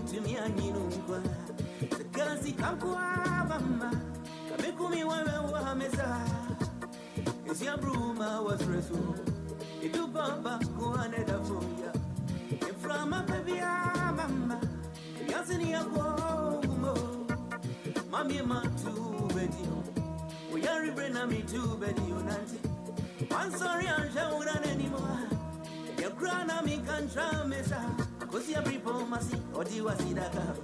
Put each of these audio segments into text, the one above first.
To me, I need the Gazi Kankwa Mama, Kamekumi Wamesa. Is your broom? I was rescued. It do Baba go another for ya. And from a baby, Mama, Yasini Ago, Mammy, my two Betty. We are bringing me to Betty Unanti. I'm sorry, I don't run anymore. Your grandma can't try me. Kusia bripo masi odi wasidaka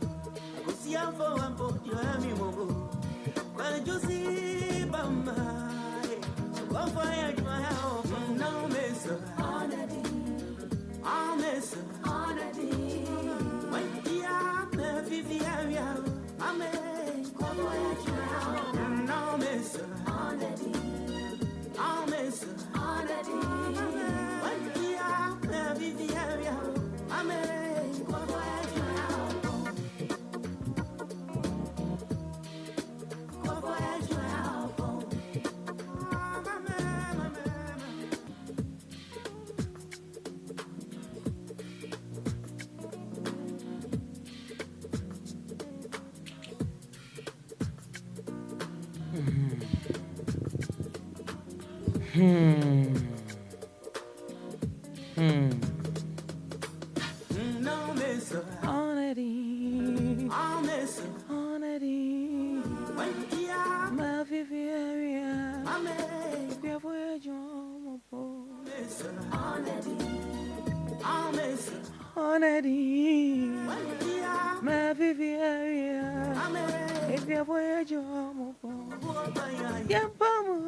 kusia fo ampo yoami mogo kwa jusi bamba kwa fire jwa of no mesa honadi amesa honadi when dia me vivi area ame kwa fire jwa no mesa honadi amesa honadi when dia me vivi area ame No miss honey. I'll miss honey. When dia ma vivia ame via voyage miss honey. I'll miss honey. When dia ma vivia ame via voyage ya pamu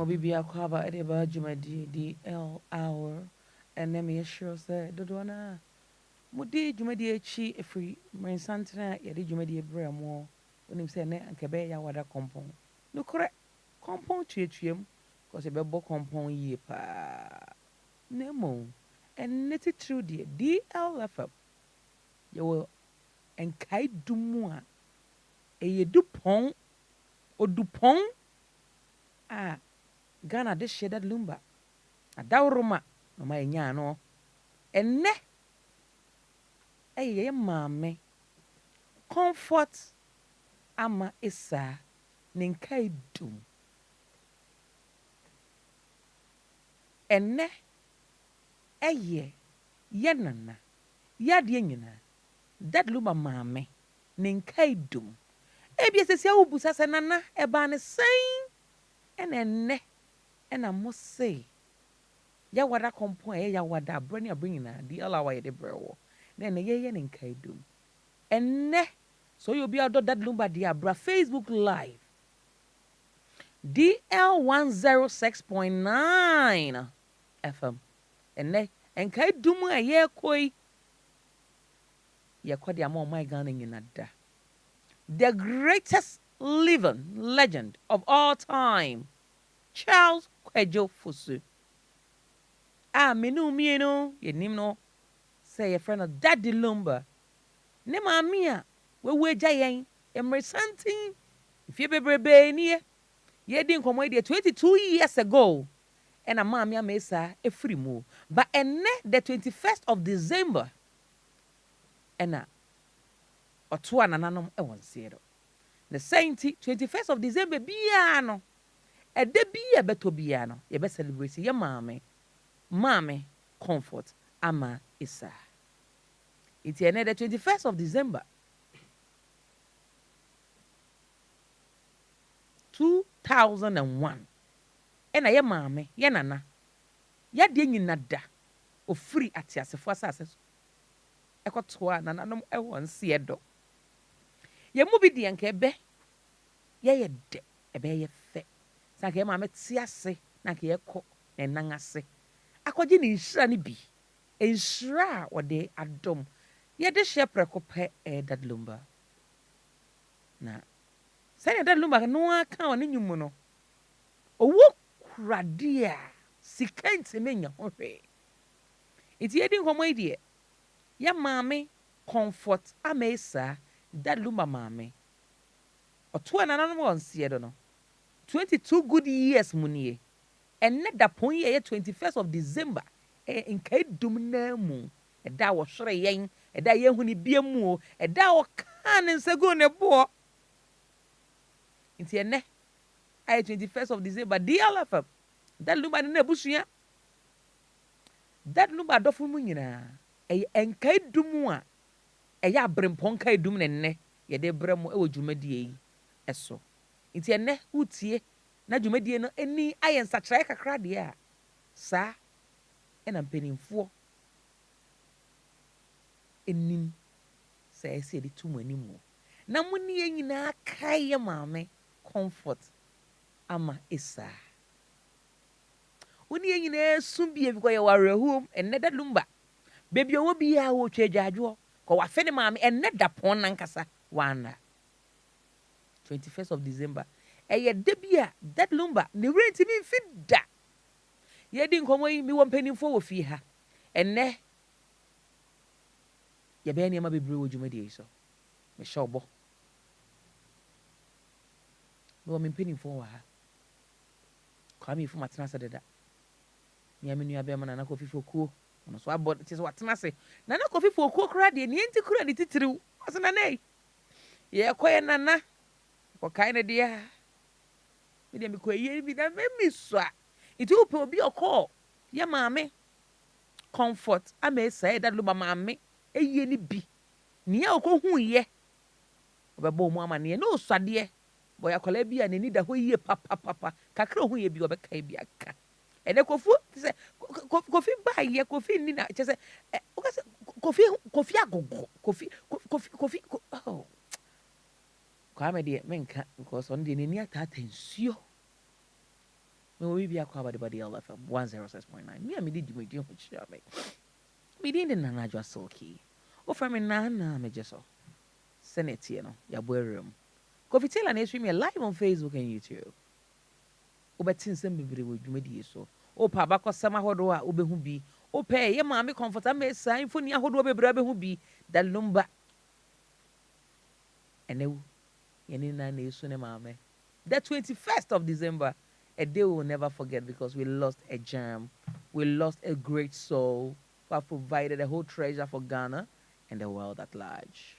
Bibi akwaba edeba jumadi DL hour and then me sure say dodona mudi jumadi echi efri mensantena yedi jumadi ebre mo onim say ne ankebe ya wada kompon no kore kompon tuetuem cause ebebo kompon yie pa nemo and neti true the DLFM you Nkaedum a eyedupon odupon a Ghana de sheded Lumba adawroma no ma enya no enne eye Maame comfort ama Saa Nkaedum enne eye yenana yade nyina that Lumba Maame Nkaedum ebia sese awubusa senana eba ne sen enne ena mo say ya wada kompon ya wada brani abringina di alawa ye de brewo na ne ye Nkaedum enne so you be out that Lumba di abra Facebook live DL 106.9 FM enne Nkaedum a ye koi ye kwadi ama my Ghana nyina da the greatest living legend of all time Charles Kwadwo Fosu. Menu ye nim no say your friend of Daddy Lumba. Ne maame a we jayen emresanting if you be ni ye din komo dey 22 years ago and a maame amesa efri mu but enne the 21st of December ena oto anananom e wonsiero the saint 21st of December bia no e de bia beto bia no ye be celebrate ye maame comfort ama Saa It's the 21st of December 2001. And I am Maame, Yanana. Yadi nada o free atiasefo asase so. Ekotoa na nanom ewo nse edo. Ye mu bi de anka ebe ye de ebe ye fe. Sanka ye Maame tiase na ka ye kɔ na nan ase. Akɔgye ne nhira ne bi. Nhira wo de adom. Ye de hye preko pɛ that Lumba. Na sɛ that Lumba no aka wo ne nyumu no. Owo kurade a sika nteme nya ho hwe. Iti ye di nkomo ide. Ya Maame comfort amesa that Lumba Maame. Oto ananom won sie do no. 22 good years munie. Enne da pon ye 21st of December. Nkaedum na mu. Eda wo hwere yen, eda ye hu ni bia mu o, eda wo kan nsego ne bo. Nti enne ay 21st of December DLFM. That Lumba na busua. That Lumba dofo mu nyina. Nkaedum a eya brempon nkaedum ne nne ye de brem e wo dwumadie yi eso. Nti enne utie na dwumadie no eni ayen sakrai kakra de a sa ena mpenimfo enim sa ese de tumu animu na muni ye nyina kai ye Maame comfort ama esa uni ye nyina sumbie bi ko ye warehum enne da Lumba baby owo bi ya wo twedwadwo ko wa fe ne Maame enne da pon nankasa wana 21st of December eye da bia that Lumba ne rent mi fida ye di nkomo yi mi wo mpanimfo wo fi ha enne ye be ne ma bebre wo dwumadi so me shobo mi wo mpanimfo wo ha kwa mi fu matena se deda mi amenu abe ma na Kofi Fokuo ono so abo ti so watena se na Kofi Fokuo kra de ne enti kra de titiriw ose na nei ye koye nana ko kai ne de ya mi de mi ko ye bi na me so a itu upe obi okọ ya Maame comfort amesa that Lumba Maame eye ni bi ne okohu ye obebo mu amane no osade boy akola bi a nani da ho ye papa kakra hu ye bi obeka bi aka ene Kofu se Kofi ba ye Kofi ni na che se Kofi agogo Kofi oh kwa me de menka because on de nani atata nsuo me we be akwa about the DLFM 106.9 me am did me ho chia me me din de nana Adjoa Silky o fra me nana me jeso senate no ya boerum Kofi Taylor na stream me live on Facebook and YouTube o betin sem bebre wo dwumadi so o pa bakosam ahodo a obehu bi o pe ye Maame comfort am esa infoni ahodo bebre abehu bi that Lumba enewu ye ni na eso ne Maame the 21st of December, a day we will never forget because we lost a gem. We lost a great soul who have provided a whole treasure for Ghana and the world at large.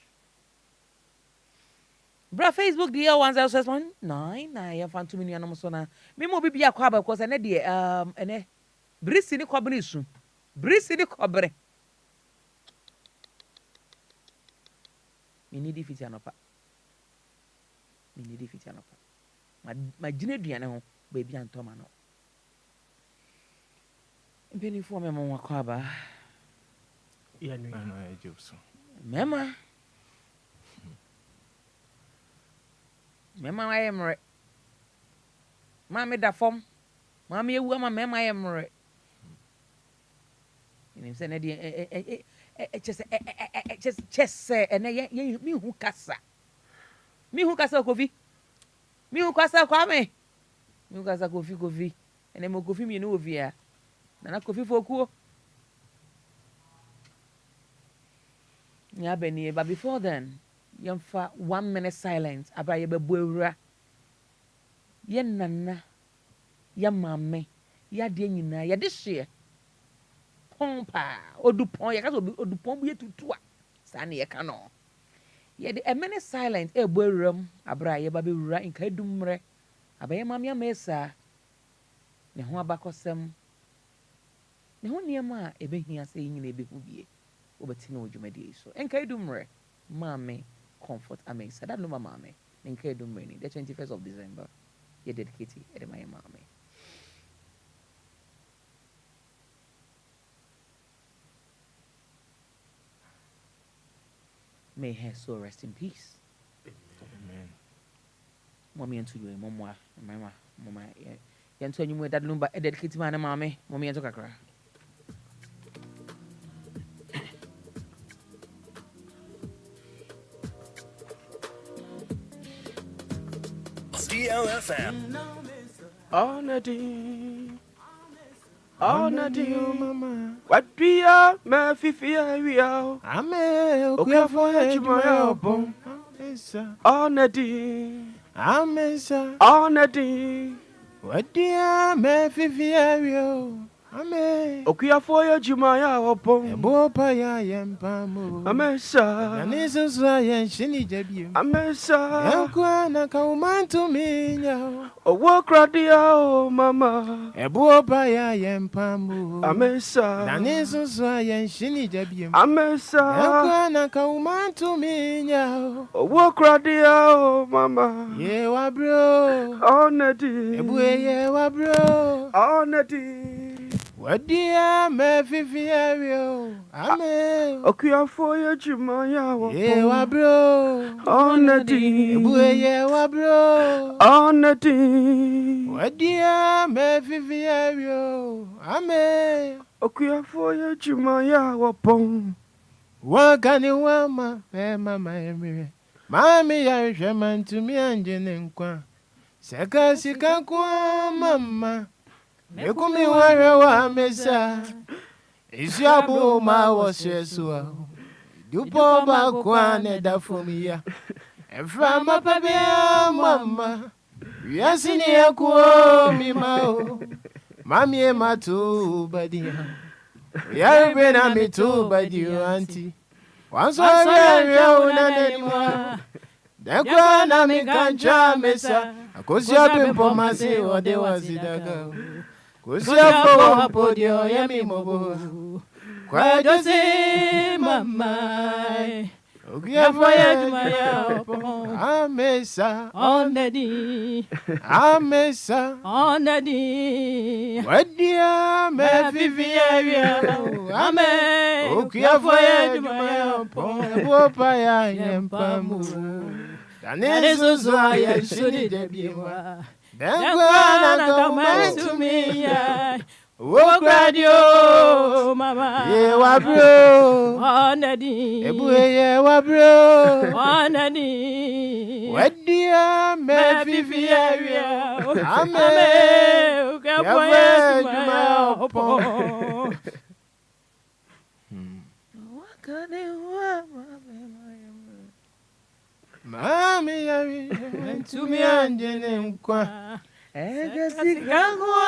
Bra Facebook DL 106.9 na ya fan 2 million no so na me mo bibia kwa ba because ene de ene brisi ni kobre su brisi ni kobre mi need fit anopa ma jine duane ho baby antoma no mpeni fo me mo kwa ba ya no ya jobso mema wa yemre Maame da fom Maame ewu ama mema yemre ni se na de chese ene ye mi hu kasa Kofi mi hu kasa kwa me mi hu kasa Kofi ene mo Kofi mi no ovia na Kofi Fokuo ya beni but before then yemfa 1 minute silence aba ye bebo ewura ye nana ya Maame ya de nyina ya de hye pompa odupon ya kaso odupon bu ye tutua sa na ye ka no ye de a minute silence ebo ewuram abra ye ba bewura Nkaedum mre aba ye Maame amesa ne ho abakosem ne ho niema a ebehia se nyina ebehu bie obetina ojumadi so. Nkaedum re. Maame comfort amesa. That no maame. Nkaedum re ni. The 21st of December. You dedicate it my maame. May her soul rest in peace. Amen. Mommy and to you, mama, yanto anyu that Lumba dedicate man mame, mommy and to kakra. DLFM. Honor, mama. What be ya, my fifia, we are. Okay, for my bone. Honor, what dear, my fifia, Ame. Okuya foya jumaya opon. Ebo pa ya yempamu. Amesa. Naniso swa yen shini jebi. Amesa. Yankwa na kaumantu minya. Owo kradia o mama. Ebo pa ya yempamu. Amesa. Naniso swa yen shini jebi. Amesa. Yankwa na kaumantu minya. Owo kradia o mama. Ye wa bro. Onedi. Ebo ye wa bro. Onedi. What dear me fifia ame okuya foya jumaya wa ye wa bro onadi buye wa bro onadi what dear me fifia ame okuya foya jumaya wa pon wa kani wa ma mama emire mami ya hweman tumi anje ne nkwa seka sika kwa mama Mekumi wa mesa Isiabu ma wasesua Dupo ba kwane da fumia Efra mapabia mama Yasini ya kuo mimao Mami e matu badia Yaribe na mitu badio anti Wanso ya unanenimwa Dekwa na mikancha mesa Akosia pimpo masi ode wazidaga Kusia po podio yemi mobo Kwa josi mama Ugia foya jumaya Amesa Onedi Amesa Onedi Wadia me fifia Ame Ugia foya jumaya Wopa ya yempamu Danisu zwa ya shuni debiwa Dengwa na kaumantumia Wokradio mama Ye wa bro Onedi Ebuye ye wa bro Onedi Wadia me fifia Ame Ukapoye jumaya opo Wakane wa Mami ya tumi anje ne nkwa Egasikangwa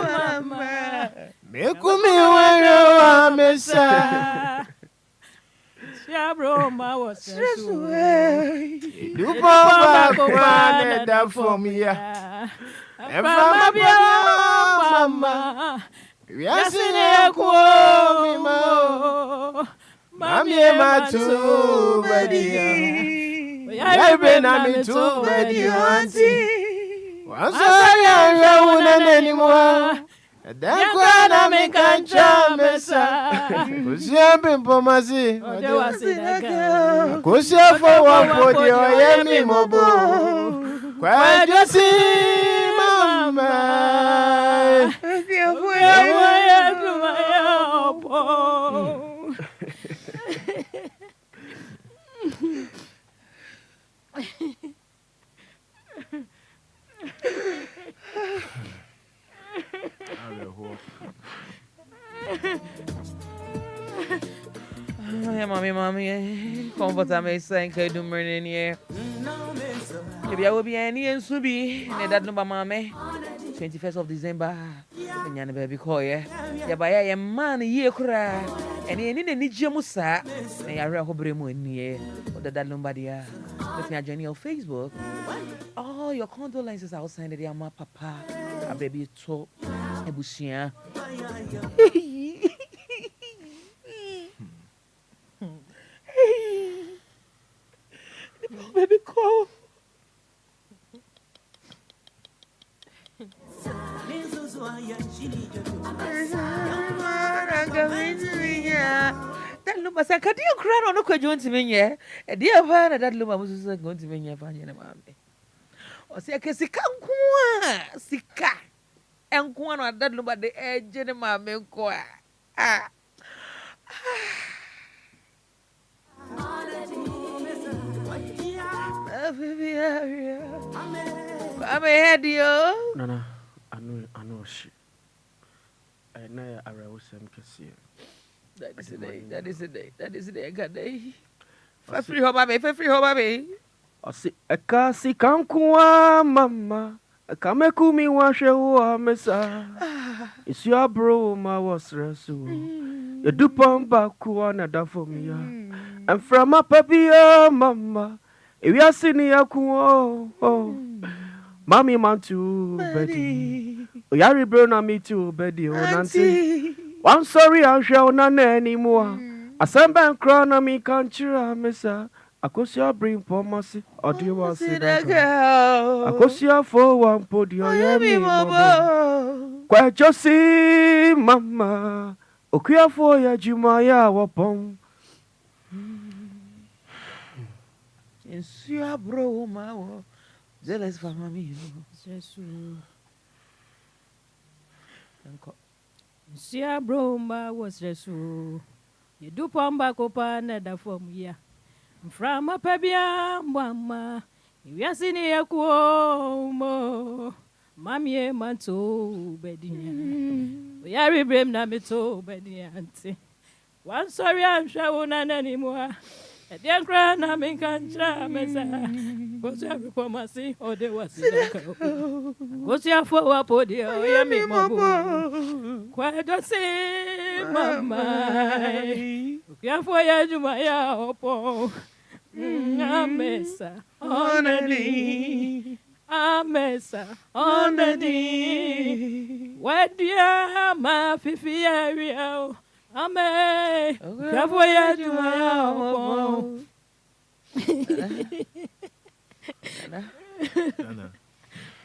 mama Mekumi wa mesa Shabro ma wasesu Dupo ba kwane da fomia Efama bia mama Yasine kuo mimao Mami e matu badia Yaribe na mitu badio anti Wansari ya unanenimwa Dekwa na mikancha mesa Kusia pimpo masi Ode wasidaga Kusia fowa podio yemi mobo Kwa josi mama Ukapoye jumaya opo Mommy, comfort amesa Nkaedum renye. Maybe I will be any and subi. That number mame. 21st of December. Nyane baby call ya. Ya ba ya man ye kura. Eni ni jamusa. Na ya re hobre mu ni that number dia. Let me join your Facebook. Oh, your condolences outside the ama papa. A baby to ebusia. That Lumba said, "Can you cry on a quadrant to me? Yeah, a dear man, that Lumba was going to me. Maame. Or say, I can see Sika and Kuan that Lumba the edge in Maame. Ah, I'm a head, yo. Nana, I know she. I know I will send Cassia. That is the day, God day. Free home, I see a kasi kankua, mama. A kamekumi washe mesa. It's your bro, my was resu. You do pump back kuana da for me. And from my papi, mama. If you are sitting here, Mommy, man, too, Betty. Yari burn on me too, Betty. Oh, Nancy. I'm sorry, I'm sure none anymore. A sunburn crown on me, can't you, Missa? I could your bring for mercy, or do you want to see that girl? I could your for one put your yummy, mama. Quite just see, Mama. Okay, for your Jumaya, wapon. And see a bro, my jealous for mammy. Sia broma was resu. You do pamba copa da from ya. From a pebia, mamma. You are seen here, mo. Mammy, manto, bedding. We are rebrem namito, bedding. One sorry, I'm sure none anymore. A dear grand, I mean, can't was every promising, or there was what's your for up, oh dear, yammy, mamma. Quite the same, mamma. You for you, my opo. Amesa, on the knee. Amesa, on the knee. What dear, my fifi area. Ame, Kavoya to my own.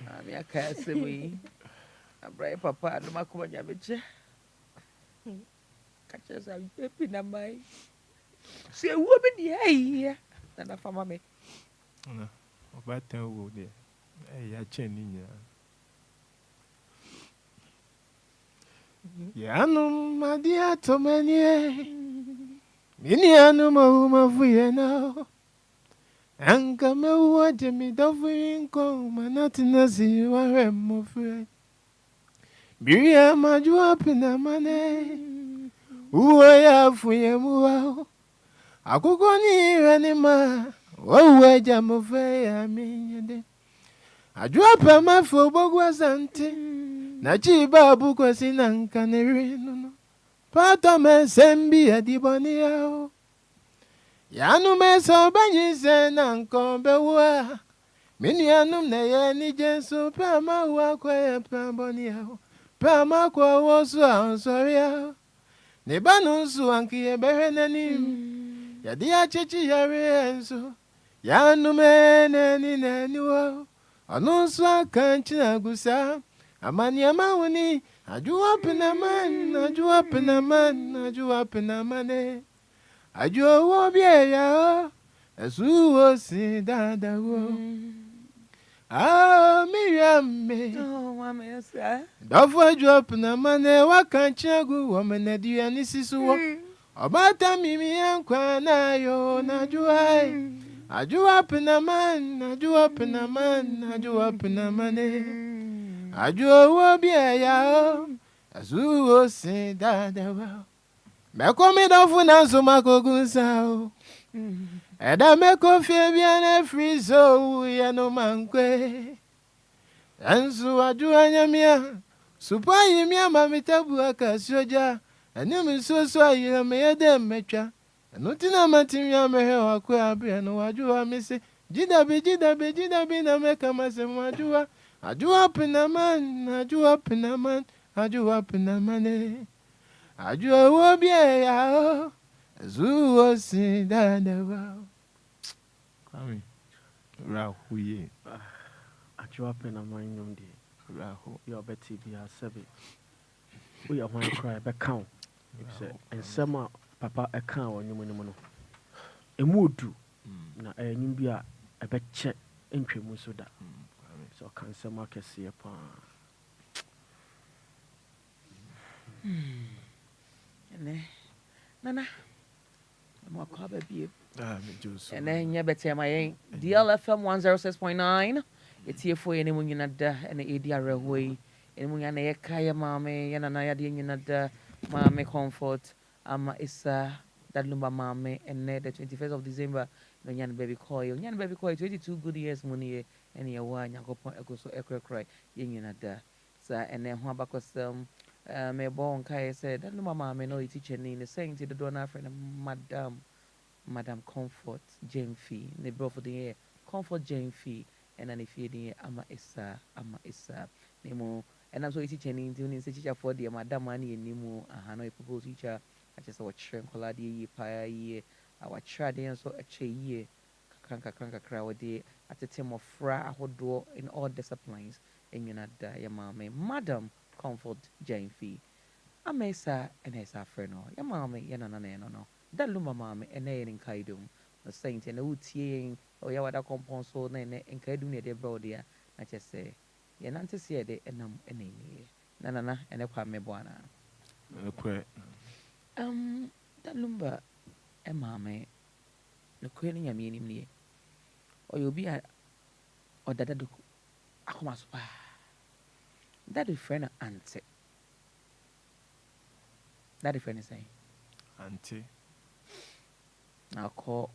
I'm a cassie. A bright papa, the Macuania bitch. Catch us a pin of my. See a woman, yeah, than a farmer. No, about 10 wood there. Hey, I changing ya. Yanu madia to many. Minianu mahuma fuye now. Anka me waje mi dofuin ko manatina si ware mo fue. Biria majua pina mane. Uwe ya fuye muwa. Akuko ni ranima. Uwe jamu fe ya minyede. Ajua pa mafo bogwa santi. Na chibabu kwa sinanka nerino. Pato me sembi adiboni yao. Yanu me sobanyi se nankombe wa. Mini yanum ne ye ni jensu pama wa kwa ye pamboni yao. Pama kwa wosu ansori yao. Nibanu nsu anki ye behe nanim. Yadi ya chichi yari ensu. Yanu me neni wao. Anunsu akanchi na gusa. Amani amawuni, ajua pinaman, ajua pinaman, ajua pinamane. Ajua wobie ya, esuwo si dada wo. Ah, Miriam, Oh, Mamma, sir. Dafu ajua pinamane, wakanchagu, wamene diya nisisuwa. Obata mimi yankwa na yo, najua. Ajua pinaman, ajua pinaman, ajua pinamane. Adjoa wo bia ya azuo se dada wa meko mi do funa so makogunsa o eda meko fie bia na frizo ya no mankwe anzu adjoa nyamia supa yimia mamitabu akasioja anim so ayi me yede metwa anu tina matimia mehe wakwa abia no adjoa mi se jidabi na meka masem adjoa Ajua pinaman, ajua pinaman, ajua pinamane. Ajua wobie ya, zuo si dada wa. Kwame, Rahuye. Ajua pinaman yomdi. your Betty be a seven. We are one cry back count. And summer papa a cow on you mono. A mood do. Na a nimbia a bet check entry musuda. So can some market see upon. Nana. More cover be. And then you better my DLFM 106.9. It's here for anyone in that and the ADR way. Anyone in a kaya mame, and an idea in that mame comfort. It's that Lumba Maame, and the 21st of December, no yan baby coil. Yan baby coil 22 good years money, and your one, you go point a go so echo cry, yin at that. And then Huabacos, me born Kaya said, that Lumba Maame no teacher in the saying to the donor friend, Madam Comfort Jane Fee, ne bro for the year, Comfort Jane Fee, and then if you the Ama Issa, Nemo, and I'm so teaching in tuning teacher for the Madam Money and Nemo, a Hanoi proposed teacher. I just watch Coladi ye, Pia ye, our trading so a che ye, cranka crowd day at the time of fra door in all disciplines, and you not your mammy, Madam Comfort Jane Fee. I may say, and as our friend, your mammy, no. That Lumba Maame and Saa Nkaedum, the saint and the Utiang, or Yawada compound so and Nkaedum near the broadia. I just say, you're not to see it and Nana and a Pame Buana. That Lumba and Maame, the queen, I mean him near. Or you'll be a or that Akumaspa. That is friend auntie. That is friend saying. Auntie. I'll call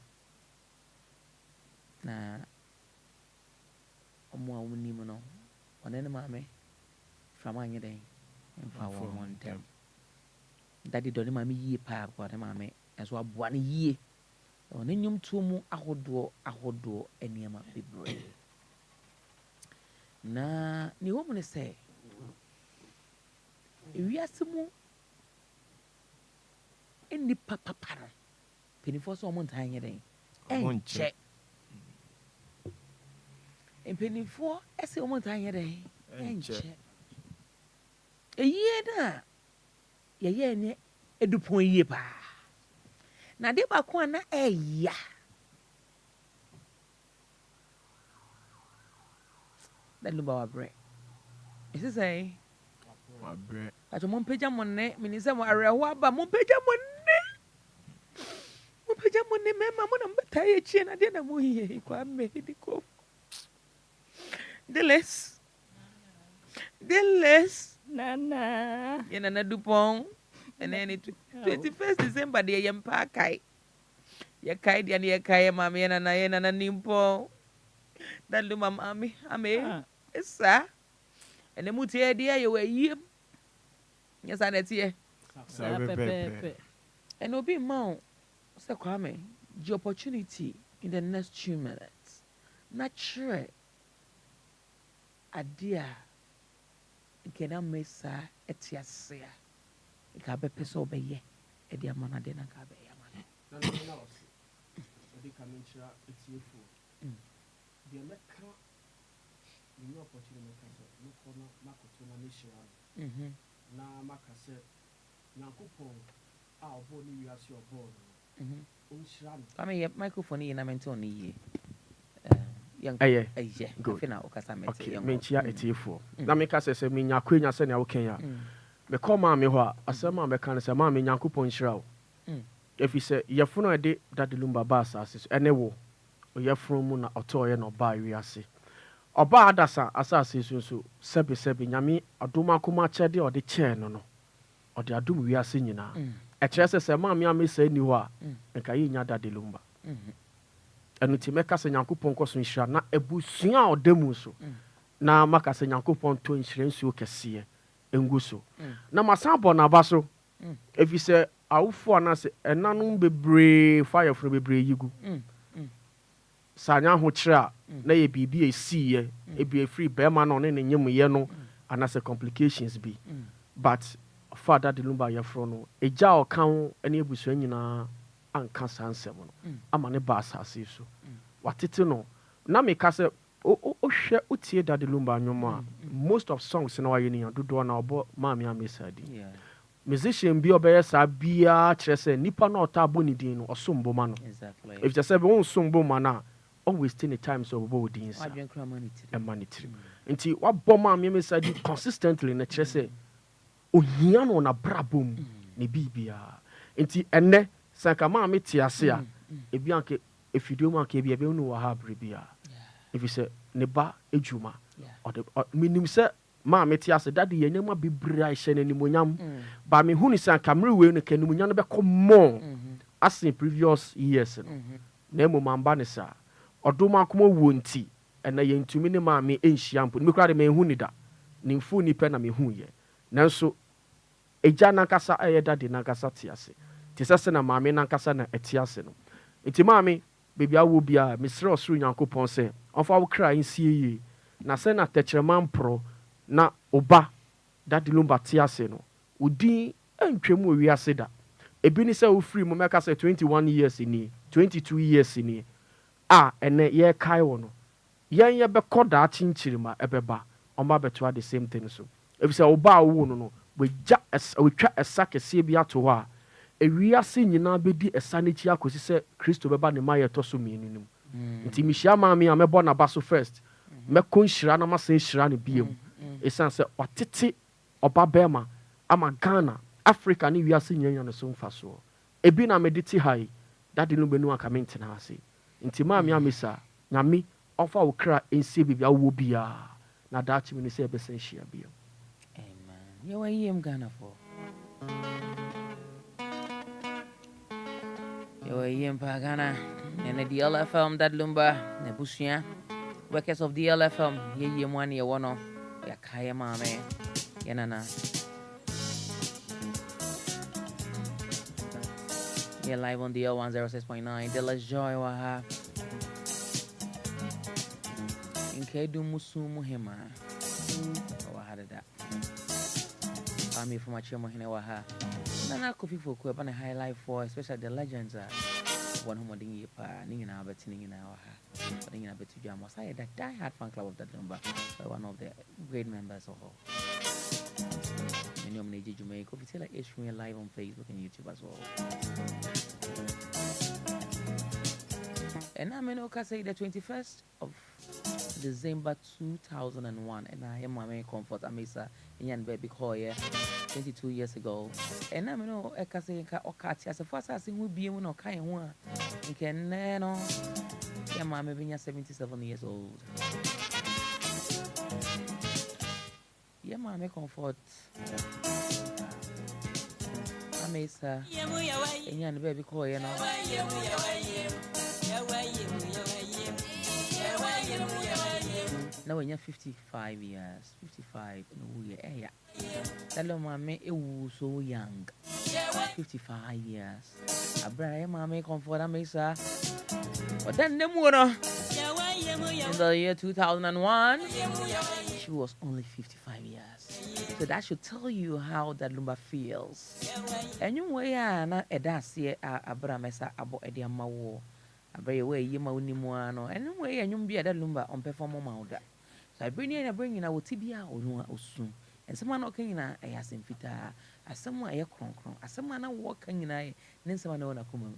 na Omuamunimono on any mammy from my day and for 1 term. Daddy don't mammy ye pap for the mammy as well 1 year. On any 2 more a hold door, and near my baby. Na, the woman say, if you are some in the papa panel. Penny for someone tying it in. Check. And penny for a someone tying it in. Check. A year da. Ye a dupont ye pa. Now de bakwana a ya. That Lumba bread. Is this a bread? At a monpejam one ne, Minister Marawa, but monpejam one. Pajamone mema mona mbataye chena dena muhiye kwa mehidi ko. Deles Nana. Yana Dupont. And then it 21st December de yampa kai. Ya kai dia ni kai mama yana na yana na nimpo. That Lumba Maame ame. Esa. And the mutie dia ye we yim. Yes anetie. Pepe. And obi ma Sir Kwame, the opportunity in the next 2 minutes. Natural idea. Can I miss a tiasia? It can be peso be ye. A dear man, I didn't have a man. I mean, microphone in a mental ye. Young good. Okay, mentia etifo. Na me ka se me nya kwenya se na wo ken ya. Me call Maame ho a asema me kan se Maame Nyankopon hira wo. If you say yefuno ede that the Lumba ba asase ene wo yefuno mu na otoye no ba wiase. Oba adasa asase so sebe nyame adoma koma chede ode che no no. Ode adom wiase nyina. E kire se Maame amesa ni ho a nka yi nya that the Lumba. Enu ti meka se Nyankopon koso nhira na ebusua a odemu so na maka se Nyankopon to nhira nsuo kese engu so na masambo na ba so if you say awufo na se enanum bebre fire from bebre yigu sanya ho kire na ye bibi esiye e bi free be ma no ne nyemuye no anase complications bi but father de Lumba ye fro no eja o kan ene ebusua nyina anka sansem no amane ba asase so watete no na me ka se o hwe otie da de Lumba nyomo a most of songs in our union do do na obo Maame Amesadi. Yeah. Musician bi obeye sa bia kire say nipa na ota boni din no osombo ma no. Exactly. If you say be won sombo ma na always take the time so obo din sa. E manitiri. Nti wa bo Maame Amesadi consistently na kire say ohia no na brabom ne bibia. Nti enne sanka Maame tiase a ebi anke efidio ma anke bia be no wa ha brebia. If you say neba ejuma or the minim say Maame tiase daddy yenyama bibra hye na nimonyam ba me hunu san camera we no kanimonyam no be come as in previous years no na emomamba ne sa odoma akoma wonti na yentumi ne Maame enhia mpo me kura de me hunu da nimfu ni pe na me hu ye nanso eja nankasa daddy nankasa tiase tisase na Maame nankasa na etiase no enti Maame baby awo bia mesre osuru Nyankopon se onfa wo kra nsie yi na se na techereman pro na oba that Lumba tiase no udin antwem owi ase da ebi ni se wo free mo meka se 21 years ni 22 years ni ene ye kai wo no yen ye be koda chinchirima ebeba omba beto the same thing so if say oba wo no we twa esa kese bi ato ho ewi ase nyina bedi esa ne chi akosi se Kristo beba ne maye to so mienunum nti mihia Maame a mebo na baso first meko nhira na masen nhira ne biem esan se watete oba bema ama Ghana Africa ne wi ase nyanya no so mfa so ebi na mediti hai dadi no benu aka mentena ase nti Maame Amesa nyame ofa wo kra ensie bibia wo bia na dachi mi ne se ebesen hia biem. Amen. Ye wa yem Ghana for Yo, yem Pagana, and the DLFM that Lumba, Nebusia, workers of DLFM, ye one year one, ya Kaya Maame, Yanana. You're live on DL 106.9, Della's Joy Waha. Saa Nkaedum Muhima. Oh, I had that. Family from my chemo Waha. Nana coffee for Queb and a highlife for especially the legends are one who didn't ye pa, Nina betting in our but in a bit to jam was I that die hard fan club of that number by one of the great members of all. Many of Naji Jamaica, if you like H3 live on Facebook and YouTube as well. And I'm in Okase the 21st of December 2001, and I am Maame Comfort Amesa in Yan Baby Hoyer. 22 years ago, and I know I can say Okati as a first as in will be one or kind one. You can know, yeah, Maame being 77 years old. Yeah, Maame Comfort. Amesa, and Yan Baby Coy, you know. Now when you're 55 years, 55, no, yeah. That little Maame, it was so young. 55 years. Abraham Maame Comfort Amesa. But then the moon in the year 2001, she was only 55 years. So that should tell you how that Lumba feels. And you way na edasi Abraham Mesa abo ediama wo. Abraham way yema unimuano. And you way and you be that Lumba on perform mauda. So I bring in our tibia or soon. And someone walking in a yasin fita, as someone a cron, as someone walking in a then someone on a common.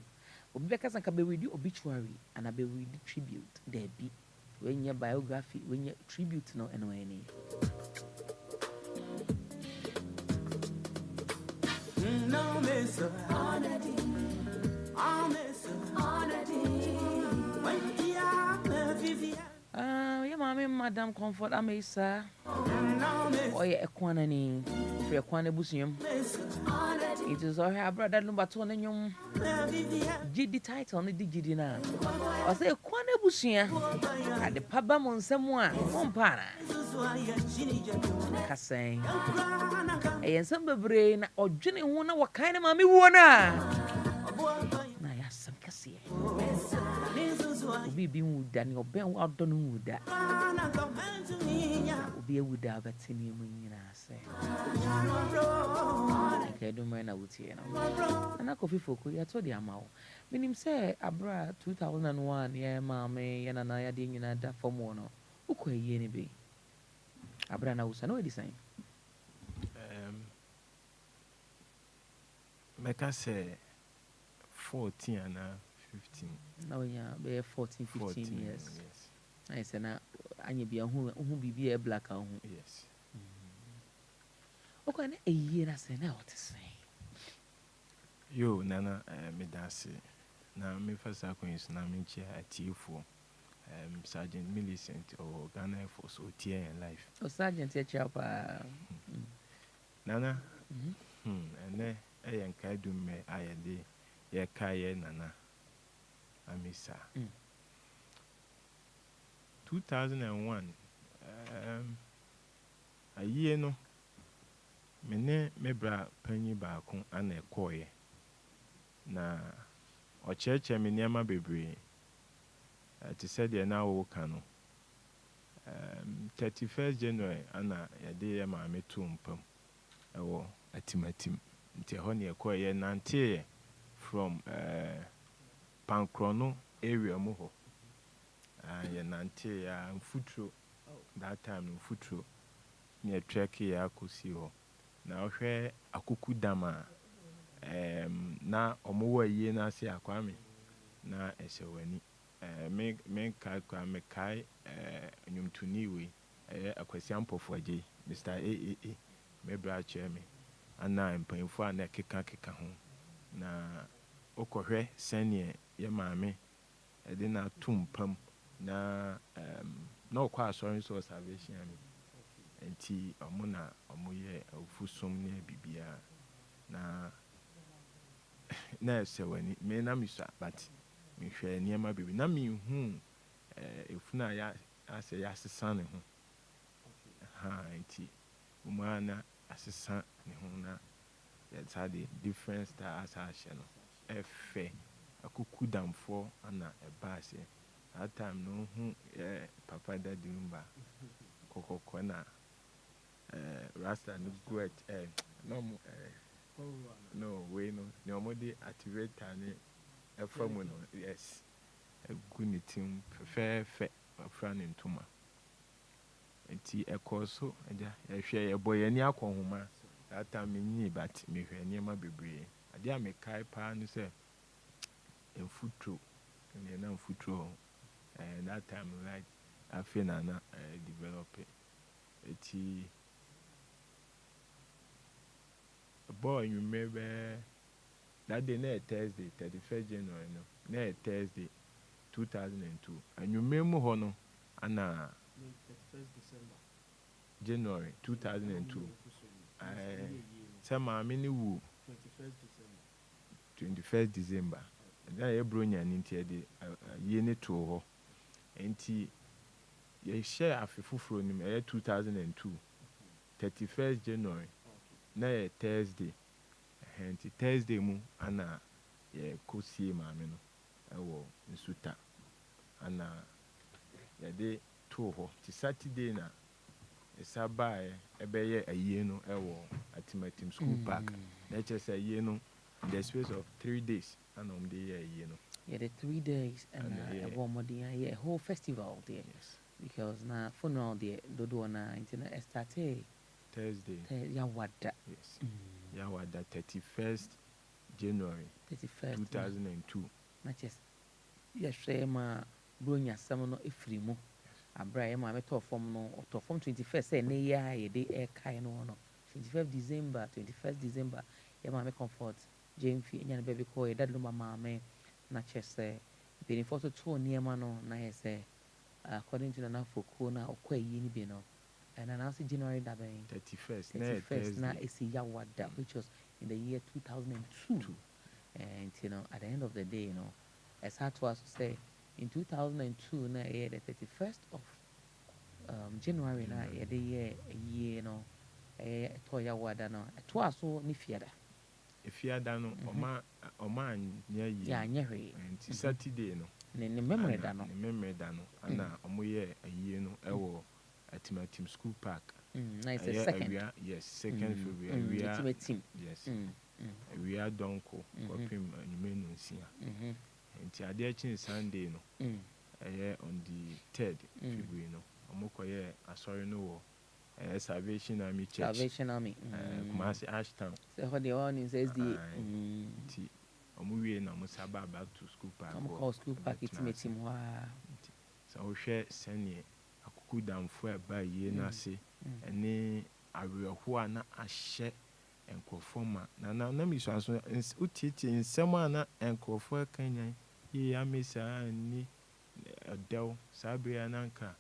Because I can be with you obituary and I be with the tribute. There be when your biography, when your tribute no any. No, miss, yeah, Maame, Madam Comfort Amesa. Oh, yeah, a quantity for a quantity busium. It is all her brother Lumba Tonanium. Did the title on the digidina. I say a quantity busium at the pabam on someone, one pana. Cassay. And some brain or Jenny Wona, what kind of mammy wona? I ask some Cassie. We be wood than your bell out done wood that be a wood out at Timmy when I say. I don't mind I would say, and I coffee for I told you, Mao. When him say, Abra 2001, yeah, Maame, and I didn't that for mono. Who could ye be? Abrana usa no design. Make I say 14 and 15. Now yeah, be 14, 15 years. Yes. I say na anya bia who bibi e black who. Yes. Okay, na a year na say na what say. Yo, Nana, me dance. Na me first acquaintance na me chia atiefo. Sergeant Millicent or Ghana for so life. Oh, Sergeant Chapa. Nana, and then Saa Nkaedum me ayede ye kaye Nana. Amisa. 2001. A year no. Me bra panyi baako ana ekoye. Na ocheche me niama bebree. Te said ye na wo ka no. 31st January ana yade ye maame to mpam. Ewo atimatim. Nti ho ne ekoye nante from Pankrono area mu ho. Ye nante ya mfutro. That time mfutro. Ne trek ya akosi ho. Na ohwe akuku dama na omowa yie na ase akwame na esewani me kai kwa me kai nyumtuni we akwasi ampofo age Mr. AAA me bra chairman ana mpanfo ana keka ho na okohwe sene ye maame de na tumpam na na okwa asori so salvation ami enti omuna omoye ofusom ne bibia na esewani me na misa but me hwe niema bibi na me hu efuna ya ase ya sesa ne ho ha enti umana asesa ne ho na that's how the difference that as no efe akuku damfo ana ebase that time no hu papa daddy Lumba kokoko na rasta no great no we no omode activator ne efam no yes gunitim fe afra ne ntoma enti ekoso eja ehwe eboye ni akonhoma that time nyi but me hwe niema bebree ade a me kai pa no se emfutro ne na emfutro that time like afina na develop eti boy you remember that day na Thursday 31st January no na Thursday 2002 and you remember ho no ana 31st December January 2002 say maame ni wu 21st December na ye bronya ni ntia de ye ne to ho enti ye share afefufuro ni 2002 31st January na Thursday enti Thursday mu ana ye kosie maame no ewo nsuta ana ye de to ho ti Saturday na esabae ebeye aye no ewo atimatim school park na chese aye no in the space of 3 days and the aye no Yeah, the 3 days and a whole festival there. Yes. Because na funeral there dodo na intina starte Thursday. Ya wada. Yes. Ya wada 31st January 2002. Na chest. Ya shema bronya sam no efrimu. Abra ya ma meto form no to form 21st say na ya ye dey e kai no no. 21st December ya ma me comfort Jamefi enya na baby ko e dad Lumba maame na chese beni photo to niema no na ye say according to na foku na okwa yi ni bi no and announce January that 31st na esi ya wada which was in the year 2002 and you know at the end of the day you know as hard to us to say in 2002 na year the 31st of January na year the year you know to ya wada no to aso ni fiada Efiada no oma nya yi ya nyehwe nti Saturday no ne memory da no ana omoye ayi no ewo atimatim school park nice second second February atimatim yes we are donko kopim anyumenu nsia nti ade achi Sunday no on the 3rd February no omokoye asori no wo Salvation Army Church. Salvation Army. Kumasi Ashtown. So how the one is SD. Ti omuwie na musaba back to school park. I'm call school park team wa. So we share senior akuku damfo e ba yie na se ene awerɛho na ahyɛ enkrofoma na mi so aso utieti nsɛm ana enkrofo kanyan yi amesa ni adel sabria nanka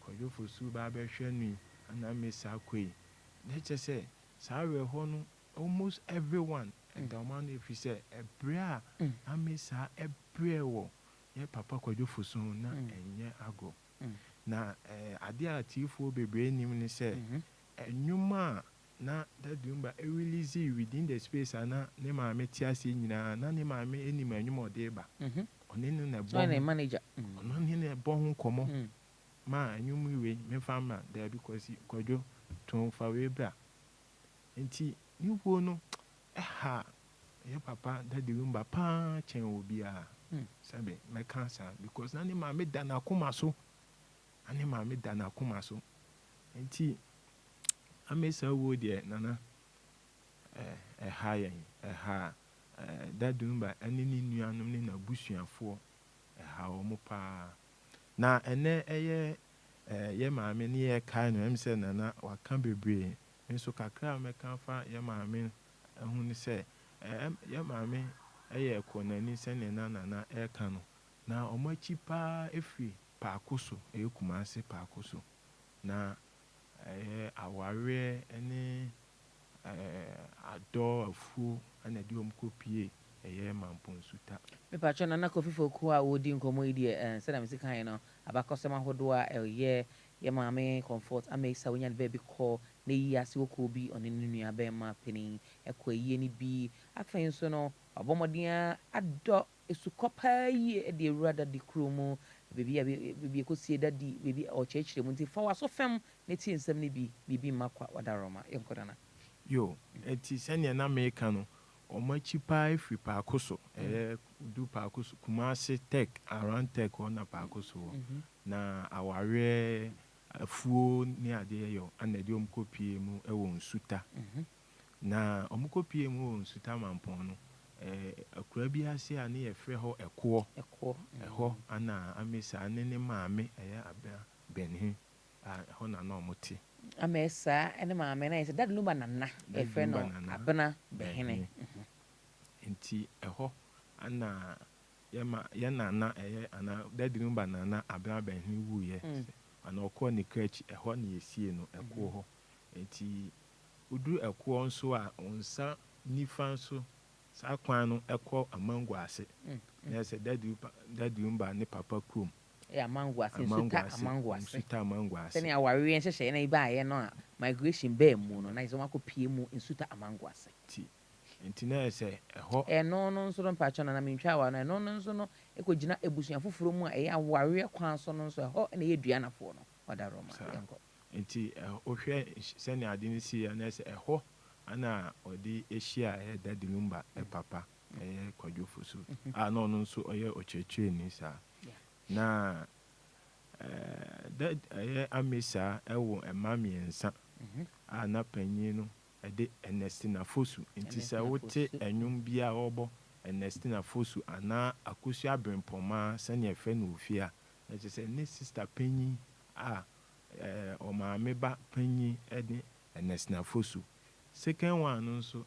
kwadwofo su ba bɛhwɛ nu ana mesa koi na kyɛ sɛ sawerɛho no almost everyone and the man if he say ebra amesa ebrewo ye papa kwadwofo so na enye ago na ade atifo bebre nim ni say enwuma na that Lumba release within the space ana ne maame ti ase nyina na ne maame enim enwuma ode ba one ne na bo manager ono ne na bo ho komo ma enwuma we me fama there because kwadwo ton fa we bra enti ni wo no ye papa that Lumba pa chen obi a sabe me cancer because na ne maame da na akoma so ani maame da na akoma so enti amesa wo de nana that Lumba ani ni nuanom ne na busuafo omo pa na ene eye ye maame ne ye kai no em se nana waka bebre nso kakra me kan fa ye maame ehun ni se ye maame eye konani se ne nana e kan no na omachi pa efi paakoso Kumasi paakoso na aware ene adɔ afu ana di omkopie mamponsuta me pacho na kofi foku a wodi nkomo yi de se na me sikan no abakosema hodo a ye maame comfort amesa wonya de baby call na yi ase woko bi one nua be ma penin ekɔ yi ni bi afen so no abomoden adɔ esukopa yi de ewura di kromo bebi ekosie dadi bebi ochechire mu nti fa waso fem na ti nsem ni bibi makwa wadaroma yenkodana yo eti senya na meka no omachi pa efi paakoso du paakoso Kumasi tech around tech ona paakoso na aware afuo ni ade yo anade omkopie mu ewo nsuta na omkopie mu nsuta mampon no akura bi ase a ne ye frɛ ho ɛkɔ ana amesa ne maame abia benhin ho na na omote amesa ene maame na yese that Lumba nana e frɛ no abena behene enti ɛhɔ ana ye nana ana that Lumba nana abena benhin wu ye ana okɔ ne krach ɛhɔ ne yesie no ɛkɔ hɔ enti udu ɛkɔ nso a onsa nifa nso sa kwan no ekɔ amango ase na se that Lumba ne papa krom amango ase suta amango ase sene aware en hyehyɛ na iba aye no a migration ba mu no na iso makopie mu nsuta amango ase enti na se ɛhɔ no nso no mpacho na mentwa wa no no nso no ekogina ebusuan foforo mu a ɛyɛ aware kwan so no nso ɛhɔ na yɛ duanafo no wadaroma yenko enti ohwɛ sene ade ne si ya na se ɛhɔ ana odi ehia that Lumba papa kwadwofo so no nso oye ochechwe ni sa na that amesa ewo emamiensa na panyin no de Ernestina Fosu nti sa wote enwum bia obo Ernestina Fosu ana akosu abrempoma sane efe no ofia na se ne sister panyin o maame ba panyin de Ernestina Fosu second one nso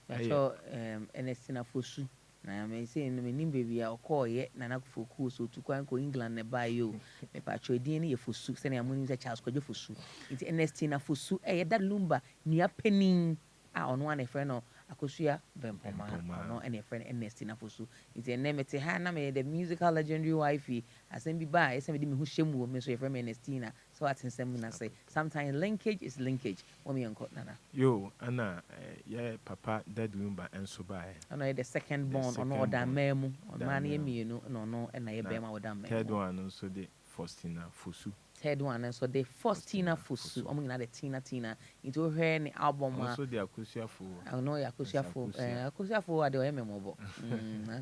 Ernestina Fosu na me say no menim baby a okoye na nakofoku so tu kwan ko England ne ba yo me pa chodin ne ye Fosu se na amunim se Charles Kwadwo Fosu nti Ernestina Fosu that Lumba nua penin a ono an efre no akosua bempoma no ene efre Ernestina Fosu nti ene mete ha na me the musical legendary wife asem bi ba esem de me hu hyemu me so efre me Ernestina so atensem na say sometimes linkage is linkage when me enko nana yo ana yeah papa that Lumba enso ba ana the second born ono oda memu on man ye mienu no ena ye bema oda memu third one also the Faustina Fosu third one so the first Tina Fusu omina the Tina into her ni album also the akusiafo I know akusiafo ade o memorable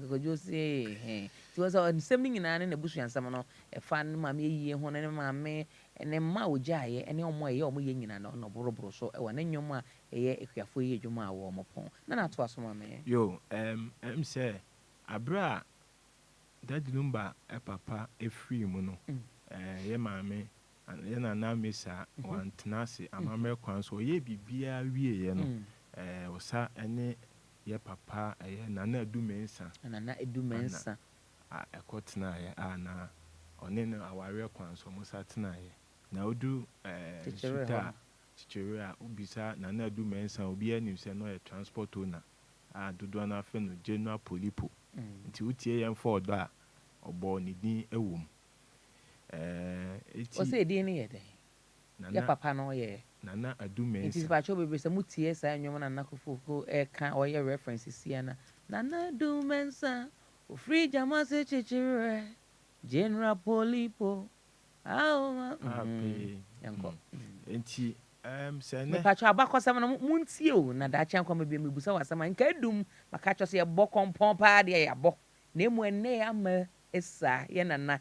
go just say it was on something in an busu ansam no e fan maame yie ho ne maame ene ma ojaye ene omo ye omo ye nyina no boroboro so e wa ne nwom a eye ekuafo ye dwuma a wo mo pon na to aso maame yo say abra that Lumba papa e free mu no ye maame ye na na mesa wan tenase amamre kwan so ye bibia wie ye no osa ene ye papa ye na na edumensa ekotena ye na one no aware kwan so musa tena ye na odu suta chichewe a ubisa na na edumensa obi anim se no ye transport owner dodo na afa no general polipo nti utie ye mfa odo a obo ni din ewom o se din ne ye den ya papa no ye na adumensa nti ba cho bebe se mutie sa nwom na nakofofo ka o ye references ya na adumensa o free jama se chichire general polipo yanko nti se me pa cho abakosam no muntie o na da chan kwa mebia mebusa wasama Nkaedum maka cho se ye bokompon pa de ya bo na emu ene ya ma esa ye nana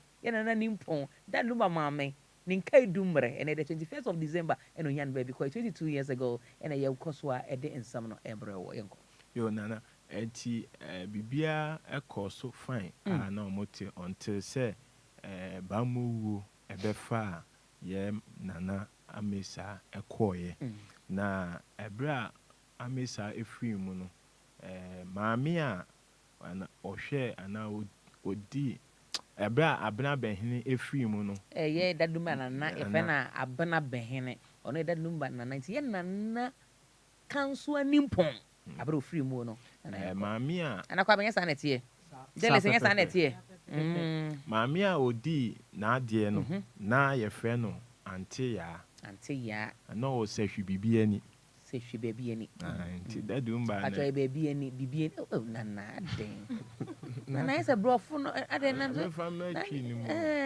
nimpon that Lumba maame Nkaedum re and the 21st of December and on yan baby quite 22 years ago and ye koswa e de ensam no ebre wo yanko yo nana enti bibia ekoso fine na omote until say bamuwu ebefa ye nana amesa ekoye na ebra amesa efiri mu no maame a ana ohwe ana odi ebra abna behene efiri mu no ye that Lumba nana efe na abna behene ono that Lumba nana nti ye nana kanso animpon abra ofiri mu no maame a anakwa benya sa netie dele senya sa netie maame a odi na ade no na ye frɛ no ante ya na o se hwi bibia ni se hwi bibia ni nti that Lumba na atwa bibia ni nana den nana ese brofo no ade na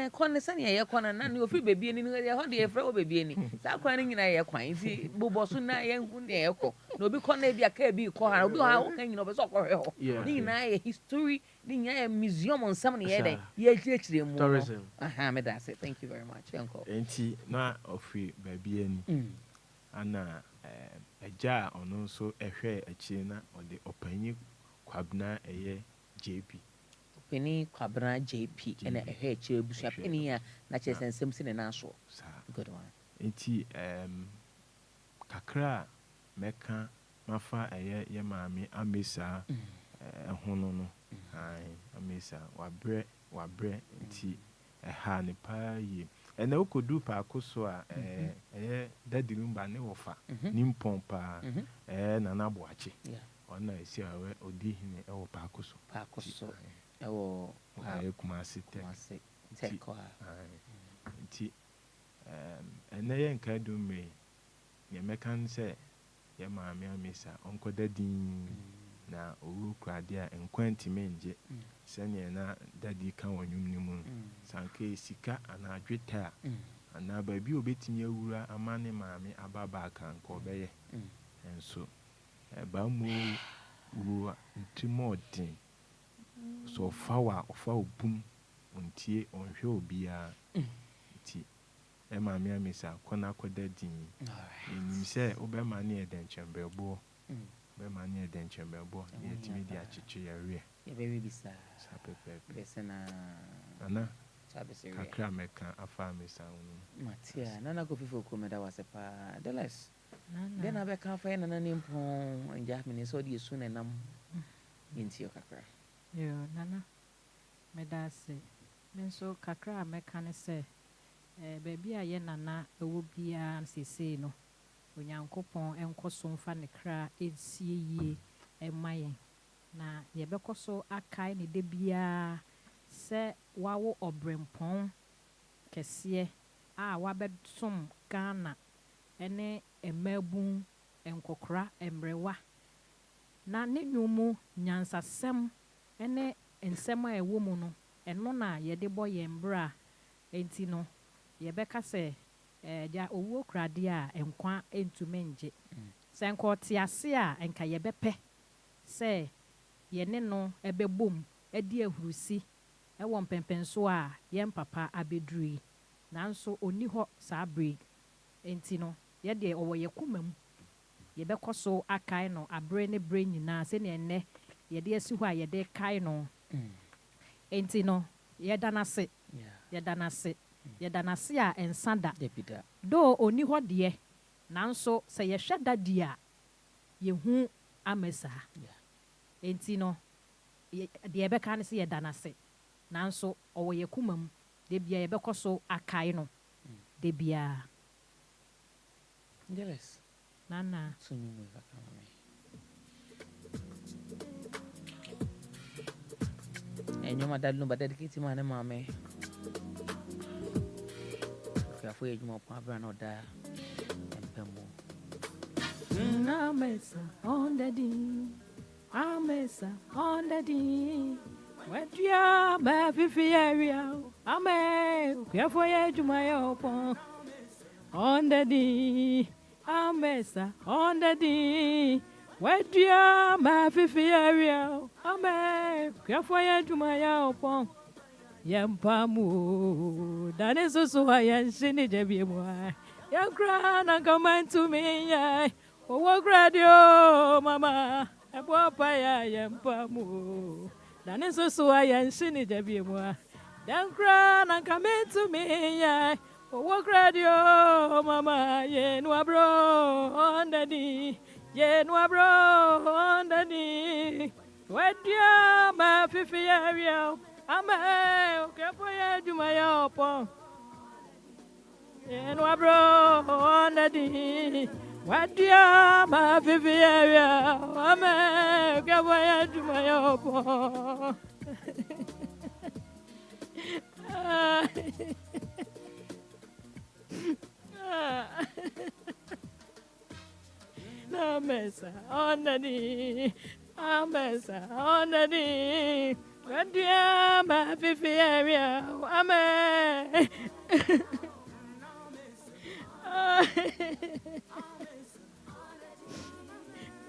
kon se ne ye kon na ne ofiri bibia ni ye ho de ye frɛ o bibia ni sa kwan ni nyina ye kwan nti boboso na ye hu ne ye kɔ na obi kɔ na bia ka bi kɔ ha obi ha o kan nyina obi so kɔ hwe ho ni nyina ye history ni nyina ye museum on some ne ye den ye chire mu tourism me that say thank you very much uncle enti na ofiri bibia ni ana eja ono so ehwe achi na ode opanyi kwabna eye JP Penny Kwabra JP and a hair chair bush penny na chess and Simpson and Asho. Good one. Enti kakra meka mafa eye ye maame amesa hono no amesa wabre enti ha ne pa yi ena okodu pa akoso a daddy Lumba ne wofa nimpon pa nana boache ona esi awe odi hine e wo pa akoso ewo kumasi teko nti ene ye Nkaedum me ye mekan se ye maame amesa onko dadin na owu krade a enkwanti menje sene na dadi kan wonwum ni mu sanke sika ana adweta ana baabi obetimi awura amane maame ababa kan ko beye enso ba mu wu ntimodin so fawa ofa obum ontie onhwe obia nti maame amesa kona koda din nim se obema na eden chembebo bema na eden chembebo ye timi di achiche yawe ye be bisa sapepe besena ana sabese kakra meka afa amesa unu matia nana ko fifo ko meda wasepa deles then abe ka fa nana nimpon anja me so di su nenam yenti kakra yo nana meda se menso kakra meka ne se baby a ye nana ewo bia sese no onyankopon enkoso mfa ne kra esie yie emaye na ye bekoso akai ne de bia se wawo obrempon kese a wabedsom Ghana ene emabun enkokra emrewa na ne nwumu nyansasem ene ensem a ewo mu no eno na ye de boye mbra enti no ye beka se ja owo krade a enkwa entumenje se enko tiase a enka ye bepe se ye ne no ebebom edi ahurusi ewo mpempenso a ye papa abedrui nanso oni ho saa break enti no ye de owo ye kumam ye bekoso akai no abre ne bre nyina se ne enne ye de asi ho a ye de kai no enti no ye danase ye danase a ensada do oni ho de nanso se ye hweda dia ye hu amesa enti no de beka ne se ye danase nanso owo ye kumam de bia ye bekoso akai no de bia Jealous. nana So you move and your mother Lumba dedicated my Maame. Careful, you more power no da and Pemo. Amesa on the D. Amesa on the D. What you are, baby, area. Ame, careful, you my open. On the D. Amesa on the D. What you are, baby, area. Ame, careful, you my open. Yampamu, that is also why I sing Debbie. Young grand and come to me, oh, what gradio, mamma, a papaya, yampamu, that is also why I sing Debbie. Young grand and come to me, oh, what gradio, mamma, ye no bro on the knee, ye no bro on the knee. What do you, my fifi area? Ame, careful, you my open. And what bro on the D. What do you, my baby area? Ame, careful, you my open. No mesa on the D. Amesa on the D. What do you, my baby area? Ame.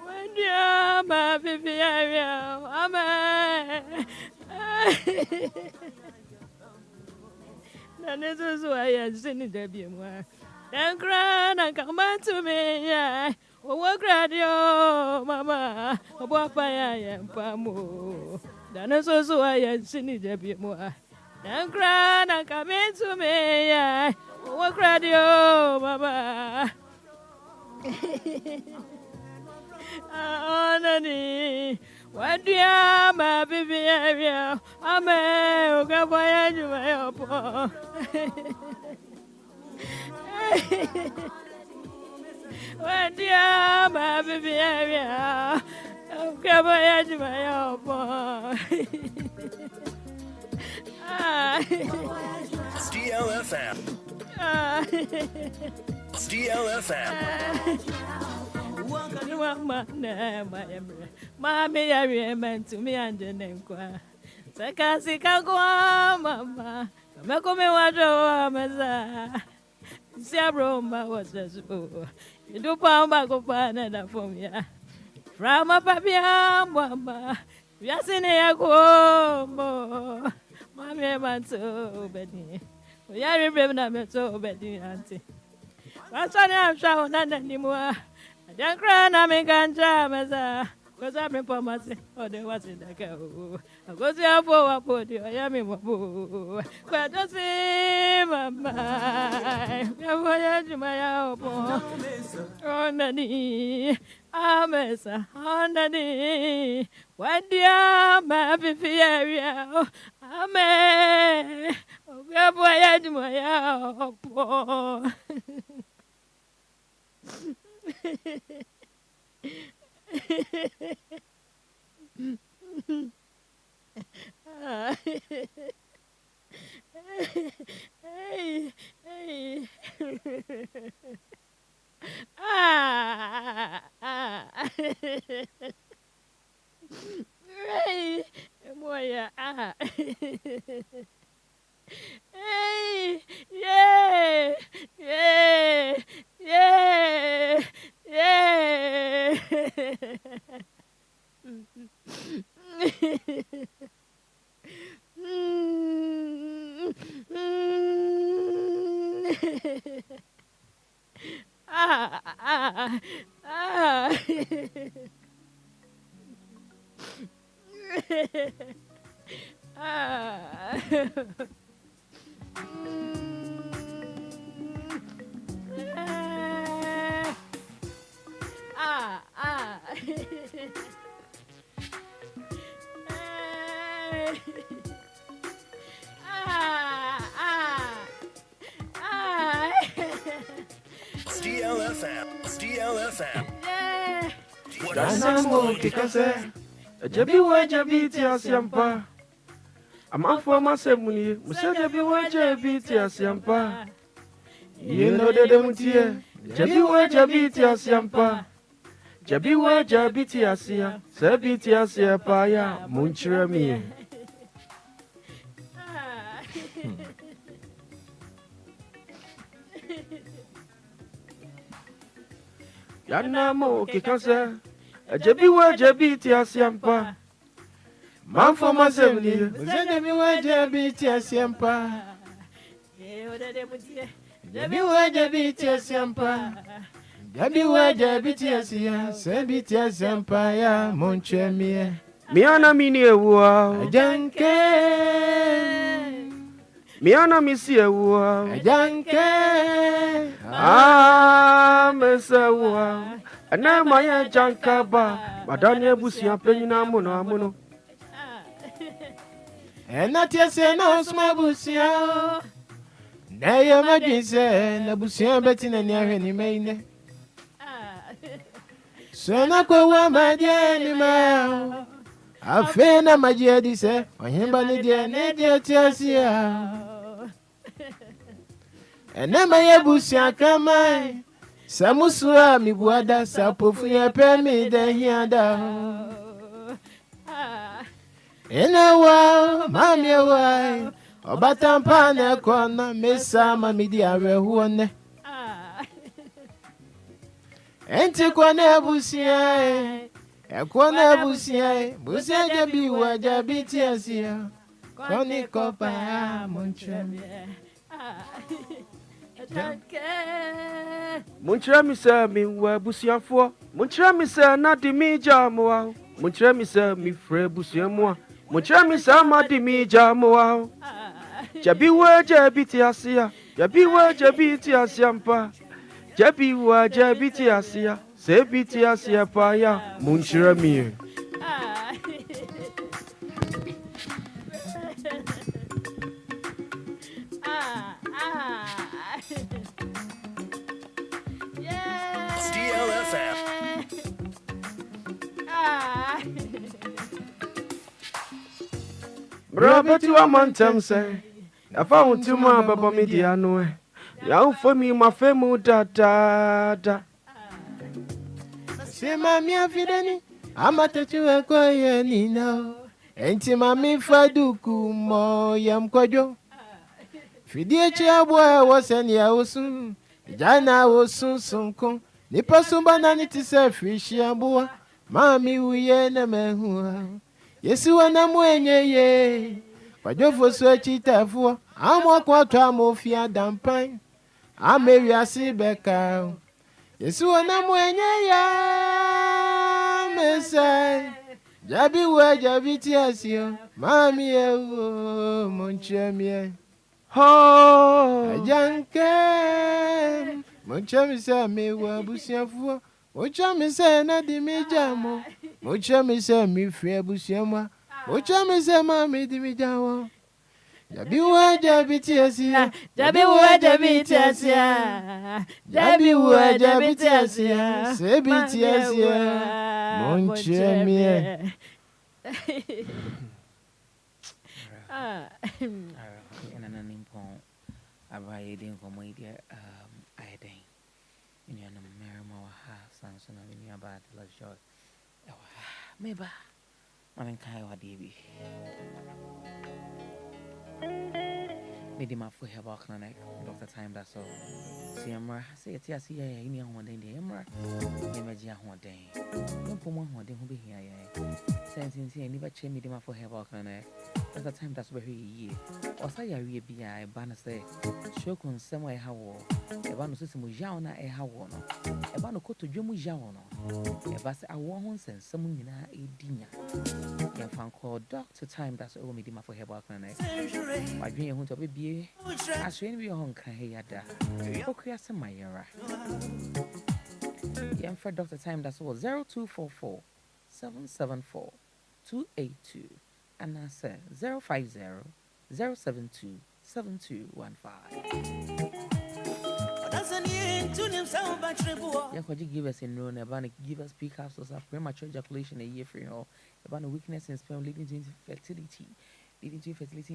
When you are my baby area, Ame. That is why I sing Debbie. Then grand and come to me, yeah. Oh, what radio, Mama, oh, Papa, I am Pamu. That is also why I sing Debbie. Then grand and come to me, yeah. Oh, what radio, Mama. Onani, what do you, my baby area? I'm a boy, you may up. What do you, my baby area? I'm going to my up. DLFM. DLFM. Maame yare meant to me and the Enquires. Sakasi Kagwa, Mama. Makome Wado, Meza. Saa Bromba was the school. You do pound back of another from ya. From a papia, Mama. We are seeing a go. Mammy Manso, Betty. We are remembering so Betty, Auntie. What's on your show? None anymore. Then cry, I make a because I've been for myself, or there was in the go. I go to a put you, I am in my boo. Quite the same, my voyage, my elbow. On the knee, Amesa, on the knee. What dear, my baby area, Ame, oh, voyage, my elbow. Hey, hey. Hey, boy, hey, yeah. DLFM. DLFM. Danamo kikase. Jabi wa jabi ti asiampa. Amafo masemuni, musa jabi wa jabi ti asiampa. Yeno dede mutie. Jabi wa jabi ti asiampa. Jabi wa jabi ti asia. Sabi ti asia pa ya munchira mi. Yanamo kikase. Jabi wa jabi ti asiampa. Manfo masemuni, musa jabi wa jabi ti asiampa. Jabi wa jabi ti asiampa. Jabi wa jabi ti asia, sabi ti asiampa ya monchemie. Miana mini ewa. Ajanke. Miana misi ewa. Ajanke. Mesewa. Ana maya jankaba. Madani ebusia penyina amuno. Ena tiese na osma busia. Na ya madwise na busia beti na niahwe ni meine. Sona kwa wa madie ni ma. Afe na majie dise ohimba ni die tiasia. Ena maya busia kamai. Samusua mi buada sapofu ya pemi de hiada. Ena wa mami wa obatampa na kona mesa mami di arehuone. Enti kona busia kona busia jabi wa jabi tiasia. Koni kopa ya monchemi. Munchira mi se mi wa busiafo. Munchira mi se na di mi jamoa. Munchira mi se mi fre busiamwa. Munchira mi se ma di mi jamoa. Jabi wa jabi ti asia. Jabi wa jabi ti asiampa. Jabi wa jabi ti asia. Sebi ti asia pa ya munchira mi. DLFM. Brabati wa mantem say. Afa untuma baba media no. Ya ufami mafemu da. Sema mi afidani amatetu kwa ye nina. Enti mami faduku mo yamkojo. Fidie chiabwa waseni ya usun. Jana usun sunko. Nipa sumba na nitise fishi abua. Mami uye na mehua. Yesu wana mwenye ye. Kwa jofo swe chitafua. Amwa kwa twa mofia dampan. Amewi asibeka. Yesu wana mwenye ya. Mesai. Jabi wa jabi tiasio. Mami ye uo monchemie. Ajanke. Monchemi se mi wa busiafua. Monchemi se na di mi jamo. Monchemi se mi fie busiamwa. Monchemi se mami di mi jawo. Jabi wa jabi tiasia. Jabi wa jabi tiasia. Jabi wa jabi tiasia. Sebi tiasia. Monchemi. Abaye din ko mo idia ayden ina na merma wa ha sanso na ni aba de la joy meba mamen kai wa debi medi ma fo he ba kana doctor time that so siamra say ti asi ya ini ho den de emra ye meji ahoden. Don't put one hoden who be here. Sensing see never change me for herbal clinic. At the time that's very year. Or say I will be a banner say, show con somewhere how a banner system with Jauna a how one. A banner coat to Jomu Jauna. A bass I want and someone in a dinner. Young fan called Doctor Time that's all me for herbal clinic. My dream won't be I should be on Kahayada. Okay, some my era. Young for Doctor Time that's all 0244 774 282 and I said 050 072 7215. Could you give us in room about give us peak capsules of premature ejaculation a year free or about a weakness in sperm leading to infertility,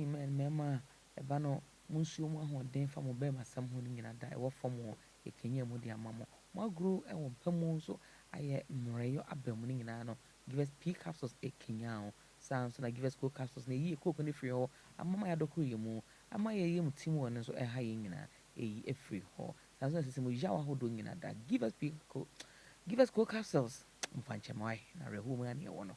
in men, Mema, a bano, Monsieur Mohan, then from Obama, some holding in a die, what for more, a Kenya Modia Mamma. More grew and one pemoso, I Morayo Abemoning in Ano, give us peak capsules a Kenya. Sounds like give us cook capsules in a year coconut free or a mamma adokurimu, a my yam Timo and so a hyena, a free hall. Sounds like some Jawa who doing in that. Give us cook capsules. Fancham, I woman here one.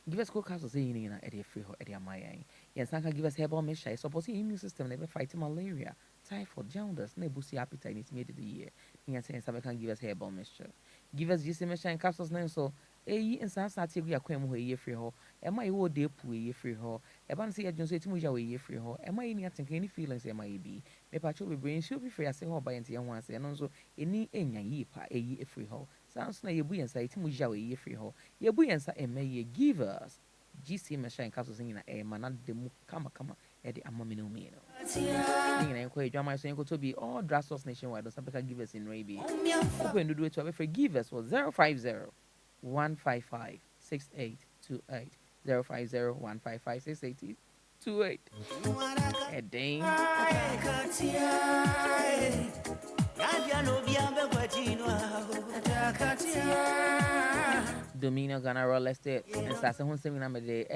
Give us cook capsules in a free hall at your my eye. Yes, I can give us herbal measure. Suppose the immune system never fighting malaria, typhoid, jaundice, nebusi appetite is made the year. Yes, I can give us herbal measure. Give us just a measure and capsules now so. And some start to be a quem who a year free hall. Am I old dear poo a year free hall? A ban say I don't say to me a year free hall. Am I any feelings am I be? Me patcho be brain should be free as a hall by and once and also any year pa a year free hall. Sounds like a buoy and say to me a year free hall. Your buoy and say a may give us GC machine capsules in a man at the come at the amomino meal. Enquiry drama is to be all drassos nationwide or something can give us in Raby. Open to do it to have forgive us was 050 155 6828 050 155 6828. A dang. Domino Ghana Roll Estate and Sassa Hun Seminar Day,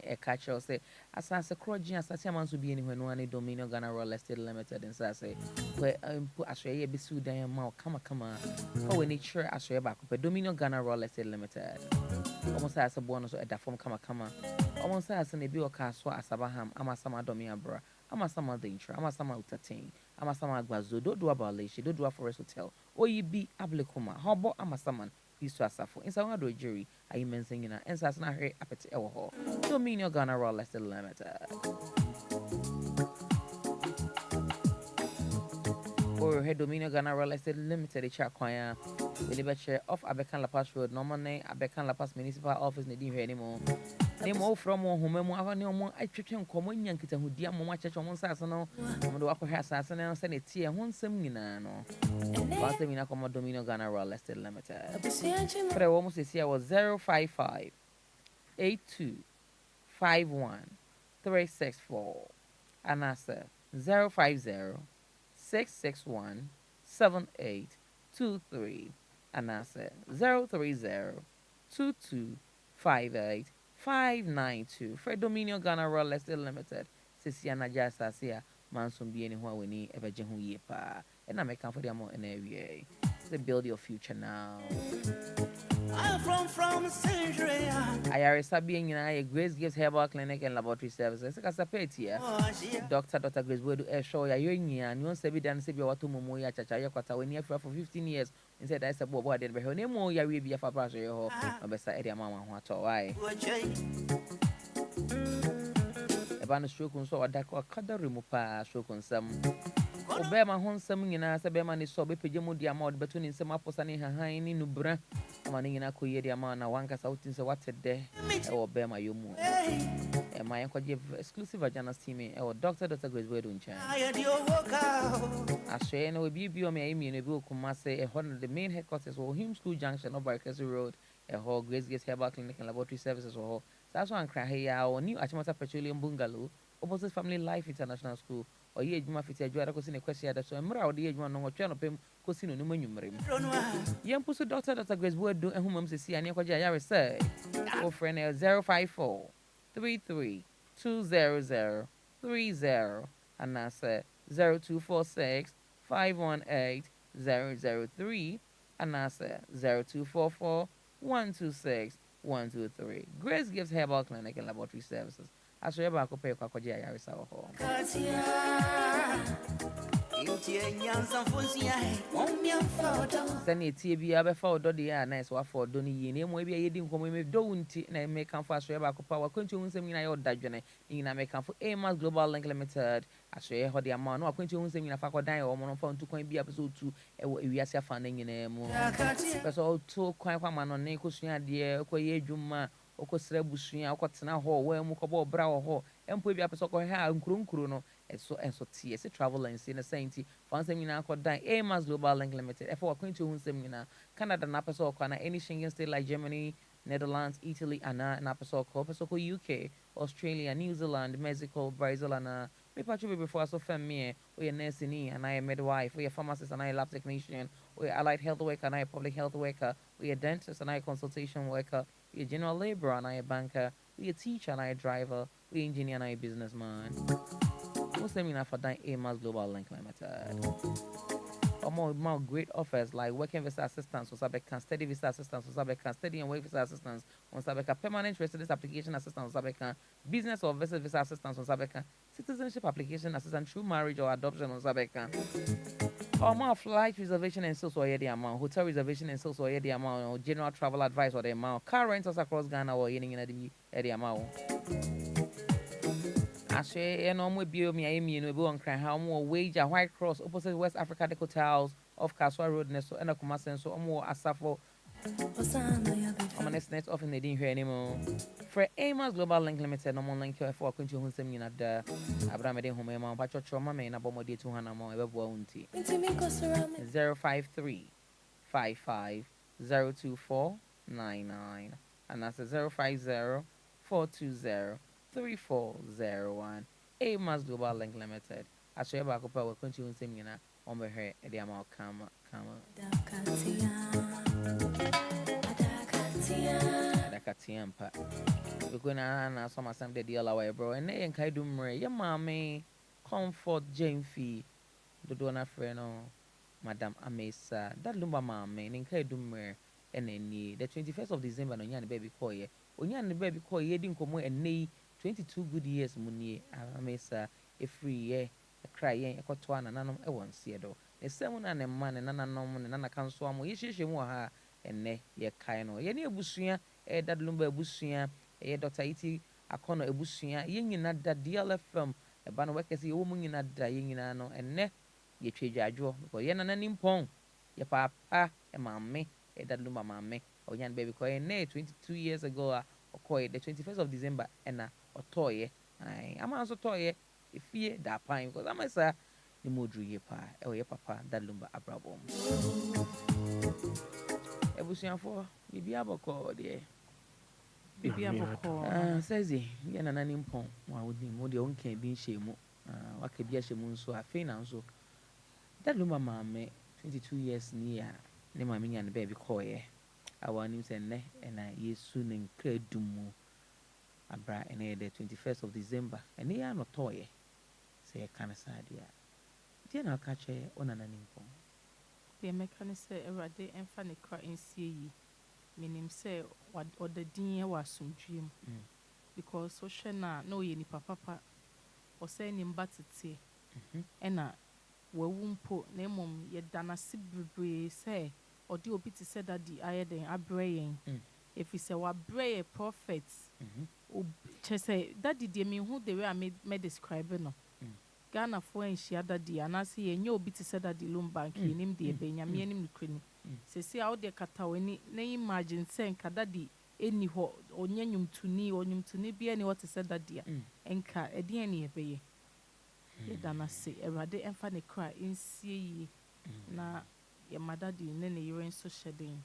a catcher say, as Sassa Croji and Sassamans will be anywhere no one Domino Ghana Roll Estate Limited and Sassay, where put Australia be sued and more come on. When it's sure Australia back, but Domino Ghana Roll Estate Limited. Almost as a bonus at that form come. Almost as an Ebio Caswa as Abaham, Amasama Domia Bra, Amasama Danger, Amasama Utating, Amasama Gwazo, don't do about Lashi, don't do a forest hotel, or ye be Ablecoma, how about Amasaman. Peace to Asafo. In some other jury, I am mentioning and Sassana Harry Appetite Ewa. Domino Ghana Roll Lester Limited. Or head Domino Ghana Roll Lester Limited, a chart choir, the Liberty Chair of Abekan La Paz Road, Normally Abekan La Paz Municipal Office, Nadim anymore. Name all from one whom I no more. I treat him common Yankee who dear Mamma Church on one Sassano, and the upper hair Sassano, and send a tea and one seminano. Last time in a common Domino Ghana Roll Lester Limited. For I almost this year was 055 82 51 364 and answer 050 661 7823 and answer 030 22 58 592 for Domino Ghana Roll Lester Limited. Sisiana Jasasia, Manson be anywhere we need ever Jehu Yepa. And I make come for them more in area. To build your future now. I'm from Century. I being in a Grace gives herbal clinic and laboratory services. As a pet here. Dr. Grace will do a show. You're in here and you won't say be done. Say you want to Momoya Chacha Quata when you're for 15 years. Instead, I said, what did her name? More, you be a papa. Your beside your mama. What? Why? About a stroke on so a dark or cut the remove stroke on some. Obey my home summing in as a beman is so be pajamo the amount between some apples and in her high in Nubra. Manning in a queer the amount of one cast out in the water there. Or bear my yomu. And my uncle gave exclusive agenda team or Dr. Grace Wedun Chan. I say no be on me in a book say a hundred of the main headquarters or him school junction of Barkers Road, a whole Grace gets herbal clinic and laboratory services or that's one cry or new Achimota Petroleum Bungalow, opposite Family Life International School. Or ye Juma Fit Adjoa Silky a question that so Emerald the age one on channel pim cosino no monumrim. Young Pussy Doctor Grace Wood do and whom see and Yakoja say. Oh, friend 054 33 200 30 and that's 0246 518 003 and that's 0244 126 123. Grace gives herbal clinic and laboratory services. I show you about Kope Kwakoji Ayarisa home. Send a TV abe for Dodi a nice wa for Doni Yin, maybe a yedding come with don't and make come for a show about power. Continue to me, I old Dajane in American for Amos Global Link Limited. I show you how the amount. No, continue to me, if I could die or one phone to coin be episode 2. We are finding in a more. That's all two quite one man on Nicosia, dear, Okoye Juma, Okosre Bushia, Okotana Hall, where Mukobo Brow Hall, and put up a soccer hair and Kruno. And so TS travel and see the sainty. Once a mina could die, Amos Global Link Limited. If we're going to Unsemina, Canada, Napaso, any Schengen state like Germany, Netherlands, Italy, and Napaso, Pesoko, UK, Australia, New Zealand, Mexico, Brazil, and me patch before so family, we a nursing, and I a midwife, we a pharmacist, and I a lab technician, we a allied health worker, and I a public health worker, we a dentist, and I a consultation worker, we a general laborer, and I a banker, we a teacher, and I a driver, we engineer, and I a businessman. What's the meaning for that Amos Global Link Limited? Or more great offers like working visa assistance, or Sabeka, steady visa assistance, or Sabeka, steady and work visa assistance, on Sabeka, permanent residence application assistance, on Sabeka, business or visa assistance, on Sabeka, citizenship application assistance through marriage or adoption, on Sabeka. Or more flight reservation and sales or the amount, hotel reservation and sales or the amount, or general travel advice or the amount, car rentals across Ghana or any the amount. I say, and on with you, me, and we won't cry how more wage a White Cross opposite West Africa Deco Towels of Kaswa Road, Neso, and a Kumasen, so more Asafo. I'm net off and they didn't hear anymore. For Amos Global Link Limited, no more link for continue who send me at the Abramede home, but your trauma may not bomb 200 more ever bounty 053 55 024 99, and that's 050 420 3401. Amos Global Link Limited. I show you about Copa continue send me on my hair at the amount come. Adakatiampa. We're going to answer some of the deal away, bro. And Saa Nkaedum, your Maame, Comfort, Jane Fee, the donor friend, Madam Amesa, that Lumba Maame, Saa Nkaedum, and then the 21st of December, no yan baby call ye. Onyan the baby call ye didn't come and nay 22 good years, Munie, Amesa, a free year, a cry, a cotwan, and none of one see though. A 7 and a man, and none and none can swam, ye she more her, and ne, ye kaino, ye near Bushia. That Lumba Bushia, Dr. Iti, a corner a Bushia, yin in that DLFM, a banner workers, a woman in that yin in and ne, ye trade Adjoa, because yen and an impong, ye papa, a Maame, that Lumba Maame, or yan baby coy, nay, 22 years ago, or coy, the 21st of December, and or toy, I'm also toy, if ye that pine, because I'm a sir, the Modru ye pa, or ye papa, that Lumba Abrabom. A Bushian for, you be able to call, dear. Bibi aboko. Says he, yan an impong, one would be more the own can be shame. What could be a shame so I fain so. That Lumba Maame, 22 years near, ne mammy and the baby coy. I want him say ne, and I ye soon in Credumu. A bra and the 21st of December, and they are not toy. Say a kind of side, yeah. Dear, I'll catch on an impong. The mechanic say every day and funny cry in see. Meaning say what or the dinner was some dream because so shena no ye ni papa or say him but it and we won't put name ye dana sibri say or do bit said that the iron are braying if he say what bray prophets say that did mean who they were made describe no Ghana for and she other day and I see and you bit said that the Lumba him the Benjamin him the say out there kataweni na imagine say kadadi eni ho onyanyum tuni bi any what said that dear enka edi eni ebeye ye dana say erade emfa ne cry insie yi na ye madadi ne ne yeren so shedding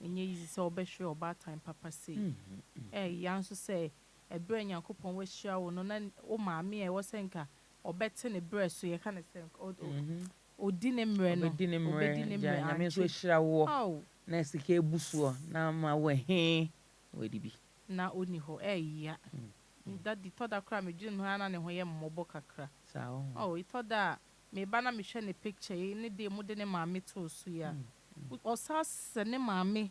enye easy say obehwe oba time papa say yan so say ebre nyankopon we hia wo no na o maame e wo senka obete ne bre so ye ka ne senka Odine mre no I mean so shira wo na sike ebusuo na ma we he we di bi na oni ho ya that the thought that cry me dream no na ne ho ye mmobo kakra sao it thought that me ba na me hwe ne picture ni de mu de ne maame to so ya Osa sene maame.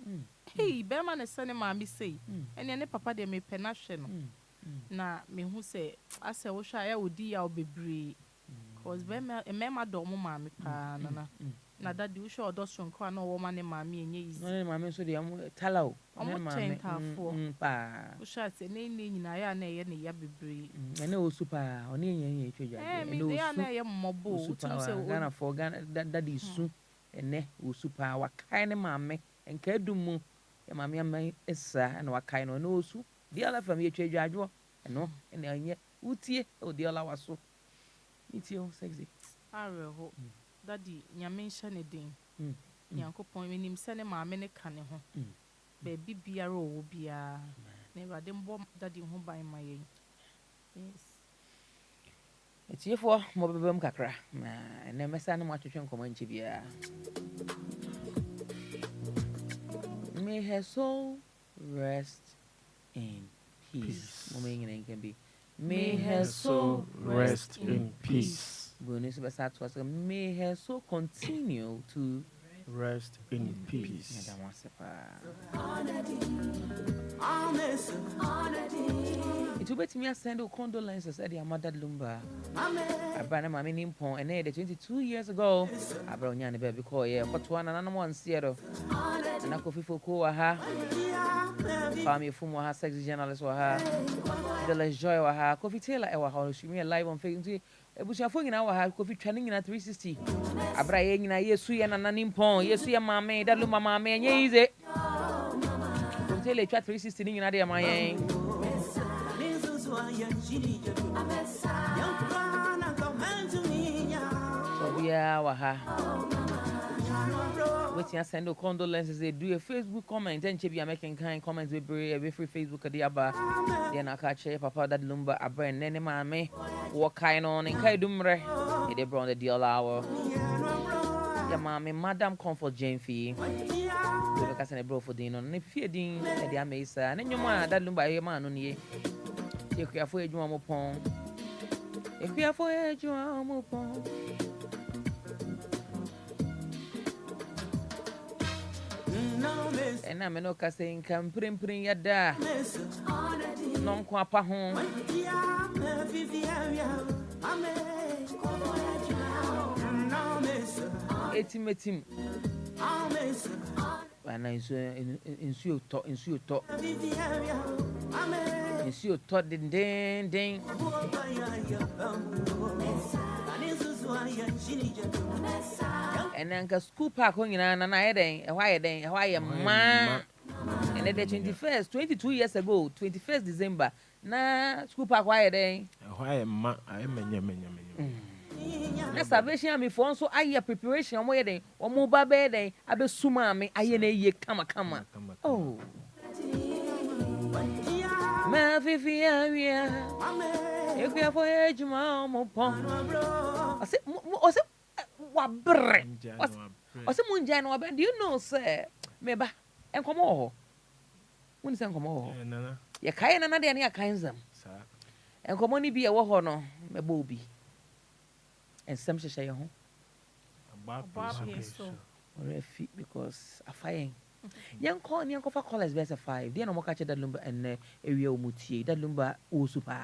Hey, bema ne sene maame say. Ene ne papa de me penahwe no. Na me hu say ase wo hwa ya odi ya obebre. Cause bema do mo maame pa na. Na daddy wo hwa odo sonko na wo ma ne maame enye easy. Ne maame so de am talao. Ne maame tafo. Pa. Wo hwa se ne nyina ya na ye ne ya bebre. Ene o super oni enye etweja. Ene o ya na ye mmobo. Utum se Ghana for Ghana daddy su ene o super wakai ne maame Nkaedum mu ya maame am esa na wakai no o su DLFM etweja adwo eno ene enye utie o DLFM waso. Itie o sexy. Areho. Daddy nyame nhye ne den. Nyankopon menim se ne maame ne ka ne ho. Ba bibiara o bia. Na Awurade mbo daddy ho ban ma yen. Yes. Etiefo mo bebem kakra. Na ene mesa ne mo atwetwe nkomo nchi bia. May her soul rest in peace. Mo me can be. May her soul rest in peace. May her soul continue to rest in peace. It will bet me a send condolences at your mother Lumba. I brought my name pon and 22 years ago. I brought Yanni baby call yeah, but one and one Seattle. And I could feel cool her. Family from her sexy journalist or her. The less joy or her coffee tailor or how she me live on Facebook. It was your phone in our coffee training in a 360. I brought in a yes, we and an impon. Yes, we are Maame, that Lumba Maame, and yes, it. Tell you, 360 in a day, my so we are waha. Waiting to send condolences. They do a Facebook comment and be making kind comments with every free Facebook at the Abba. Then I catch Papa that Lumba a brand nene Maame. What kind on Nkaedum re? They brought the deal hour. Yeah, Maame, Madam Comfort Jane Fee. We can send a bro for dinner. And if you're doing the Amasa, and then your man that Lumba a man on ye. You care for a drum upon. If you are for a drum upon. And I'm no saying, come prim yada. Non quapa home. Etim. And I ensure talk. Ensure talk ding. And then school park on and I day, why man. And then the 21st, 22 years ago, 21st December, na school park why day. Why ma I Na salvation me for so I preparation where day, or mobile bed day, I be suma me I ye kama. Oh. Ma vivia. You care for a juma pon. I said, wabre. I said, Munjano, do you know, sir? Meba, and come on. When is come on? Ya kayan another any kinds them. And come on, be a wahono, me booby. And some say, home. Or a feet because a fine. Young for callers best 5. Then I'm catching that Lumba and area mutie, that Lumba o super.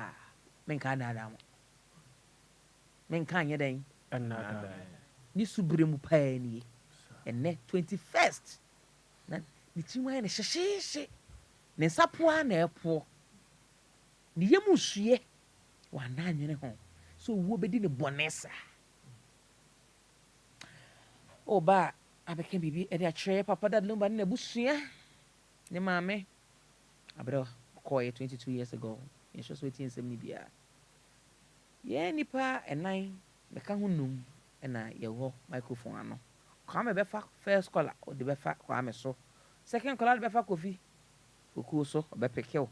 Men can't adam. Men can't ya then. Another. This subrimu pioneer. And net 21st. Na the chima and she. Ne sapwa na po. Ni yamusie. Wa na nwene ho. So wo bedi ne bonesa. Oh ba abeke bibi e de akire papa that Lumba na busua. Ne maame. Abro koye 22 years ago. In just waiting 70 bia. Ye nipa enan me ka ho num na ye wo microphone ano. Kwa me befa first caller o de befa kwa me so. Second caller befa kofi. Oku so be pekel.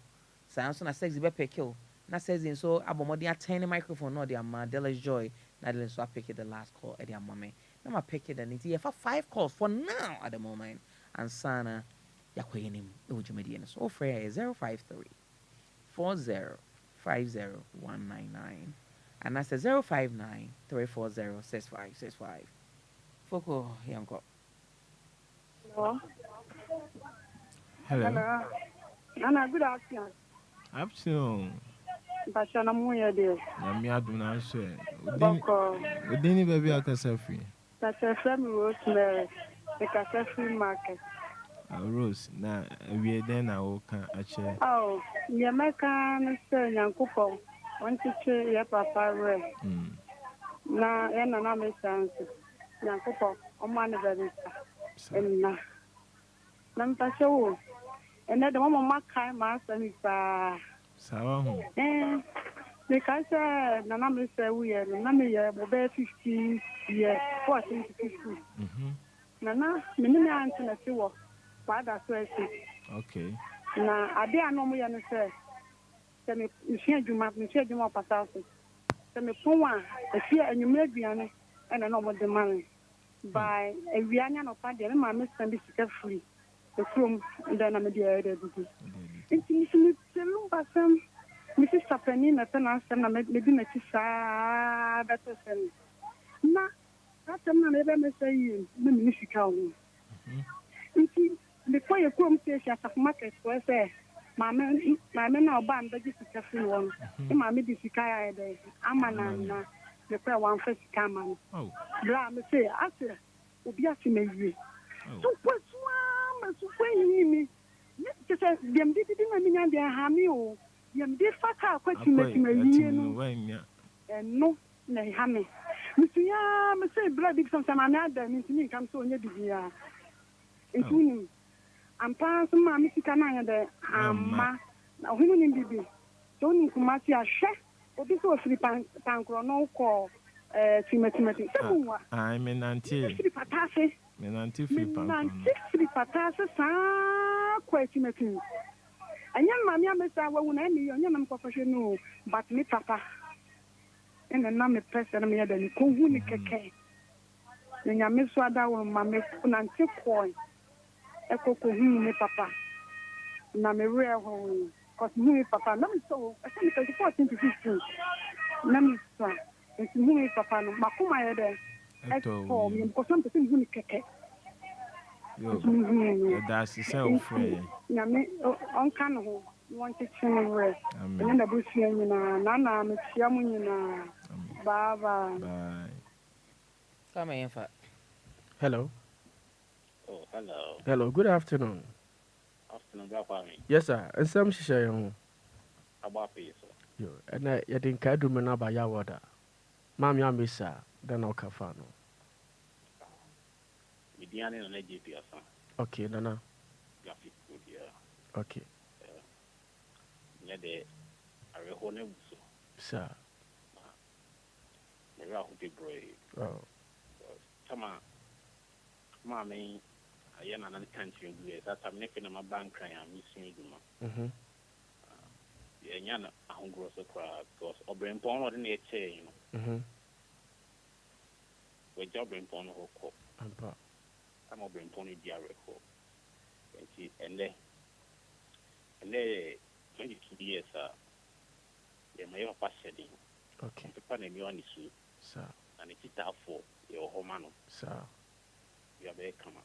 Sanso na sexy be pekel. Na says in so abomodi attend microphone no de am Della's joy. Na de so I pick it the last call at the mama. Na ma pick it and it here for 5 calls for now at the moment. And sana yakwe nim e wujumedi no so free 053 4050 and that's 059 340 6565. Foko yanko. Hello. Hello. Hello. Nana, good afternoon. Afternoon. Bashana Muya de. Nyame adom na so. Boko. Odini baby akasa free. That's a family Rosemary. The Casa Free Market. Rose na we den na wo ka ache. Oh, Yamaka, Mr. Yankupo. Want to cheer your papa red. Na, and another chance. Yankupo, on one of the and na. Nampasho. And then the woman Makai Master is Sawa ho. Because Nana Mr. We are Nana, 50 years, 14 to 50. Nana, many aunts in a sewer. Father says, Okay. now I dare no more than say, tell me, you share you more patas. Tell me, Puma, a fear and you may be an and I know what the money. By a Viana of Paddy, and my Mr. Be free. The room, and then I'm a dear. It's Lumba, some Mrs. Sapanina, and I send a medina to sad better than. Now, that's a man ever say you, the musical. Before you come to a market, where say, my men are banned, but this is a free one. My medicine, I'm an the prayer one first come. Oh, blah, me say, after, Ubiasi maybe. So what's one, so when me? Just as them didn't mean they are hammy. Yam did fat out question me, and no, nay, hammy. Mr. Yam, say, blood, if some another means me come so near the year. Into him. I'm passing my Missicana there. Ma, now women in Bibi. Don't Kumasi a chef, or this was 3 pound chrono call, Timothy. I'm an auntie. Patase. An auntie 3 pounds. 6 patase, quite Timothy. And young mamma, Mr. Woman, and young professional, but me papa. And the name of person, me than Kuhunika. Then I miss what I will, Mamma, and take coin. Echo me papa. Na me real home. Cause me papa, no so I think 14 to 15. Na me so. And me papa no makuma there. Echo me because some person who keke. Yo. That's the same friend. Na me on kan ho. Want to change where. And then the bush na me tia mu nyina. Bye bye. Bye. Come in for. Hello. Oh, hello. Hello, good afternoon. Afternoon, Grandpa. Yes, sir. And some share home. About peace. Yo, and I didn't care to me by your water. Mammy, I miss her. Then I'll cafano. Midian and Egypt, son. Okay, Nana. Graphic good, yeah. Okay. Yeah, they are a honor. Sir. Maybe I hope you brave. Oh. Come on. Maame, I am another country. That's I'm making my bank crying. I'm missing you. Yeah, a hungry crowd because O'Brien Pond or in a chain. We job in Pond or cop. I'm O'Brien Pony dear record. And they 22 years, they may have passed shedding. Okay. The pan and you on the suit, sir. And it's out for your home, sir. You are very common.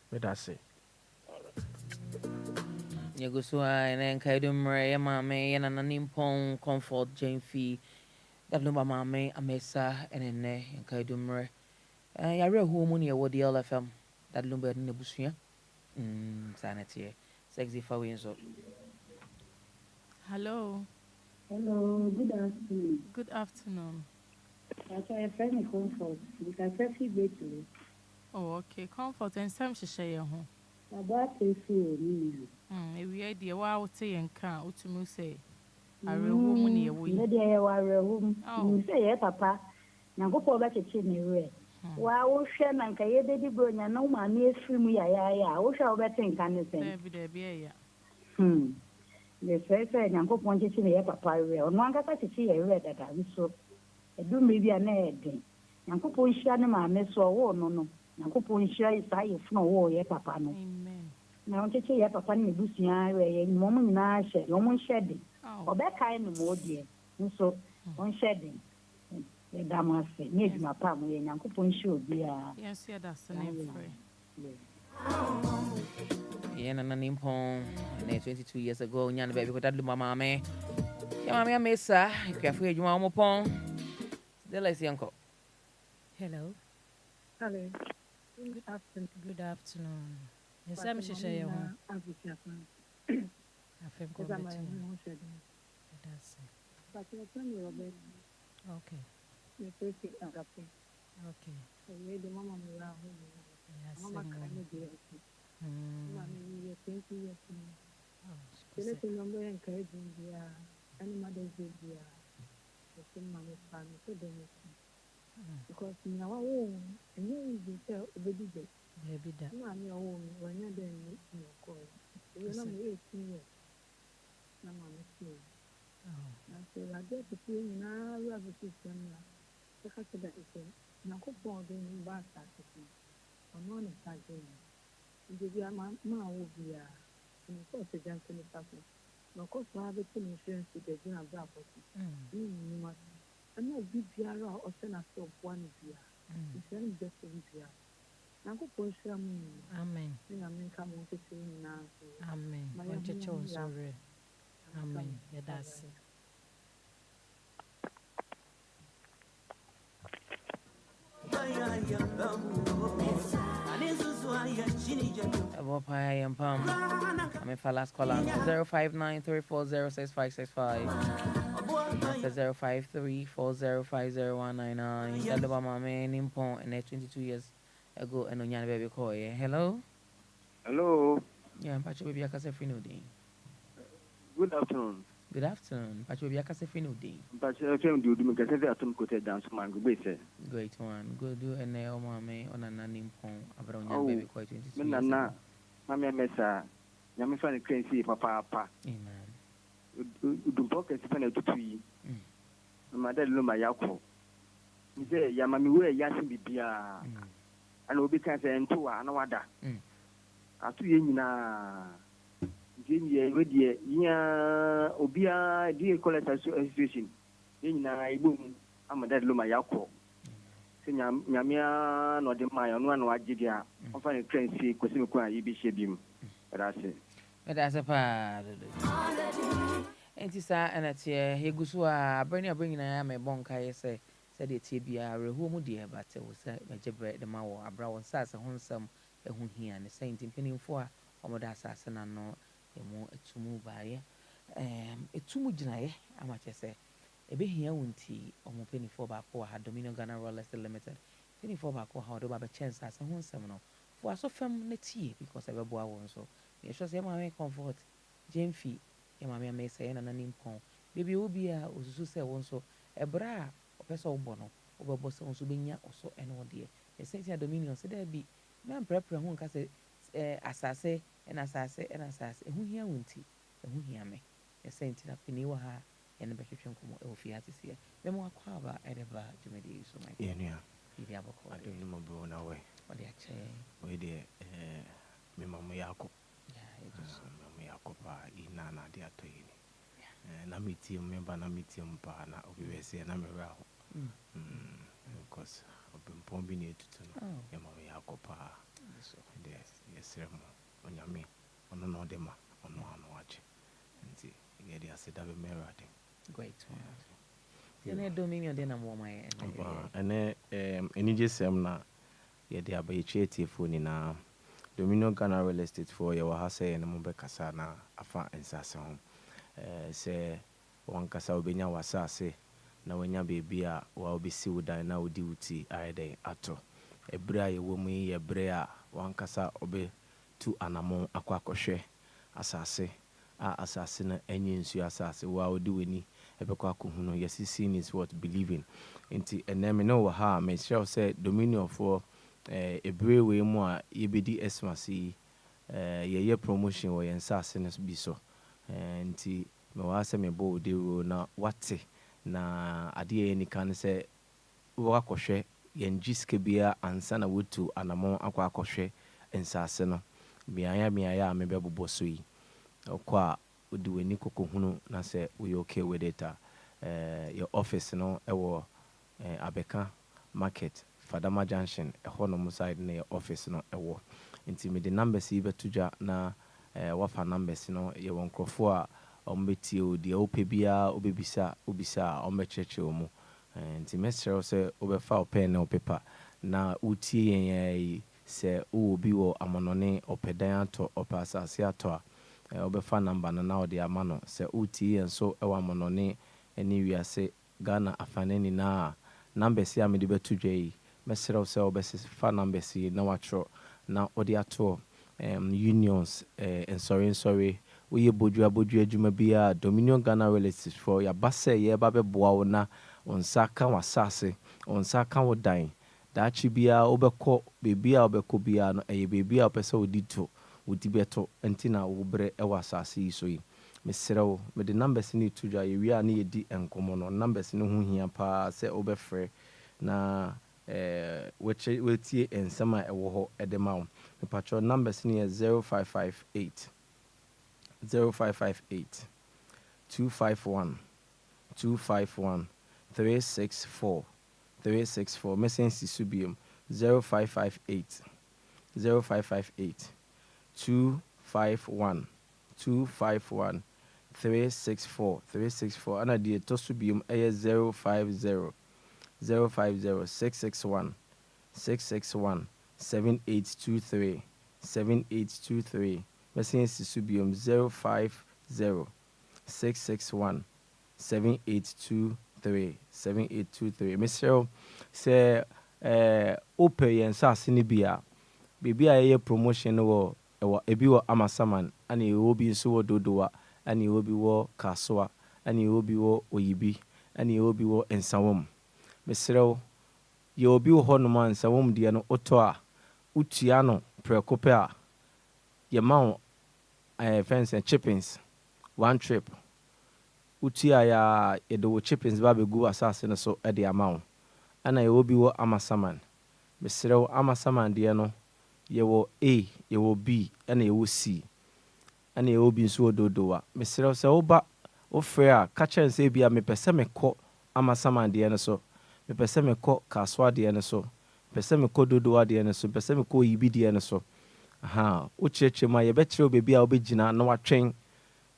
What I say? All right. You go so and Enquiries, Maame, and an impong comfort, Jane Fee, that Lumba Maame, a mesa, and a Enquiries. I real home near what DLFM, that Lumba in the Busia. Sanity, sexy for wins up. Hello. Hello, good afternoon. Good afternoon. I try a friend comfort because I feel greatly. Oh, okay. Comfort and some share home. About a few. If we idea what say and can't, what you say. I real woman near we. Maybe I were home. You say, Papa. Now go for back a chin. Wow, Shem and Kaye baby burn, and no man near swim. Ya, what shall better in Canada? The first and Uncle pointed to me, Papa, or one got to see a red that I so. I do maybe an egg. Uncle Poishana, my miss or no. Uncle Poisha is I no war, ye papa. Amen. Now, to say, Papa, you bussy, I woman, I said, no one shedding. Or that kind of more, dear. And so, one shedding. The damas need my palm, and Uncle Poisha be a. Yes, yeah, that's the name for it. Yeah, and an impon, and 22 years ago, Yan baby, with that Maame. Yeah, Mamma Mesa, if you're afraid you want more pong. The lazy uncle. Hello. Hello. Good afternoon. Good afternoon. Yes, I'm Shisha. I'll be careful. I feel good. That's it. But you're telling me, Robert. Okay. You're pretty agape. Okay. You're the mama. Yes, Mama can't do it. You're 20 years old. Let's remember encouraging the animal days. The same mama's family. So they because now I own and you will tell baby day. Baby that. Mammy, own when you're there in your call. You're not 18 years. No, mamma, I said, I get to see now. We have a system now. The fact that it's a couple of them in back at the I'm on a target. The man will be in the course of Johnson. No cost to have a insurance to the dinner bravo. I'm not BPR or send us to one year. It's only just a BPR. Now go push them. Amen. Amen. Come on to see now. Amen. My children sorry. Amen. Yeah, that's it. I am Pam. I'm in last caller 05934065665. 05340501999. Tell about my man in Pong and 22 years ago and on your baby call. Hello? Hello. Yeah, I'm Pacho Baby Akase Finudi. Good afternoon. Good afternoon. Pacho Baby Akase Finudi. Pacho FM do me get every atom kote dance man go be say. Great one. Go do and now mama on an in Pong about on your baby call 22 years. Nana, Mama Mesa, Yami fan crazy papa. Amen. Do pocket spend to tree. Mother Lumba Yako. He say Yamami we yasin bibia. And obi can say into another. Atu yina. Jini wedi ya obia die collect association. Yina ibu Amada Luma Yako. Nyamia no de maya no anu agidia. On fa crazy kwesi ko ayi bi shebim. That's it. That's a part. Entisa and at Hegusua, bringing a me bonka, say, said it be a rehumu dear, but it was a jabber the maw, a brown sass, a wholesome, a whom he and the saint in penning for, or more assassin and no, a more to move by a too much, I might say. A bit here won't tea, or more penny for back or had Dominion Ghana Rollers Limited. Penny for back or how do a chance as a wholesome no. For so firm tea because I have a boy so. You should say my comfort. Jane Fee. Mamma may say an impon. Baby will be a Usu also a bra or person bono over boss on Subinia or so and one dear. A Saint Dominion said there be man prepare who can say assassin and assassin and assassin who hear winty and who hear me. A saint in a penny ha and a better come over Fiatis here. The more quava at a bar to me so my dear. I don't know my brown away. What the actually? Where the Mimma Yako. Yeah, inana dia to yini na meeting member na meeting pa na obi say na me raho because obempon bi na etutu no ya ma ya kopa so yes remo onyame ono no de ma ono ano ache nti ye dia se da be merade great one yana dominion de na mo my ene enije sem na ye dia ba ye creative ni na Dominion Ghana real estate for your hase and Mumbai Kasana afa and Sasson. Say one Casa Obenya wasase, now when ya baby will be sealed and now duty I day ato. A brea woman, a brea, one Casa obe two anamon aquacoshe, assassin, assassin, and you assassin, while doing a bequacuno, yes, his sin is what believing. Into a name no ha, may shall say Dominion for. A brave way more EBD Esmasi, ye promotion or yen sassiness be so. And tea, no answer me bold, they will not what na adie any can say wakoshe yen jiske bia ansana wood to anamon aquacoshe and sassino. Miaya maybe bosui. Or qua would do any cocohuno, na say we okay with it. Your office no ewo Abeka Market. Fadama Junction, a honor side near office no a war. nti me de numbers yi beto dwa na wafa numbers no ye won krofo a ombetie o de opɛ bia obebisa obisa ombekyerɛkyerɛ mu nti mesrɛ sɛ obefa pen na paper na utie yen yi sɛ obi wo amonone opɛdan ato opɛ asase ato a obefa number na ode ama no sɛ utie yen so ɛwɔ amonone ani wiase Ghana afaneni na numbers ya me de beto dwa yi mesrɛ sɛ obɛfa numbers yi na watro na ode ato unions sorry we bodua adwuma bia Dominion Ghana relatives for ya base ye ba beboa wo na onsa ka wasase onsa ka wo dan da chi bia obekɔ bebia obekɔ bia no bebia opese odito odi beto entina wo bre wasase yi so yi mesrɛ wo me de numbers ni tudwa ye wi a na yedi enkomo no numbers ni ho hia pa sɛ obɛfrɛ na wetie ensema ɛwɔ hɔ ɛdema wo me patro numbers ni 0558 251 364 message subium 0558 251 364 ana die to subium 050 661 7823 message subium 050 661 7823 Michelle say open yen sase ni bia bibia ye promotion wo ebi wo amasaman ani obi nso wo dodowa ani obi wo kasoa ani obi wo oyibi ani obi wo ensawom Michelle ye obi wo hono man ensawom de no oto a utua no prekope a ye ma fence and chippings one trip utia ya edo chippings ba begu asase no so e de amount ana ye obi wo amasaman mesrew amasaman de no ye wo A ye wo B ana ye wo C ana ye obi nso ododowa mesrew se oba ofre a ka chense bia mepese mekɔ amasaman de no so mepese mekɔ kaswa de no so pese mekɔ dodowa de no so pese mekɔ yibi de no so aha o cheche ma ye bekyerɛ bebi a obegina na watwen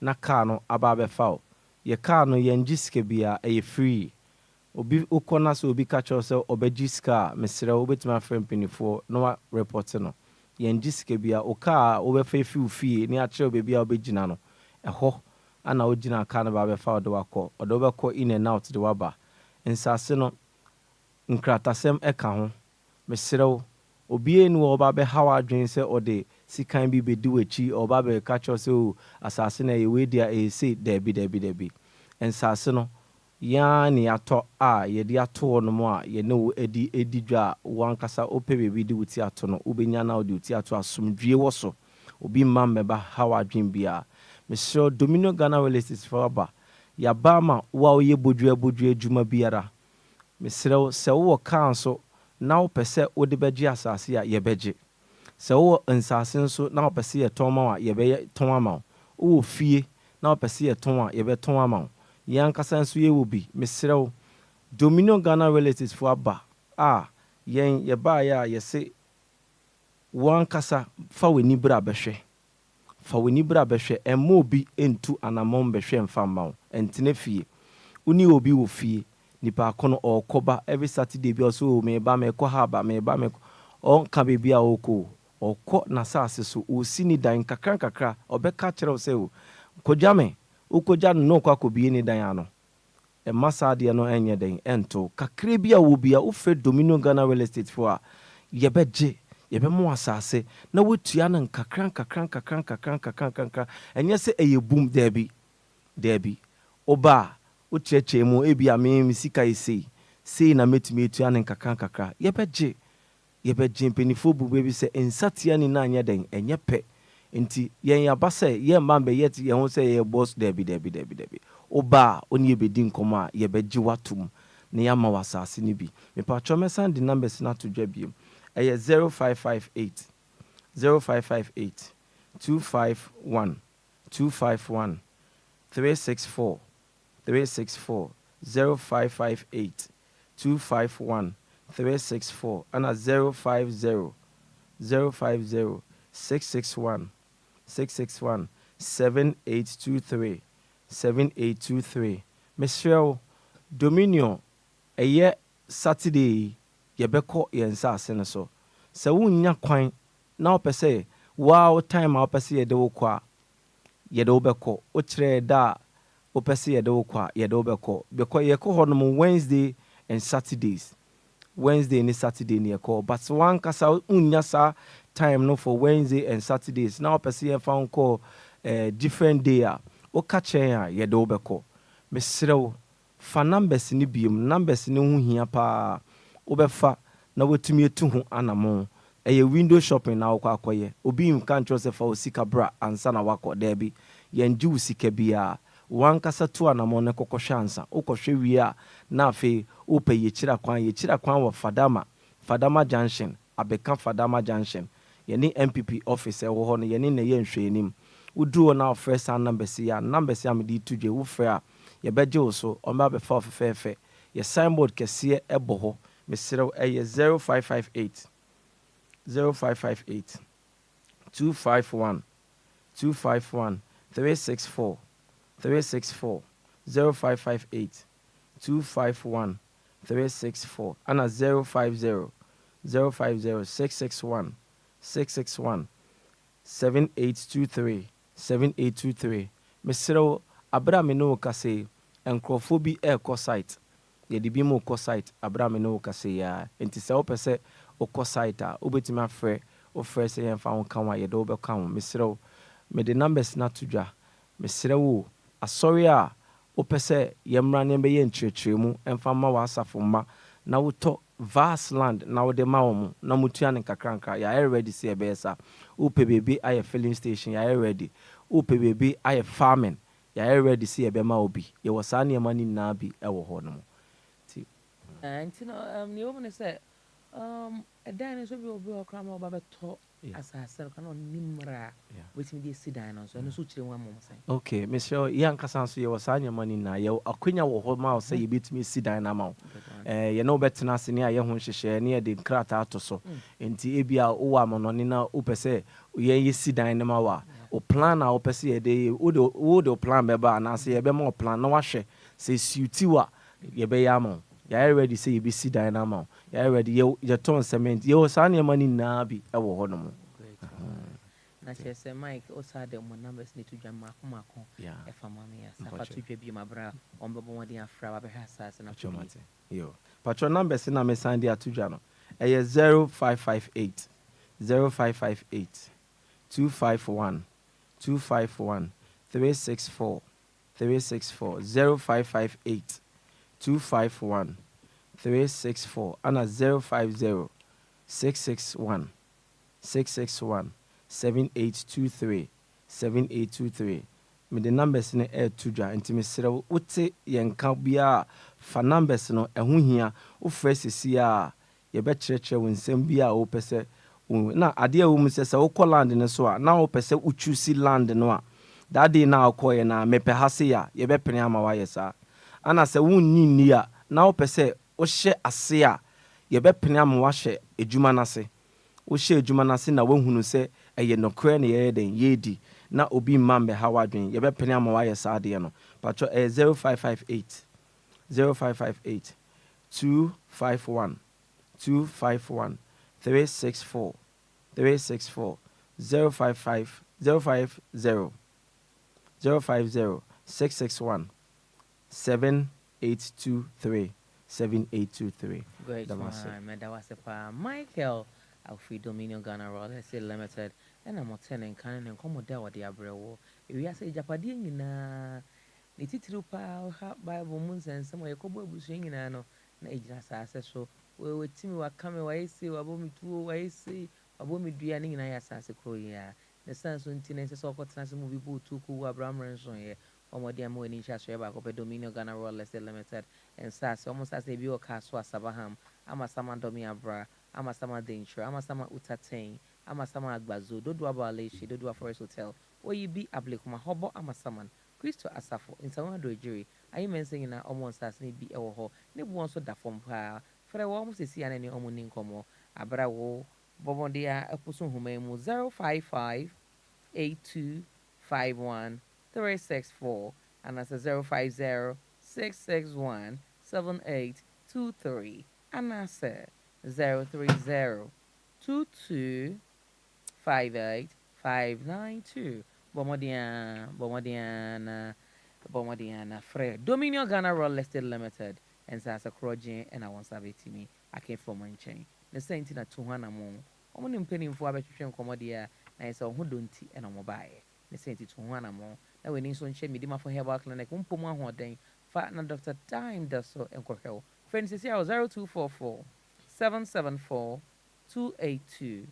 na car no aba befa ye car no ye ngiske bia e free obi ukona so obi ka kyerɛ sɛ obegiska mesrɛ obetima frɛ mpinifo na wa report no ye ngiske bia o car obefa fie ni a kyerɛ bebi a obegina no ɛhɔ ana ogina car no ba befa odo wakɔ odo bɛkɔ in and out de waba nsase no nkratasɛm ɛka ho mesrɛ obi enu oba be hawa adwen sɛ ode sikan bi bedi wachi oba be ka kyerɛ sɛ asase na ye we dia e say dabi ensase no ya ni atɔ a ye de ato no mo a ye ne wo edi dwa wankasa opɛ bebi di wuti ato no ubenya na odi wuti ato asomdwie wo so obi mamme ba hawa adwen bia mesrɛ Dominion Ghana relatives for aba ya ba ma wa oye bodua adwuma biara mesrɛ sɛ wo kanso na wopɛ sɛ wode bɛgye asase a yɛbɛgye sɛ wo nsase nso na wopɛ sɛ yɛtɔn ma a yɛbɛyɛ tɔn ama wo fie na wopɛ sɛ yɛtɔn a yɛbɛtɔn ama yɛnkasa nso yɛwɔ bi mesrɛ wo Dominion Ghana relatives for aba a yɛn yɛbaayɛ a yɛse wankasa fa w'ani bra bɛhwɛ ɛmma obi entu anamɔn bɛhwɛ mfa ma wo ɛntene fie woni obi wɔ fie nipa kono okoba every Saturday bi also me ba me ko haba me ba me on ka bebi a okọ na saase so o sini dan kakra obeka kyerɛ sɛ o kogya me ukogya no kwa kobi ni dan ano e masa de no enye den ento kakra bi a wo bi a wo fe Dominion Ghana real estate for a yebegye yebemo asase na wotua no kakra enye sɛ eye boom debi oba ucheche mu ebi ame sika sei na metumi etua ne nkakra yebegye mpenifo bu bebi sɛ ensatia ni na anya den enye pɛ nti yen yaba sɛ yen ma be yet yen ho sɛ ye boss debi oba oni ebedi nkomo a yebegye watum ne yama wasase ni bi me pa chomesan the numbers na to dwa biem eye 0558 251 364 0558 251 364 and 050 661 7823 7823 mesrɛ Dominion ɛyɛ Saturday yɛbɛkɔ yɛn nsase no so sɛ wonnya kwan na wopɛ sɛ wow time a wopɛ sɛ yɛde wo kɔ a yɛde wo bɛkɔ wokyerɛ da a wopɛ sɛ yɛde wo kɔ a yɛde wo bɛkɔ yɛkɔ hɔ nom Wednesday and Saturdays Wednesday and Saturday ni yɛkɔ but wankasa wonnya saa time no for Wednesday and Saturdays na wopɛ sɛ yɛmfa wo kɔ different day a woka kyɛn a yɛde wo bɛkɔ mesrɛ wo fa numbers ni biom numbers ni ho hia paa wobɛfa na wotumi etu ho anamo ɛyɛ window shopping na wokɔ akɔyɛ obi nka nkyerɛ sɛ fa wo sika bra ansa na wakɔ daabi yɛngye wo sika bia wankasa tu anamo ne kɔkɔhwɛ ansa wokɔhwɛ wie a na afei wopɛ yɛkyira kwan wɔ Fadama Junction abɛka Fadama Junction yɛne MPP office ɛwɔ hɔ no yɛne na yɛ nhwɛanim woduru na ofrɛ saa numbers ya mede to dwe wofrɛ a yɛbɛgye wo so ɔmba bɛfa wo fɛfɛɛfɛ yɛ signboard kɛseɛ ɛbɔ hɔ mesrɛ ɛyɛ 0558 251 364 0558 251 364 ana 050 661 7823 mesrɛ abra me no kase nkrofo bi ɛkɔ site yɛde bi mu kɔ site abra me no kase ya enti sɛ wopɛ sɛ wokɔ site a wobɛtumi afrɛ sɛ yɛmfa wo ka wo a yɛde wo bɛka wo mesrɛ wo mede numbers na to dwa mesrɛ wo asɔre a wopɛ sɛ yɛmmra ne bɛyɛ nkyerɛkyerɛmu ɛmfa ma w'asafo mma na wotɔ vast land na wode ma wo mu na mutua ne nkakranka yɛayɛ ready sɛ yɛbɛyɛ sa wopɛ baabi ayɛ filling station yɛayɛ ready wopɛ baabi ayɛ farming yɛayɛ ready sɛ yɛbɛma wo bi yɛwɔ saa nneɛma no nyinaa bi ɛwɔ hɔ no mu nti no neɛ wɔm ne sɛ ɛdan no nso bi wɔ bi wɔ koraa ma wɔba bɛtɔ asase no kana ɔnim mmerɛ a wobɛtumi de asi dan no nso ɛno nso kyerɛ mu ama m sɛn okay mesrɛ yɛ ankasa nso yɛwɔ saa nneɛma no nyinaa yɛwɔ akwanya wɔ hɔ ma wo sɛ yɛbɛtumi asi dan no ama wo yɛne wobɛtena ase ne a yɛ ho nhyehyɛɛ ne yɛde nkrataa to so enti ebia wowɔ amanɔne na wopɛ sɛ yɛsi dan no ma wo a o plan a wopɛ sɛ yɛde wode o plan bɛba anaasɛ yɛbɛma o plan na wahwɛ sɛ siuti wo a yɛbɛyɛ ama wo yɛayɛ ready sɛ yɛbɛsi dan no ama wo yɛayɛ ready yɛtɔn cement yɛwɔ saa nneɛma no nyinaa bi ɛwɔ hɔ no mu na kyerɛ sɛ Mike ɔsaa de mo numbers ne to dwa maako ɛfa ma me a safa to dwa bi mabra ɔmbɛbɔ mmɔden afra wabɛhwɛ asase na yo patro numbers na mesan de ato dwa no ɛyɛ 0558 251 364 0558 251 364 ana 050 661 7823 me the numbers ne to dwa nti mesrɛ wote yɛnka bia fa numbers no ɛho hia wo frɛ sisi a yɛbɛkyerɛkyerɛ wo nsɛm bia a wopɛ sɛ na adeɛ a wo mu sɛ wokɔ land no so a na wopɛ sɛ wochusi land no a that day na akɔyɛ na mepɛ ha se a yɛbɛpene ama wayɛ saa ana sɛ wonni ni a na wopɛ sɛ wohyɛ ase a yɛbɛpene ama wahyɛ adwuma no ase wohyɛ adwuma no ase na woahunu sɛ ɛyɛ nokorɛ ne yɛyɛ den yɛdi na obi mma mbɛha wadwen yɛbɛpene ama wayɛ saa adeɛ no patro 0558 251 364 050 661 7823 Great man, that was a Michael Alfred Dominion Ghana Royal Estate Limited and I'm attending Canon and Commodore with the Abreu. If you say Japadian in a titru pa Bible moons and somewhere Cobo swinging no Najas access so we were Timmy were coming away, see Wabomi 2 away, see Wabomi Drianing in Ayas Croya. The Sans Untinense Soccer Trans movie boot to Ku Abraham Ranson here. Omodia mo ni chaswe ba ko Dominion Ghana Royal Estate Limited and SAS almost as a bio kaswa Sabaham ama sama domi abra ama sama danger ama sama utatain ama sama agbazo dodo abaleshi dodo forest hotel or you be ablekuma hobo ama saman Christo Asafo in Sawan do jury ayi mensing na omo sas ni bi ewo ho ne bu so da fom pa fere wo mo sesi ana ni omo ni nkomo abra wo Bomondia Epusun Humemu 055 8251 364 and that's a 050 661 7823 and that's a 030 2258592 Bomodiana Fred Dominion Ghana Royal Estate Limited and Sasa Krojen and I want to me I came from my chain the same thing at 200 more I'm penny for a between commodia and so who don't tea and I'm buy the same to 200 more now we need some shame me for herbal clinic Puma Hodden fat and Dr. Time does so and Corkel friends is here 0244 774 282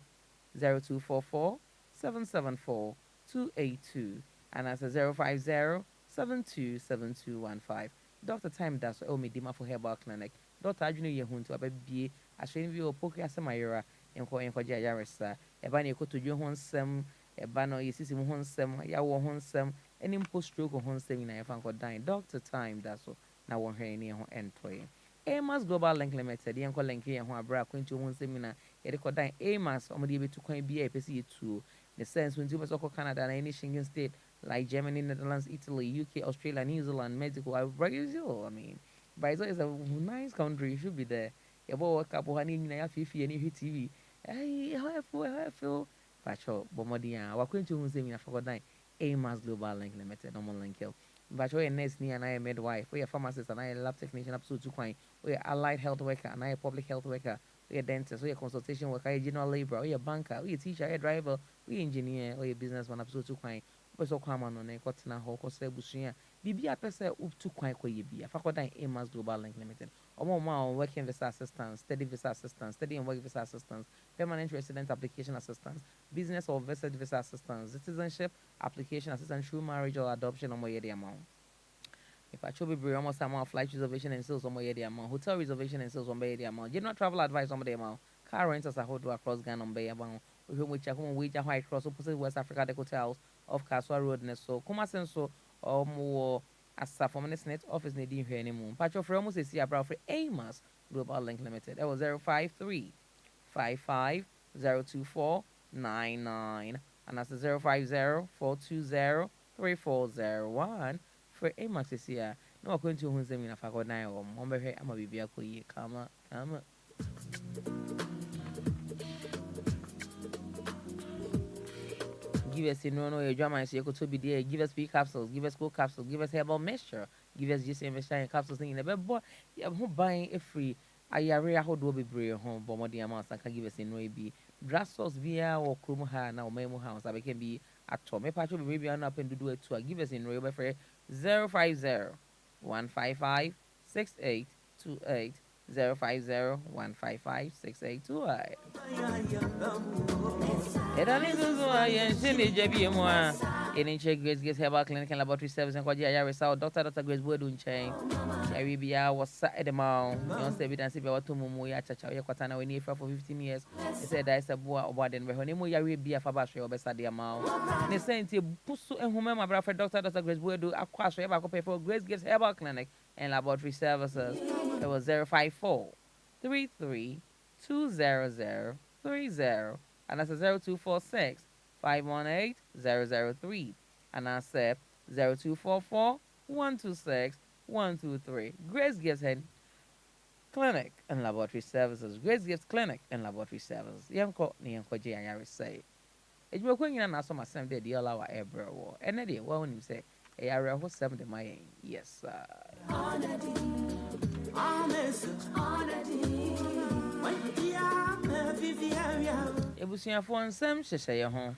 0244 774 282 and that's a 050 727215. Dr. Time does so me dima for herbal clinic. Dr. Adjoa Yehun to ababi asheni bi opoke asemayera enko ja yaresa eba na ekoto dwo honsem eba no yesisi mu honsem ya wo honsem eni mpo stroke honsem na yefa nko dan. Dr. Time does so na wo hwe ni ho entoy. Amas Global Link Limited yenko link ye ho abra kwantu honsem na ye de kodan Amas omde ye betu kwan bia epesi yetu the sense when you go Canada and any Schengen state like Germany, Netherlands, Italy, UK, Australia, New Zealand, Mexico, Brazil. I mean, Brazil is a nice country. You should be there. You work up one in your fifi and you TV. Hey, how I feel. Bacho, Bomodia. We're going to say, I forgot that. Amas Global Link Limited, normal link. Bacho, a nurse near and I a midwife. We are pharmacist and I a lab technician, absolute to coin. We are allied health worker and I a public health worker. We are dentist, we are consultation worker, we are general laborer, we are banker, we are teacher, we are driver, we are engineer, we are businessman, absolute to coin. So come on and got na ho ko se busuya bibia pese up to kwan ko ye bia fa ko dan Amas Global Link Limited omo ma on working visa assistance study and work visa assistance permanent resident application assistance business or visa assistance citizenship application assistance through marriage or adoption omo ye the amount if I should be almost amount flight reservation and sales omo ye the amount hotel reservation and sales omo ye the amount general travel advice omo the amount car rentals a hold across Ghana omo ye amount we which white cross opposite West Africa the hotels of Kaswa Road so kuma senso more as a former Senate office needing here anymore. Patch of almost a see about for Amas Global Link Limited. That was 053 55 024 99 and that's 050 420 3401 for Amas this year. No, I'm going to who's them in a fagot nine or Momber. I'm a baby. Come. Give us your drama and you could be there. Give us free capsules, give us cool capsules, give us herbal mixture, give us just investing capsules in the bed. Boy, yeah, who buying a free? I area how do be brave home, but more the amounts I can give us in no be grass sauce via or chrome hair now, memo house. I can be at home. Maybe patch maybe I'm up and do it too. Give us in no for 050 155 6828 050 155 6828. Any check Grace Gives Herbal Clinic and Laboratory Service and Kwaji Ayarisa, Dr. Grace Boydun Chain, Arabia was sat at the mount. You don't say evidence if you want to Mumuya Chacha Yakatana when you for 15 years. They said that's a boy or warden where Honeymo Arabia Fabashi or Bessa the amount. They say to Pusu and whom my brother Dr. Grace Boydun across Rebecca pay for Grace Gives Herbal Clinic and Laboratory Services. It was 054 33 200 30. And that's a 0246 518 003. And I said 0244 126 123. Grace Gives Head Clinic and Laboratory Services. Grace Gives Clinic and Laboratory Services. Yanko Nianko J. I say. If you're going in and ask my same day, the allow a ever war. And then, well, when you say, a area was 70 my yes, sir. Ebusuafo nsɛm hyehyɛ yɛ ho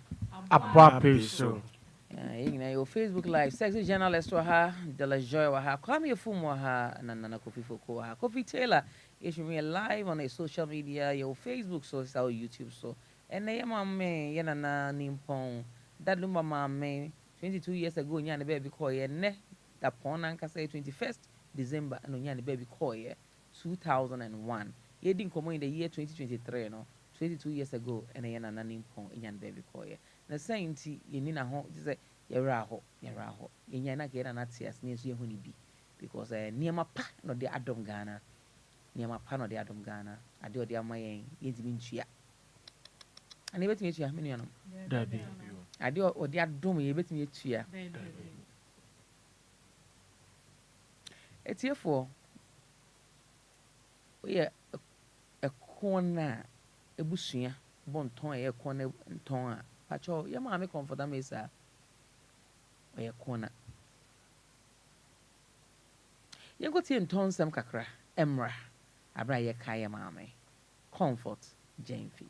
Aba peso. Your Facebook Live, sexy journalist wɔ ha, Delas Joy wɔ ha, Kwame Efum wɔ ha, na Nana Kofi Foko wɔ ha, Kofi Taylor, you should be live on a social media, your Facebook so, our YouTube so, and they Maame, yɛ Nana Nimpon, that Lumba Maame, 22 years ago, nyane baby koye ne, that pon anka say 21st December, and nyane baby koye 2001. Ye didn't come in the year 2023, no. 22 years ago, and I am an impon in baby coy. The same tea, you need a home, Yaraho, in Yana get an atias near you honey bee, because near my pa, not the Adam Ghana, near my pa, not the Adam Ghana, I do the Amayan, Yetimin Chia. And you bet me, Minion. Dabi. I do or the adom, you bet me to ya. It's here for we are a corner, a bushia, bon ton, a corner and ton. Pacho, your mammy comfort them is a corner. You go to in ton some kakra, Emra, Abraya Kaya Mame. Comfort, Jane Fee.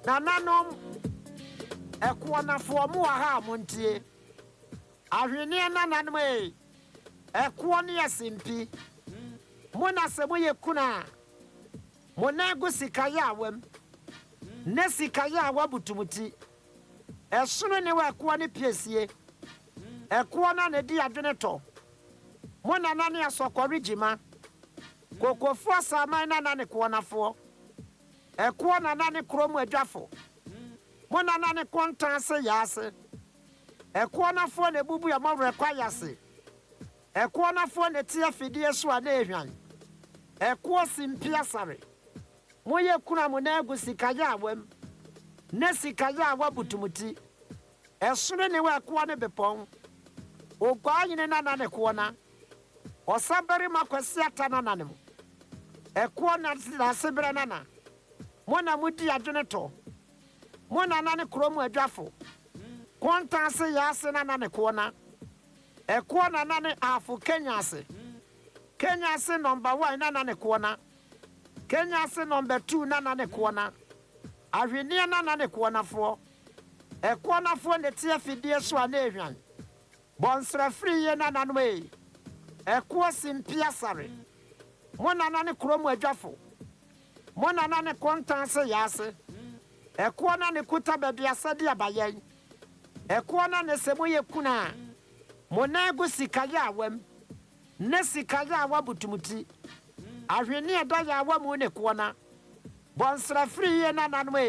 Nananom ekwana fo mu aha montie ahwene nananom ekwo ne yasimpi mona se moye kuna mona go sikaya awam ne sikaya awabutumuti esono ne wa ekwo ne piesie ekwo na ne di adwene to mona na ne asokori jima kokofo asaman na ne kwonafo ekwo na ne kromu adwafo mona na ne kontanse yase ekwo na fo ne bubu ya mawre kwa yase ekwo na fo ne tie fidie so na ehwan ekwo simpia sare moye kuna mo na egu sikaya awam ne sikaya awabutumuti esoro ne wa ekwo ne bepon ogwa nyine na ne kwo na osabere makwasi atana na ne mo ekwo na sebere na mona mudi adwene to mona na ne kromu adwafo kontanse yase na ne kona ekwo na ne afu kenyase number 1 na ne kona kenyase number 2 na ne kona ahwene na ne kona fo ekwo na fo ne tie fidie so na ehwan bonsra free ye na no ekwo simpia sare mona na ne kromu adwafo mona na ne kontanse yase ekwo na ne kuta baby asade abayen ekwo na ne semoye kuna mona egu sikaya awam ne sikaya awabutumuti ahwene eda ya awamu ne kwona bonsra free ye na no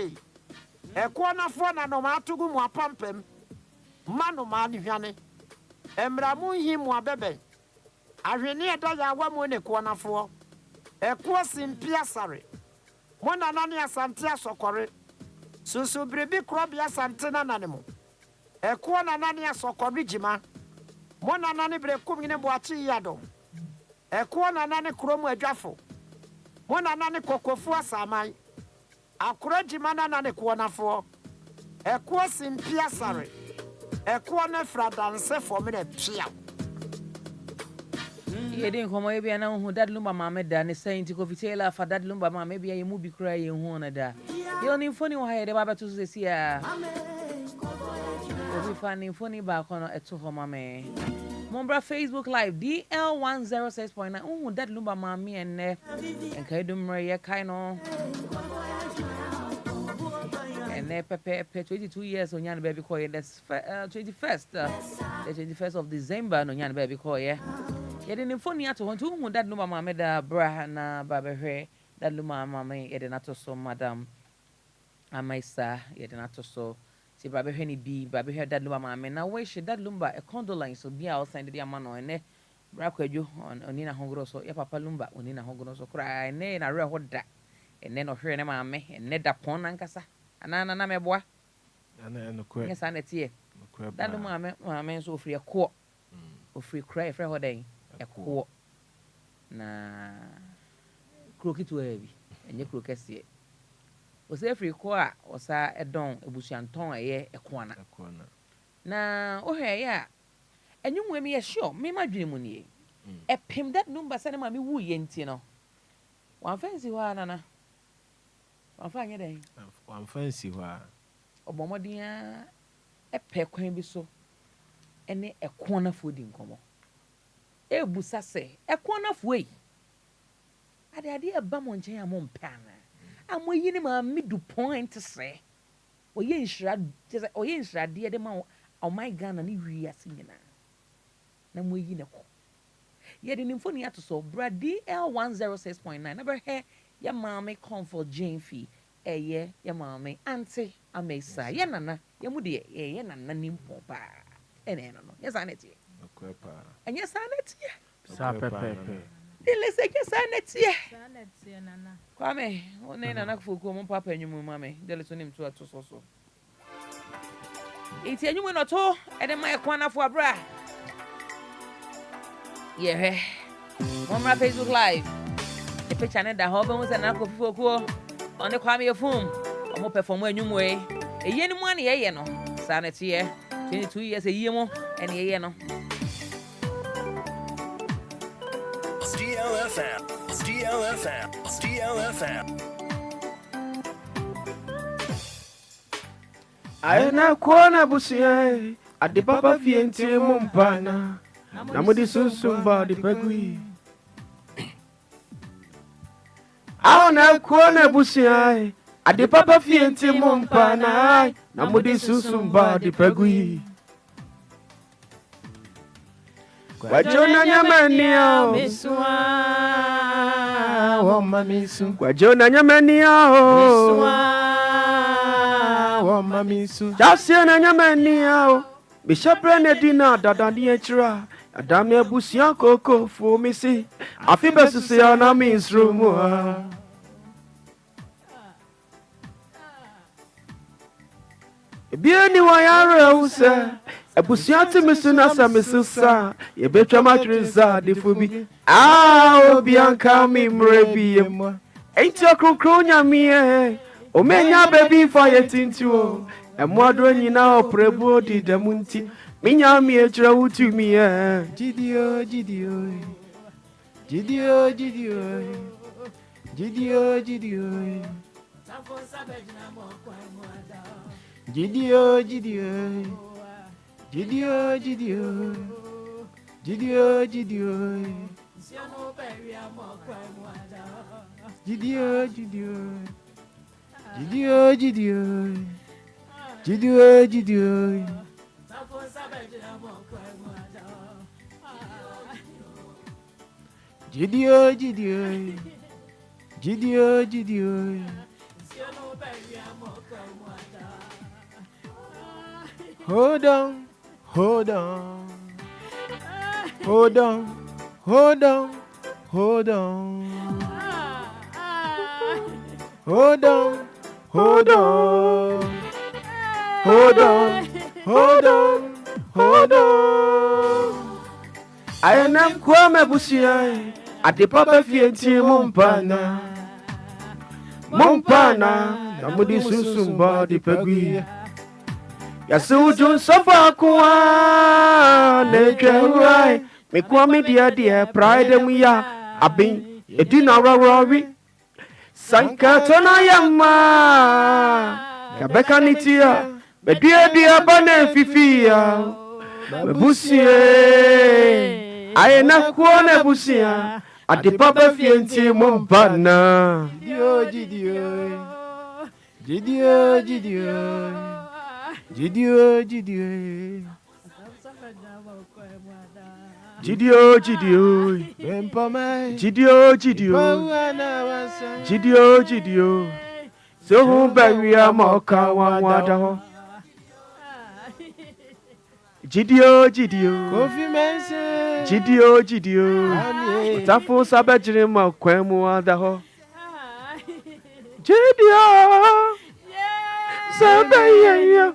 ekwo na fo na no matugu mu apampem manu ma ne hwane emramu hi mu abebe ahwene eda ya awamu ne kwona fo ekwo simpia sare mona nani asante asokore susu bribi krobi asante na nanemo ekwo na nani asokore jima mona nani brekum ne boachi yado ekwo na nani kromu adwafo mona nani kokofu asamai akora jima na nani kwonafo ekwo simpia sare ekwo na fradanse for me pia Yedin komo ebia na hu dad Lumba Maame da ne saint ko fitela fa dad Lumba Maame bia ye mu bi kra ye hu na da yo ni foni wo ha ye de baba to se sia obi fa ni foni ba kono eto ho mame Mombra Facebook live DL106.9 hu dad Lumba Maame enne Nkaedum ye kai no enne pepe 22 years on yan baby ko ye the 21st of December no yan baby ko ye yede ne phone ato ho ntu hu dad Lumba Maame da bra na baba hwe dad Lumba Maame yede na to so madam Amaisa yede na to so ti baba hwe ni bi baba hwe dad Lumba Maame na wish dad Lumba a condolence obi a send dia ma no ene bra kwadwo oni na hongro so ya papa Lumba oni na hongro so kra ene na re ho da ene no hwe ne maame ene da pon na nkasa anana na meboa ana kwe yes anetie dad Lumba Maame so ofri ko ofri kra e fre ho den ekwo na krokitu ebi enye krokese o se free ko a o sa edon ebusuanton eye ekwana na o hwe ya enyu mi ye sure me madwene mu nie epim that number sane ma me wu ye nti no wan fancy wa nana wan fa anye den wan fancy wa obomodia epe kwan bi so ene ekwana fodi nkomo ebusa se ekwana fuei ade eba mo nchen ya mo mpana amoyi ni ma middle point se oye nshira de de ma o my Ghana ni wi asinyina na moyi ne ko ye de nimfoni ato so bra DL106.9 na be he ya maame comfort Jane Fee eye ya maame auntie amesa ye nana ye mu de ye nana nimpo pa ene no ye sa netie enye sa netie sa pepe dile se ke sa netie nana kwame one nana kufuku mo papa enwum mame dile so nim to so iti enwum no to ede ma ekwanafo abra ye Mama Facebook Live. The picture na da hobe mo se na ko fifokuo. One kwame yefum. Omo perform anwum we. Eye ni mu ane ye no. Sa na tie. 22 years eye mo ene ye no. DLFM. Ayena kuona busia. Ade papa fienti mo mpana. Na mudi susumba di pegui. Aona kuona busia. Ade papa fienti mo mpana. Na mudi susumba di pegui. Kwa jona nyamania Miswa Woma misu. Kwa jona nyamania Miswa Woma misu. Jasia na nyamania Bishopre ne dina dada ni echira. Adame abusia koko fu misi. Afibe sisi ana misrumu. Ebieni wayare use. Abusia ti misu na sa misusa. Yebetwa matriza difubi. Obianka mi mrebi yemwa. Enti okronkro nyamie. Omenya baby fire tintuo. Emwadro nyina oprebu di demunti. Minya mi echira wutu mi Gidio. Gidio. Gidio. Gidio. Gidio. Gidio. Gidio. Gidio. Gidio. Hold on. Hold on. Hold on. Hold on. Hold on. Hold on. Hold on. Hold on. Hold on. Hold on. I am kwame busia. Ade papa fienti mumpana. Mumpana. Namudi susumba di pegui. Yasu jun sofa kuwa. Nejehuai. Mekwami dia pride muya. Abin. Edina rawi. Sankatona yama. Kabeka nitia. Bedia bane fifia. Bebusie. Ayena kuona busia. Ade papa fienti mumpana. Gidio. So who bury a moka one water. Gidio. Coffee Manson. Gidio. Tafo sabajiri ma kwemu adaho. Gidio. Sabaya.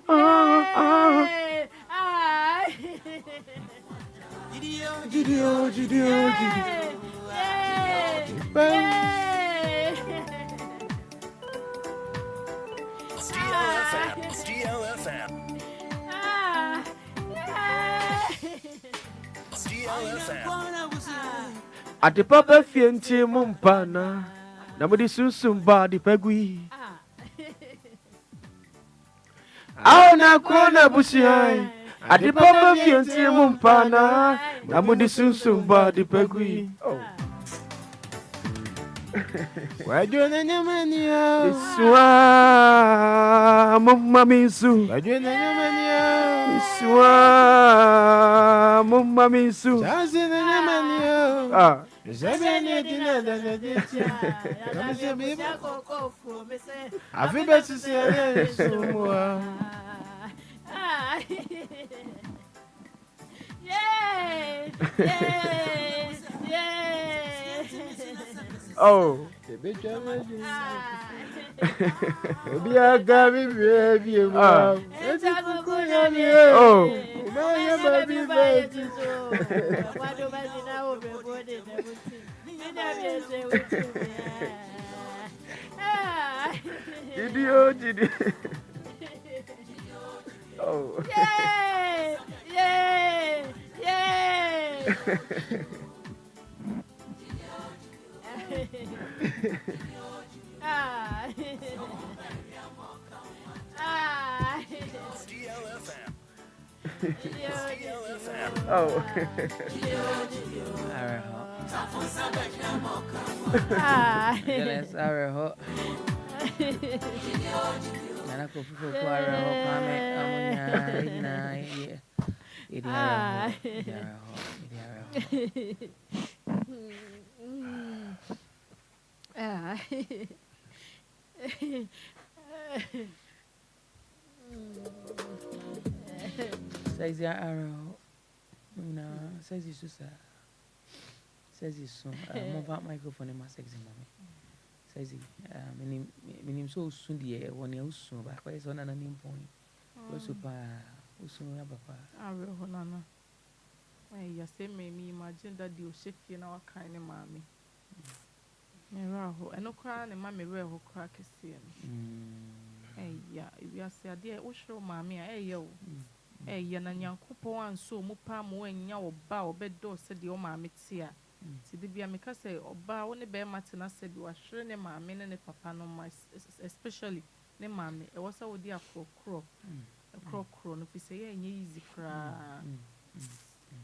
Gidio. DLFM. Ade papa fienti mumpana. Namudi susumba di pegui. Aona kuona busia. Ade papa fienti mumpana. Namudi susumba di pegui. Wajona nyamania. Iswa mama misu. Wajona nyamania. Iswa mama misu. Chasina nyamania. Zabeni dina da jetia. Kama se bibi. Afi besi se ale sumwa. Yay! Yay! Yay! Oh. Obi aga mi baby mo. Eti kukunya mi. Oh. Ma ya baby baby. Wado basi na obe bode na muti. Mina biese uti. Idiot. Oh. Yay! Yay! Yay! DLFM. Oh. Yes, Nana ko fufu ko araho Maame amunya ina ye. Idi araho. Says ya araho. Na says Susa. Says so. Mo ba microphone ma sexy mama. Says minim so soon die won ya usun ba kwa so na nim point. Wo super usun ya papa. Araho nana. Ya say me imagine that the oshefie na wakan ne maame. Meraho eno kra ne ma meraho kra kese no. Ya we are say ade wo hwero maame a ye wo. Ya na nyankopon anso mu pa mo anya wo ba obedo se de o maame ti a. Ti de bia me ka say oba wo ne be matena se bi wa hwere ne maame ne papa no especially ne maame e wo sa wo di akrokro. Akrokro no fi say enye easy kra.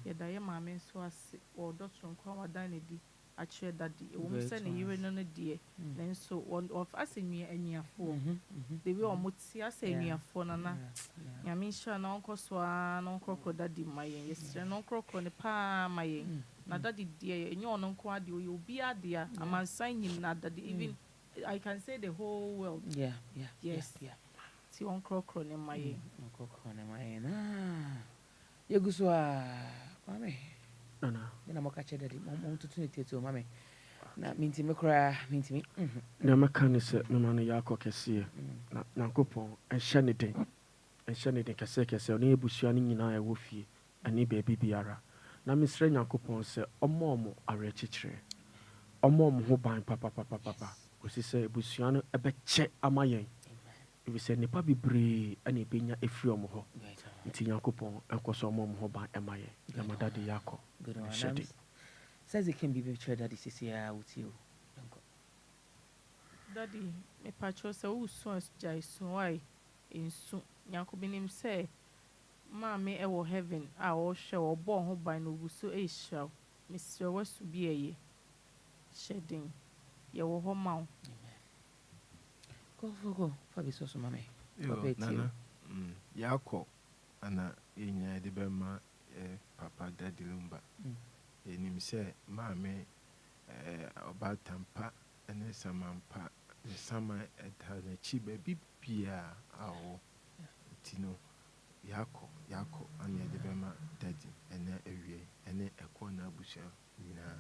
Ya da ye maame so ase wo doctor nkwa wadan ne di a chere daddy e wo se ne yire no no die then so one of us enuafo the way o moti ase enuafo na nyame sha na onko so a na onkrokro daddy mayen yesre na onkrokro ne pa mayen na daddy die enye ono nko ade o obi ade a amansan nyim na daddy even I can say the whole world yes ti onkrokro ne mayen Yeguso Maame Nana. Na mokache daddy mo tutu ne tetu Maame. Na mintimi kra mintimi. Na maka ne se me ma no yakọ kese na Nyankopon enhye ne den kese oni ebusua ne nyina e wo fie ani baabi biara na mesre Nyankopon se omo are chichire omo ho ban papa osi se ebusua no ebeche amayen ebi se nipa bibre ana ebenya efri omo ho nti Nyankopon enkoso omo ho ban emayen na madade yakọ shedi says it can be betrayed daddy sisi ya uti o daddy me pacho se wo so jai so why insu nyakobinim say maame e wo heaven a wo hwe wo bo ho ban no buso e hwa Mr. Wasu bi eye shedding ye wo ho mawo go fabi so mame nana yakọ ana yenya de be ma papa daddy Lumba enim se maame obatampa ene samampa ne sama eta na chi ba bibia awo tino yakọ ana de be ma daddy ene ewie ene ekọ na abusha nyina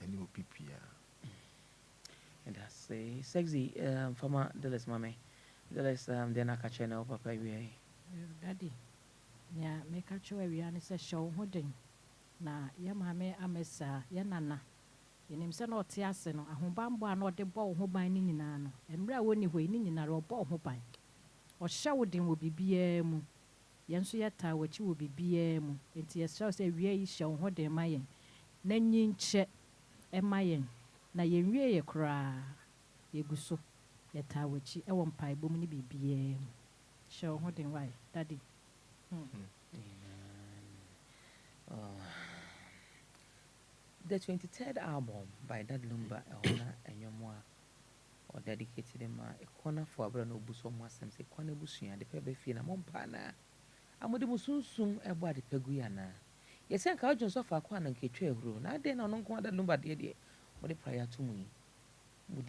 ene opipia and I say sexy former Dallas mame Dallas then aka channel papa wie Daddy ya make a choice we ani se show hoden na ya maame amesa ya nana yenim se na ote ase no ahobambo a na ode bo ho ban ni nyina no emre a woni hoi ni nyina ro bo ho ban o hye woden wo bibia mu yenso yeta wachi wo bibia mu enti yesra se wie yi hye hoden mayen na nyinche emayen na yenwie ye kra yeguso yeta wachi e wo mpai bom ni bibia mu hye hoden why daddy The 23rd album by Dad Lumba Ehona Enyomwa or dedicated him a corner for a brand of Buso Massam, a corner bushia, the pebe fee na mompana. Amodi musun a body peguiana. Yes, I can't just offer Kwan and Kitche room. I didn't know what the Lumba did. What the prior to me. Would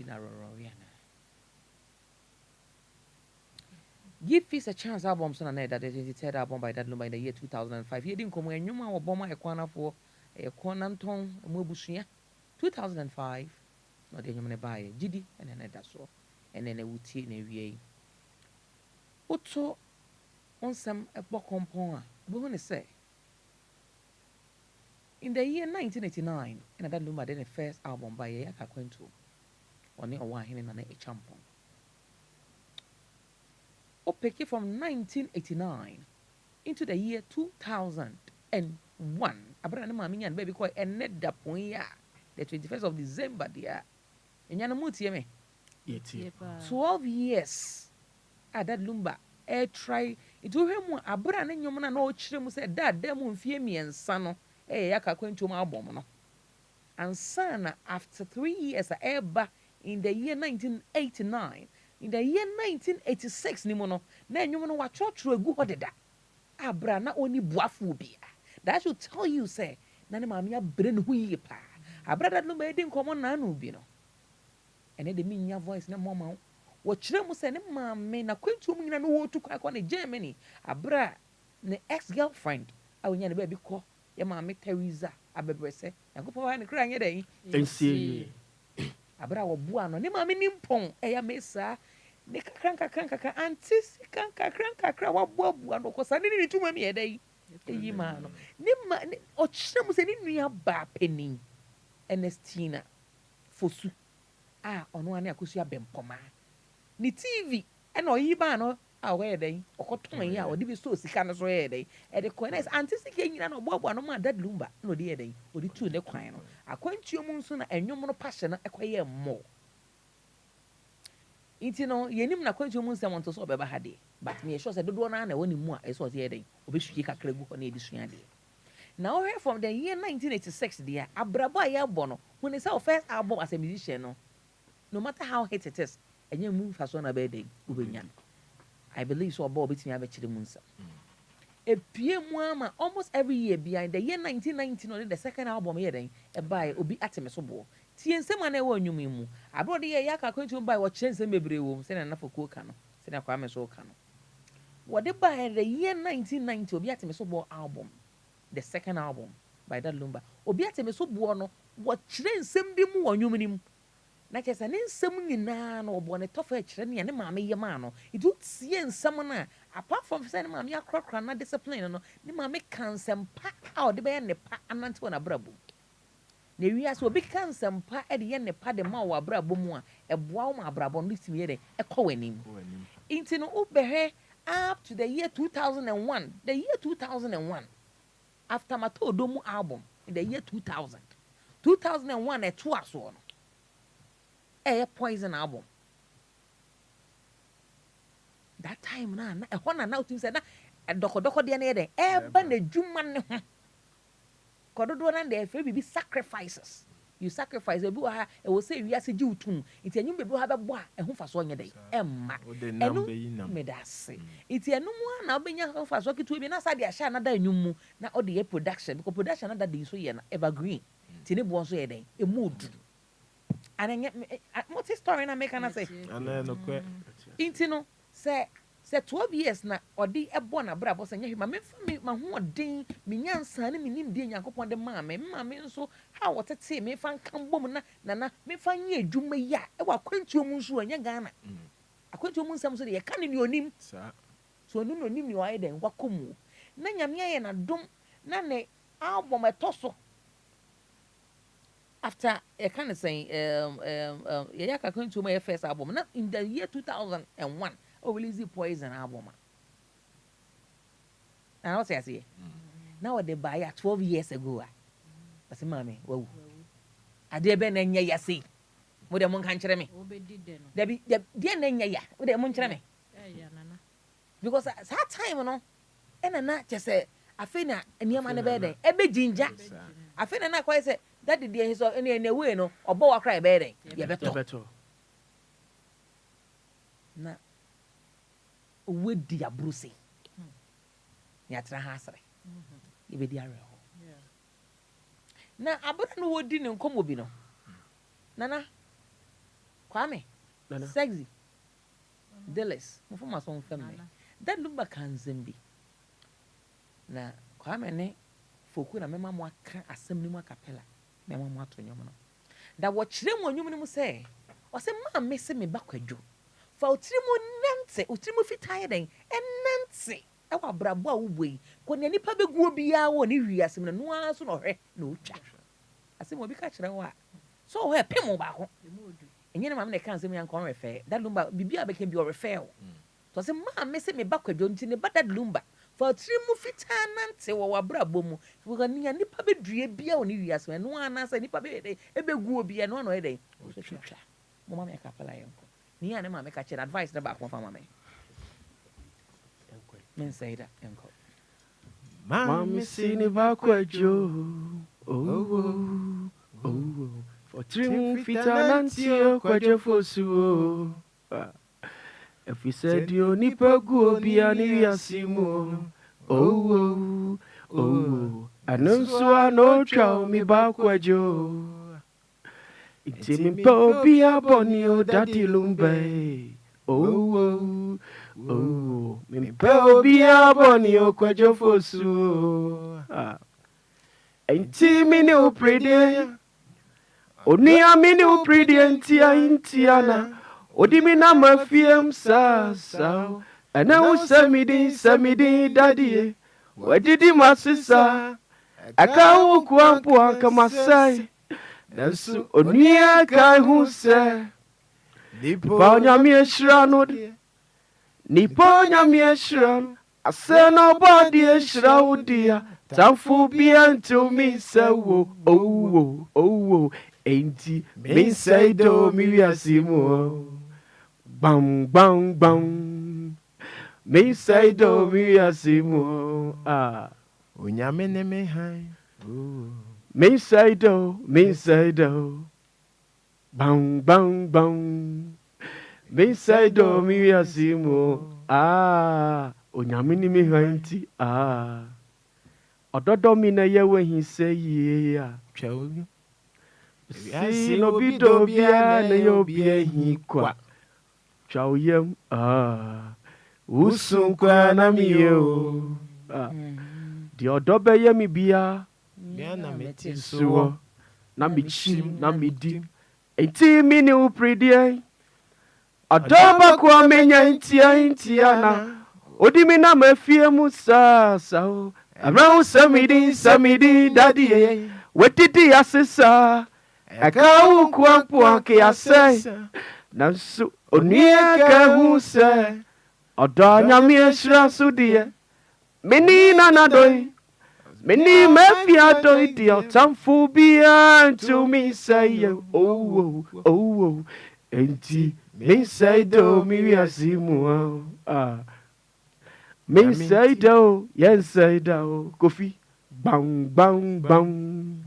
Give Peace a Chance album, son, and that is the third album by that Lumba in the year 2005. He didn't come when you or Bomber a corner for a Quananton, Mobusia. 2005, not the human buy Giddy, and then that's all. And then a would see in a VA. Otto on some a book compound, we're going to say. In the year 1989, and that Lumba did the first album by Yaka Quento. On it, or one and a champon. Pick it from 1989 into the year 2001. Abraham Mami and baby quite a net da point, the 21st of December, dear. And Yanamuti, me 12 years at that Lumba. Try it to him. Abraham and Yomana no children said that demo fear me and son, Yaka going to my bomb. And son, after 3 years, in the year 1989. In the year 1986, Nimono, na nyumono wa church regu hodeda. Abra na oni buafu bia. That should tell you, say, Nana Mamia brain hui pa. Abra that Lumba didn't come on nanu bino. And then the mean voice na mama. What Chilemu said, Maame na quentu mina no to crack on Germany. Abra ne ex-girlfriend. I will never be called your Mamma Teresa. Abebrese. And go for any crying a day. And see. Abra wa buano ne maame nimpon eya mesa ne kakranka antis kakranka wa buano ko sane ni tuma mi edai eyi ma no ne ma o kyerɛ mu sɛ ne nua ba penin Ernestina Fosu ɔno ane akosua bempoma ne TV ɛna oyi ba no we edai okoton yi ɔde bi so sika no so edai ɛde ko nice antis ke nyina no buano ma dad Lumba no de edai ɔde tu ne kwan no akwantuo mu nso na enwom no passion na ekoye mo iti no yenim na akwantuo mu nsɛm nto so obeba ha de but me sure say dodo na na woni mu a eso ɔde edai obehwie kakra gu hɔ na edisua de now here from the year 1986 there abrabo ya bɔ no when it's our first album as a musician no matter how hit it is enye mu fa so na be dey ubenya I believe so about betimi abɛkyere mu nsɛm epie mu ama almost every year behind the year 1990 no the second album here then e buy obi ateme so bo tie nsɛm ana ɛwɔ nwum mu abro de yɛ yaka kwantu buy wɔ kyerɛ nsɛm bebree wɔ sɛ na foko ka no sɛ na kwame so ka no wɔde buy the year 1990 obi ateme so bo album the second album by that Lumba obi ateme so bo no wɔ kyerɛ nsɛm bi mu wɔ nwum mu na kyerɛ sɛ ne nsɛm nyinaa no ɔbɔ ne tɔfo kyerɛ ne ne maame yɛ maa no itu tie nsɛm no apart from sɛ ne maame akɔkora na discipline no ne maame ka nsɛmpa a ɔde bɛyɛ ne pa anante wɔ n'abrabɔ na wiase obi ka nsɛmpa de yɛ ne pa de ma wɔ abrabɔ mu a ɛboa wo ma abrabɔ no timi yɛ de ɛkɔ w'anim nti no wobɛhwɛ up to the year 2001 the year 2001 after Matodomu album in the year 2001 ɛto asoɔ no a Poison album. That time na a hona now to say na a doko de ne de eba na dwuma ne ho. Kododo na de fe bibi sacrifices. You sacrifice ebi wa e wo say wi ase gi utum. Iti anyum bebi ha bebo a e ho faso nye de. Emma. Enu me da se. Iti enu mu na obenya ho faso kitu bi na sa de ahya na da anyum mu na o de production because production na da de so ye na evergreen. Ti ne bo so ye den. E mood. And then what's his story na make na say no kwe intino say 12 years na odi ebo na bra bo say nyehima me fa me ma ho odin me nyansa ne me nim de Nyankopon de maame nso ha wotete me fa nkan bom na me fa nye adwuma yi a e wa kwantuo mu nso anya Ghana akwantuo mu nsam so de ye ka ne onim so no onim ni wa eden wakomu na nyame ye na dom na ne album etoso after a kind of saying, Yaka going to my first album. Now in the year 2001, I released the Poison album. And what I say? Now they buy it 12 years ago. I said, Maame, whoa. I did ben and ya see. Would a monk can't me? There be dear Nanya, would a monk me? Because at that time, you know, and I not just say, I feel that near my bed, a big ginger. I feel not quite say. That did he saw any way no or bow cry bedding. Yeah, better. Na with the Brucey. Yatra Hasre. You be the na abona no wodi ne nkomo bi no nana Kwame sexy Delis mo fuma so mfemme that Lumba kan zembi na Kwame ne foku na mema mo aka asem ni mo akapela mema mo ato nyom no da wo kire mo nyom ni mo se o se ma me se me bakwadwo fa otiri mo nante otiri mo fitaye den enante e wa brabo a woboi ko ne nipa beguo bia wo ne wi asem no no aso no hwe na otwa asem obi ka kire wo a so wo pem mo ba ko enye na mama ne kan asem yan kon refe that Lumba bibia be can be refe to se ma me se me bakwadwo nti ne ba that Lumba fa otiri mo fitanante wo wa brabo mu wo ni nipa bedue bia wo ne wi asem no anasa nipa be ebeguo bia no no e den wo so twitwa mo mama ka pala yanko ni ya ne mama ka kire advice na ba ko fa mama men say that yanko Mami sini bakwajo for trim fitanantio kwajo fosu if we said you nipa guo bia ni asimo anonso anotra mi bakwajo itimi po bia bonio dati lumbe mi pe bia bonio kwajo fosu intimi ni uprede oni amini uprede intiana odimi na mafiem sa ana usamidi dadie wadidi masisa aka ukwampo akamasai nasu oni aka huse niponya mieshra de niponya mieshra asena body eshra udia tamfu bianto mi sawo enti mi saido mi wiasimo bam mi saido mi wiasimo onyame ne me han mi saido bam mi saido mi wiasimo onyame ne me han ti ododo mi na yewe hin se ye twawu si no bido bia na yo bia hin kwa twawu yem usun kwa na mi yo di odo be ye mi bia na meti suwo na mi chim na mi di enti mi ni upredie adoba kwa menya intia na odimi na mafie mu sa around samidi daddy wetiti asisa aka ukwampo ake asai nanso onia ka hu se odonya mi ehra so de meni na doi meni mafia doi di otamfo bia to me say enti me say do mi wiasimu me say do, yes say do, Kofi, bang,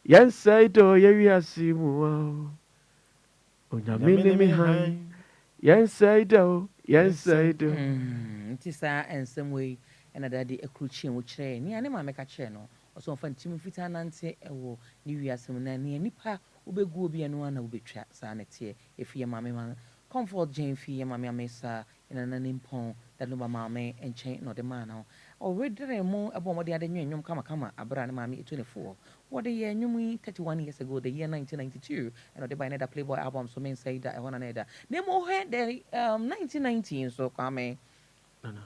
yes say do, yasimu, onyamini mi hai, yes say do, It is and some way, and a daddy a crucian which train, near any mamma channel, or some fancy fitanante, or New Year's near Nipa, ube gooby and one will be trapped, sanity, if your mamma comfort Jane fee, mamma mesa, in an impon. That Lumba Maame and chain no the man. Already more about the other new come Abra Mammy 24. What the year knew 31 years ago, the year 1992, and the by another Playboy album, so men say that I want another. They more had the 1919, so come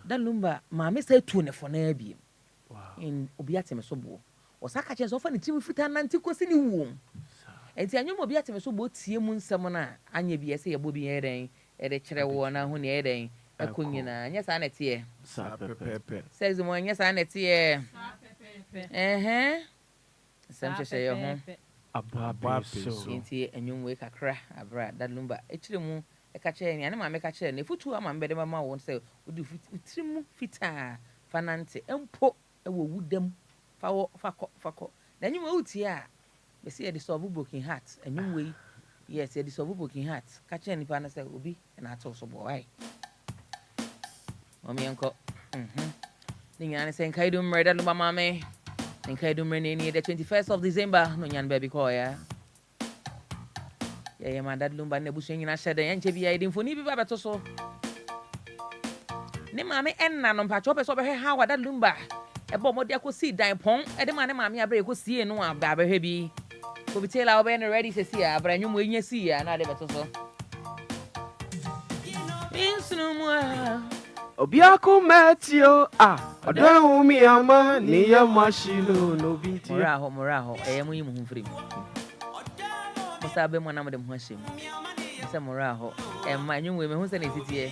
that Lumba Mammy said 24 Nabi in Obiatim Sobo. Or Sakaches often a team fit an antiquos in the womb. And the annual Obiatim Sobo, Tiemun Samana, Anya BSA, Bobby Eden, at a Cherewana, Honey Eden. Akunyina nya sa netie sa pepepe says mo nya sa netie sa pepepe sam chese yo ho ababa so enti enwum we kakra abra that Lumba echire mu e ka kire ni ane ma me ka kire na futu ama mbede mama won say odi fitirimu fita fanante empo e wo wudam fako na enwum we utie a be say e dissolve broken heart enwum we yes e dissolve broken heart ka kire ni pa na say obi na ato so boy Mami uncle. Ninga Saa Nkaedum murder Lumba Maame. Nkaedum Renini, the 21st of December, no yan baby call, yeah. Yeah, my dad Lumba Nebushing in a shed and Jebia didn't for Nibi Babatoso. Ne Maame and Nan Patchopes over her how that Lumba. A bomb de could see dine pong, and the man and Mammy Abbey could see no one, Babby Heavy. Could be tell our band ready to see her, but I knew when you see her, and I never so. Means no more. Obiako Matio, Adon mi ama, near Machino, no binti. Moraho, I am him free. Must have been one of them washing. Mr. Moraho, and my new women who sent it here.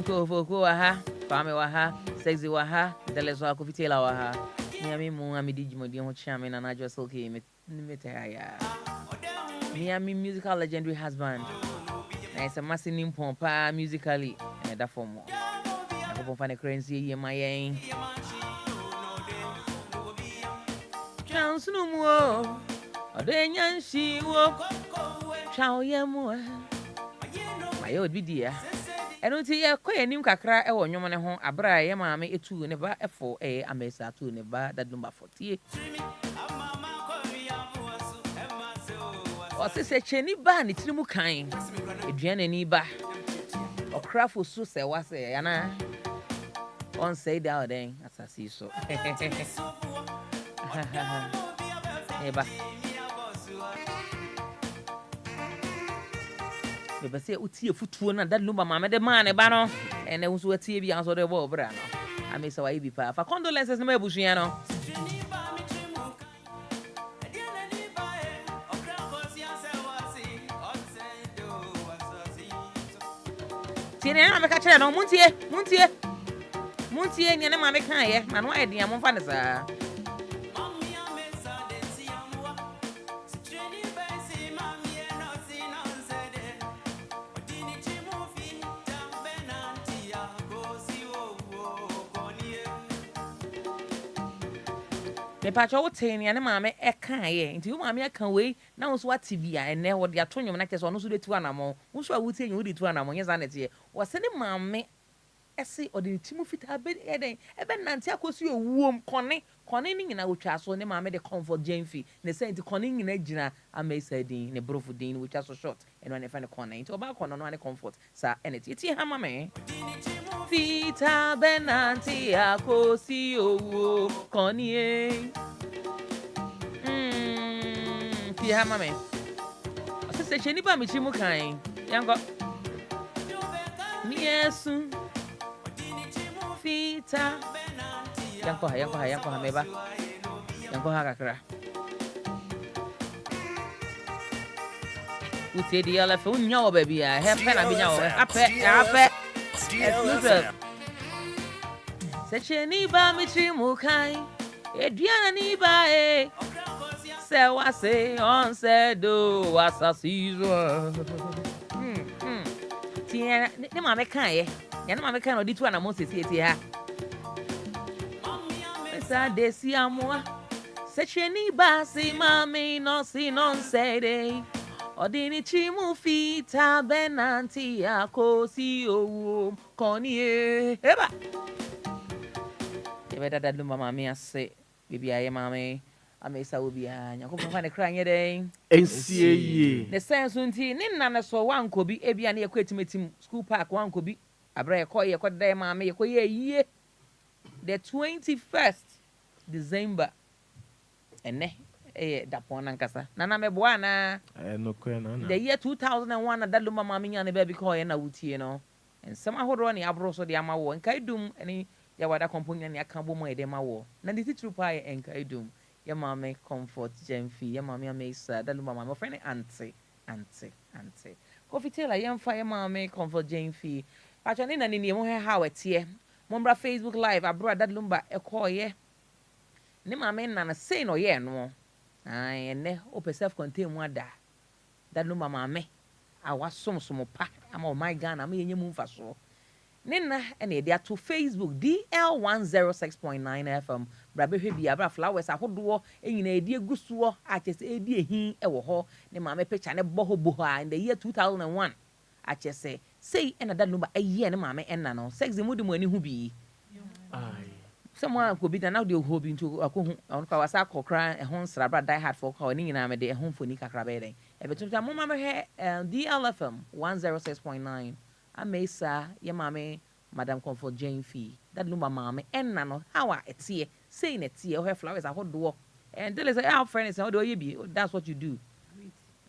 Go, aha, Pame waha, sexy waha, the lesser coffee tail waha. Miami Muami Digimodium Chairman and Adjoa Silky, Miami musical legendary husband. It's a massive impompa musically, and that for more. I hope find a currency in my aim. Chance no more. Or then yan she walk. Chow yamua. My old dear. I don't see a queer new cacra or your money home. Abra yamame a two never a 4A, a mesa two never that number 40. Or say Chenny ban it's no kind. Adrian and Iba. Or craft for Susa was a Anna. On say down then, as I see so. Eba. But say, Uti a foot and that Lumba Mamma the man a banner, and there was a TV answer the wall, Brano. I may say, I be pa for condolences, no Bushiano. I'm a catcher, no Muntie, and your mamma can't, man, why the among fanasa. The patch old tiny and a mamma a can't, into you, mammy, I can't wait. Now, what TV and now what they are 20 minutes on the 2 animal. Who's I would say you did 2 animal, yes, and it's was sending mammy. Essay or the Timothy Tabet Eden, Eben Nancy, I could see a womb conning in our chassis, and mamma the comfort Jane fee, and the same to conning in Edgina, I may say, Dean, a brofudine, which are so short, and when I find a corner into a balcony on any comfort, sir, and it's hammer me. Fita Benanti, I could see you, Connie. Hammer me. I said, Cheniba Michimukai, young got. Yes, Fita. Yanko Hameba. Yanko Hakakra. Who said the DLFM? No, baby. I have pen. I mean, I bet. Such a niba michimukai. Adriana niba. Say what say on said do what's a season. Tia, the mamma can't. And mamma can't do 2 animals here. De si amor, se cheni basi mami no si non sede. Odini chimu fita benanti ako si o konie. Eba. Eba da Lumba mami ase. Bibi aye mami. Amesa ubi anya. Ko fa ne kra nye den. NCAE. Ne sense unti ni nana so wan ko bi ebia na yekwetimetim school park wan ko bi. Abra ye ko da mami ye ko ye the 21st December. Ene dapon ankasa. Nana me boana. No kwana. The year 2001 that Lumba mami nya ne baby call na wutie no. And some ahodo ne abro so de amawo. Nkaedum ene ya wada component ne akambo mo e de mawo. Na the titru pa e Nkaedum. Ya mama comfort Jenfi. Ya mama Amesa that Lumba mama friend auntie. Coffee Taylor yamfa ya mama comfort Jenfi. Pacha ni na ni mo he how etie. Mombra Facebook live abro that Lumba e call ye. Ne mama na say no ye no. Ai ene open self contain mu ada. That Lumba mama awasom pa ama my Ghana ama yenye mu mfa so. Nina ene dia to Facebook DL106.9 FM brabehwe bia bra flowers ahodo enyina edi egusuo achese edi ehin ewo ho ne mama picture ne boho in the year 2001 achese say ena that Lumba eye ne mama enna no sex mudi mu ani hu bi. Ai someone could be now the hobby into a coon on Kawasaki cry a home slabber die hard for calling in a home for Nika Crabede. Every time Mamma here DLFM 106.9. I may say, your mammy, Madam Comfort Jane Fee, that Lumba Maame, and Nano, how I tea, saying a tea or her flowers a hot door. And tell us our friends, how do you be? That's what you do.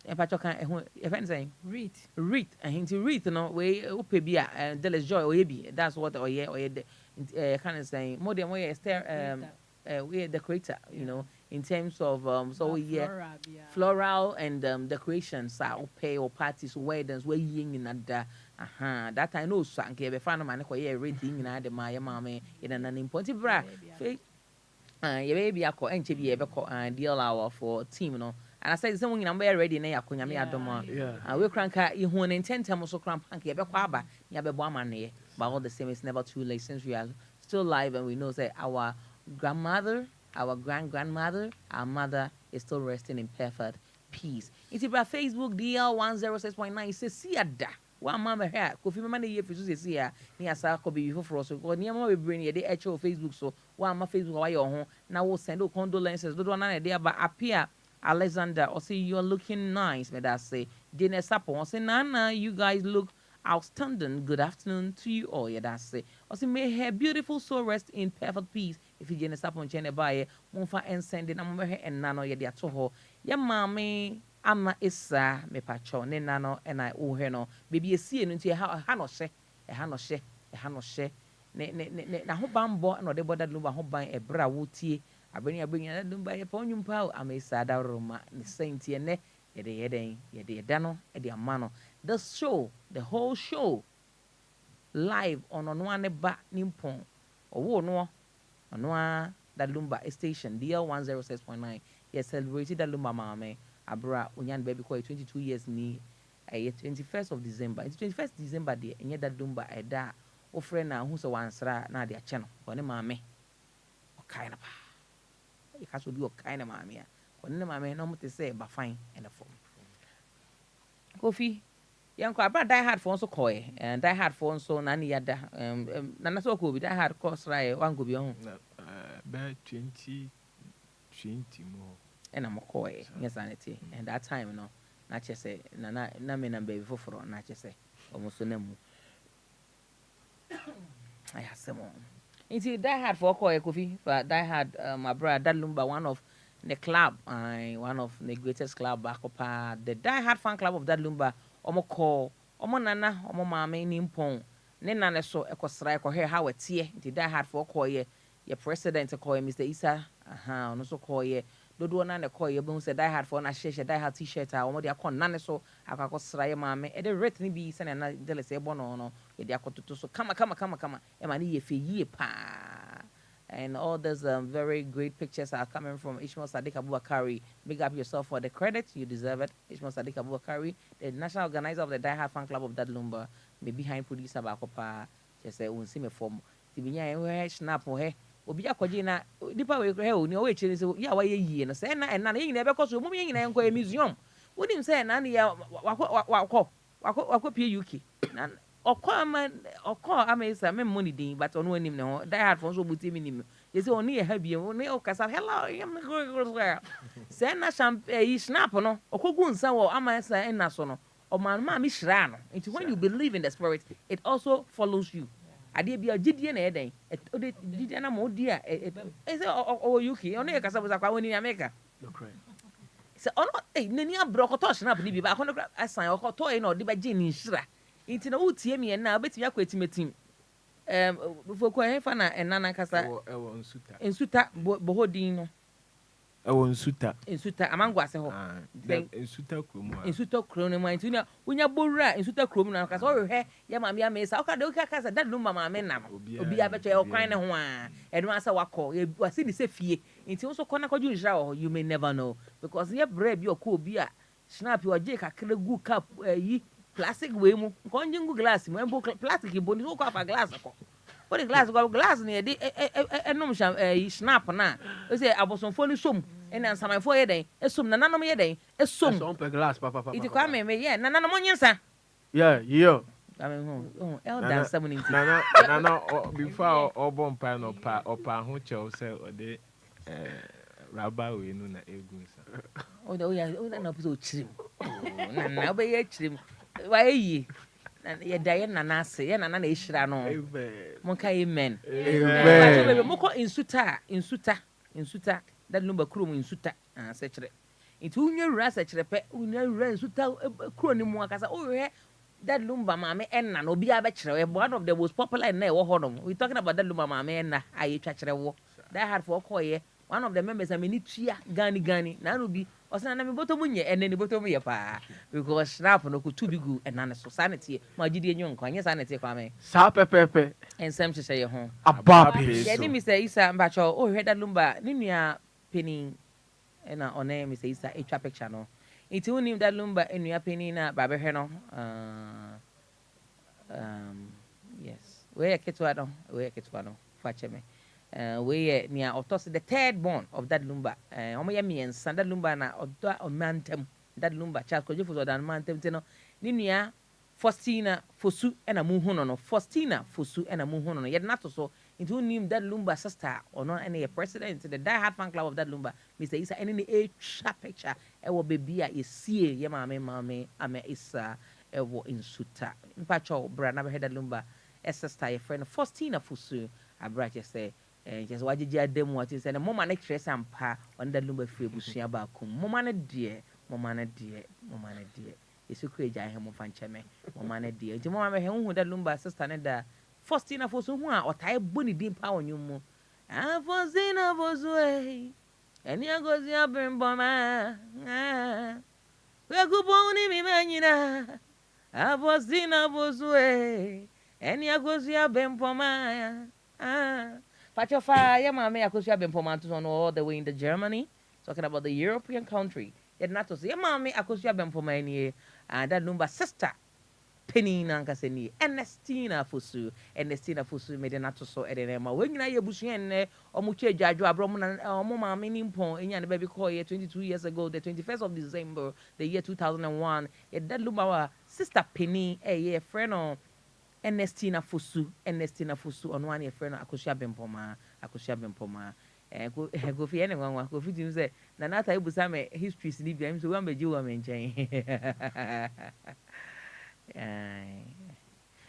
If I talk, if anything, read, and into read, you know, way, Opebia, and Delis Joy, or Yebi, that's what, or kind of saying, more than way, we're the creator, you know, in terms of, so yeah, floral and decorations, pay or parties, weddings, we're ying in that. That I know, Saa Nkaedum be fan man ko ye reading na de my mama in an important bra. Ye baby akọ enche bi ye be ko deal hour for team no. And I said someone in be ready na yakonya me adoma. We cranka ye hu ne intentem so cramp anke ye be kwa aba ya be bo amane ye. But all the same, it's never too late since we are still live and we know that our grandmother, our grandmother, our mother is still resting in perfect peace. It's about Facebook DL 106.9 says see ada. One mama here, Kofi Mama ye fisu se ya ni asa ko be for so ko ni we bring ye dey echo Facebook so one ma Facebook why your ho na wo send o condolences do na dey about appear Alexander or say you're looking nice me that say Jane Sapo say Nana you guys look outstanding. Good afternoon to you all. Yeah, that's it. Or say may her beautiful soul rest in perfect peace. If you Jane Sapo chene baye monfa and send it am her and nano ye dia to ho ya mame ama isa me pacho ne nano and I o he no baby esi enu nti ha no hye ne na ho bambo na de boda lumba ho ban e bra wotie abeni na lumba ye pa onyumpa ama isa da roma ne sentie ne ye da no e de amano the show, the whole show live on one ba nimpon owo no onwa da lumba station DL 106.9 yes celebrated da lumba Maame abra onyan baby ko 22 years ni 21st of December. It's 21st December de enye da lumba eda o friend na hu so wansra na de ache no ko ne Maame o kai na pa e ka so bi o kai na Maame a ko ne Maame no mute say ba fine and the form Kofi yanko abra die hard for so koy and die hard for so na ni yada na so ko bi die hard course right wan go bi ho about 2020 more and I'm koy yes sanity and that time no na che say na me na baby foforo na che say almost na mu I have some into die hard for koy Kofi for die hard my brother Lumba one of the club one of the greatest club back up the die hard fan club of that Lumba omo call omo nana omo Maame ni mpon ne nana so ekosra ekohe ha watie nti die hard for call ye president call ye Mr. Isa ono so call ye dodo na ne call ye be say die hard for na share die hard t-shirt a omo de akon nana so akakosra ye Maame e de rate ni bi se na dele se ebo no ye de akototo so kama e ma ni ye fe yie pa. And all those very great pictures are coming from Ishmael Sadiq Abubakari. Big up yourself for the credit. You deserve it. Ishmael Sadiq Abubakari, the national organizer of the Die Hard Fan Club of that Lumba, me behind producer Bakopa. Just say, "Unsi me form." Tibinya we snap he. Obi akwaji na dipa we he oni o we chiri say ya wa ye yie no say na na yin na be koso mu yin na enko e museum. Wonim say na ya wakọ pie UK. Na okọ amesa me money din but ono anim ne ho die hard for so buti mi nim ye say oni e ha bie oni o kasa hello yam go say na champagne snap no okogu nsa wo amasa ena so no o man ma mi hira no it when you believe in the spirit it also follows you ade bia gidie na eden o de gidie na mo di a e say o UK oni e kasa buza kwa oni America say ono nani abrokoto snap ni bi ba kono asan okoto e na o de ba gi ni hira inti na utie mi na obetimi akwa etimetim foko hefa na enana kasa ewo nsuta bohodin no ewo nsuta amango ase ho nsuta krom no manti na unya bowura nsuta krom na kasa o hwe ya Maame amesa o ka de o kasa that Lumba Maame na obi abeto e okwan ne ho a eno asa wakọ wasi ni se fie inti wo so kona kwaju nhira o you may never know because ye bre bi okọ obi a snap o je kakra gu cup yi plastic we mu ko njingu glass mu embo plastic boni so ko afa glass ko boni glass ne de enom sham snap na o say abosonfo ni som ena nsamanfo ye den esom na nanom ye den esom so on pe glass papa iti kwa me ye na nanom nyinsa yeah I mean, elder someone Nana, before all bomb pan or pa who chose or the rabbi we know na egunsa. Oh, yeah, oh, no, so chim. Now be a chim. Why ye? And ye Diana Nasi, and an Ishrano. Monka, amen. Moko in Suta, that Lumba crew in Suta, and such a. Into your ras at repet, unya ran Suta, Cronimwaka, oh, yeah. That Lumba Maame and no be a bachelor, one of the most popular in Honum. We're talking about that Lumba Maame and I catch a war. That had for Koye, one of the members, I mean, Gani, now will be, or Sanami Botomunya, and then the Botomia pa, because Snap no could be good and none of society, my Gideon Young, Quanya Sanity, Kwame. Sapa Pepe, And some to say home. A Bobby. Yeah, Mr. Isa Bacho, oh, head that Lumba, Ninia Penny, and our name is Isa, a traffic channel. It's only that Lumba in your penina, Baba Heno. Yes. Where Ketuano, Fetch me. We near Otos, the third born of that Lumba. Omayami and Sanda Lumba na or Mantem, that Lumba, Charles Kojufu, than Mantem Teno, Ninia, Faustina, Fosu, and a Muhono, Faustina, Fosu, and a Muhono, yet not so. Into name that Lumba sister or not any president the die-hard fan club of that Lumba, Mr. Isa, any a picture, will be a see, Yamame, Ame Isa, ever in Suta. In Pacho, Bra never had that Lumba, a sister, a friend, Faustina Fusu, I brought you say, and just what did you them what is and a moment extra and pa on that Lumba free bushia bakum, Momana dear, Momana dear. It's a crazy, I am of Fanchame, Momana dear. Jimama, who that Lumba sister and that. Faustina for so or tie bunny deep power you mo. And Faustina was way. And you go see a burn bomber. We're good pony me manina. And Faustina was way. And you go see a burn bomber. Patch of fire, Mamma, I could see a burn bomber on all the way into Germany. Talking about the European country. Yet not to say, Mammy, I could see a burn bomber and that number sister. Penny Nankaseni, Ernestina Fusu, made an ato edema. When I bushien or Muche Jaju Abroman or Mama Minimpo in Yan Baby Koye 22 years ago, the 21st of December, the year 2001, yet that Lumawa sister Penny, a year friend of Ernestina Fusu, on 1 year friend of Akusha Bempoma. And go for anyone go fit him say, Nanata Busame history sleep him so one be you woman chain.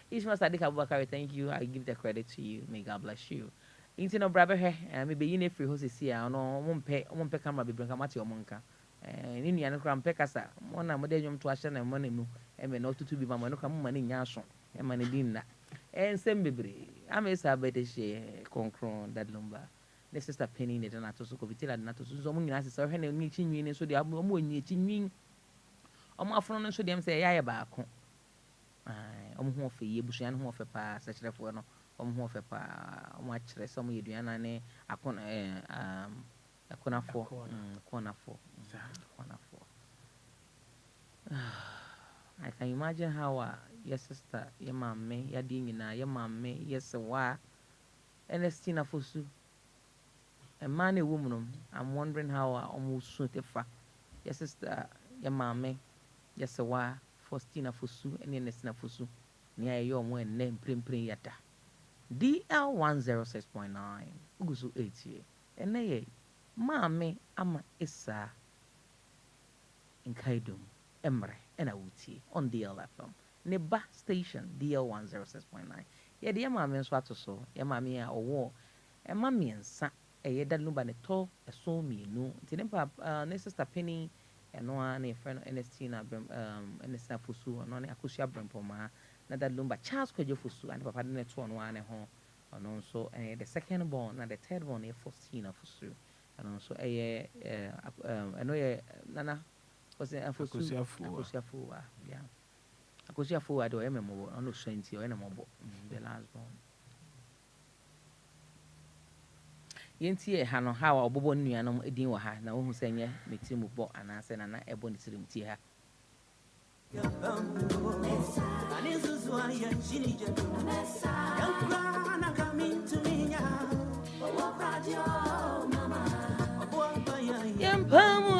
Ishma Sadiq Abubakar, thank you. I give the credit to you. May God bless you. Intino brother here, maybe you need free horses here. No, won't pay camera be bring a match your monka. And in Yan Cram Pecasa, one Amadejum to Ashan and money mo, and may not to be Mamma come money Yason, and money dinner. And Sembibri, I may say better share concron that Lumba. This is a penny in the Natos of Vitilla Natos, Zomun as her hand and meeting so the album when you mean. My phone so them say, I back. Who for ye bushan who for pa such a for no who for pa much some you do and a corner for. I can imagine how your sister, your mammy, your dingina, your mammy, yes, a wa Ernestina Fusu. A man, a woman, I'm wondering how I almost suit a fa. Your sister, your mammy, yes, a wa. Faustina Fusu and Ernestina Fusu near your one name Prim Yata DL 106.9 Ugusu 80 and nay Maame Ama Saa Nkaedum Emre and Awuti on DLFM Neba station DL 106.9 yeah dear Maame Swato so ya Maame a war and Mammy and Sa a yeda lumba ne to a so me no tinempa ne sister Penny and one a friend Ernestina Fusu and one Akusia Brempoma, not that Lumba Charles Kojo Fusu and Papa didn't one and home, and also the second born and the third one a Faustina Fusu, and also I know Nana was a Fusia Fua, yeah. Akusia Fua do MMO on the Shanty or Enamo, the last born. Yentie hano hawa obobo nuanom edin wo ha na wo hu senye metimu bo anase na na ebo nitirim ti ha Yampamu Yampamu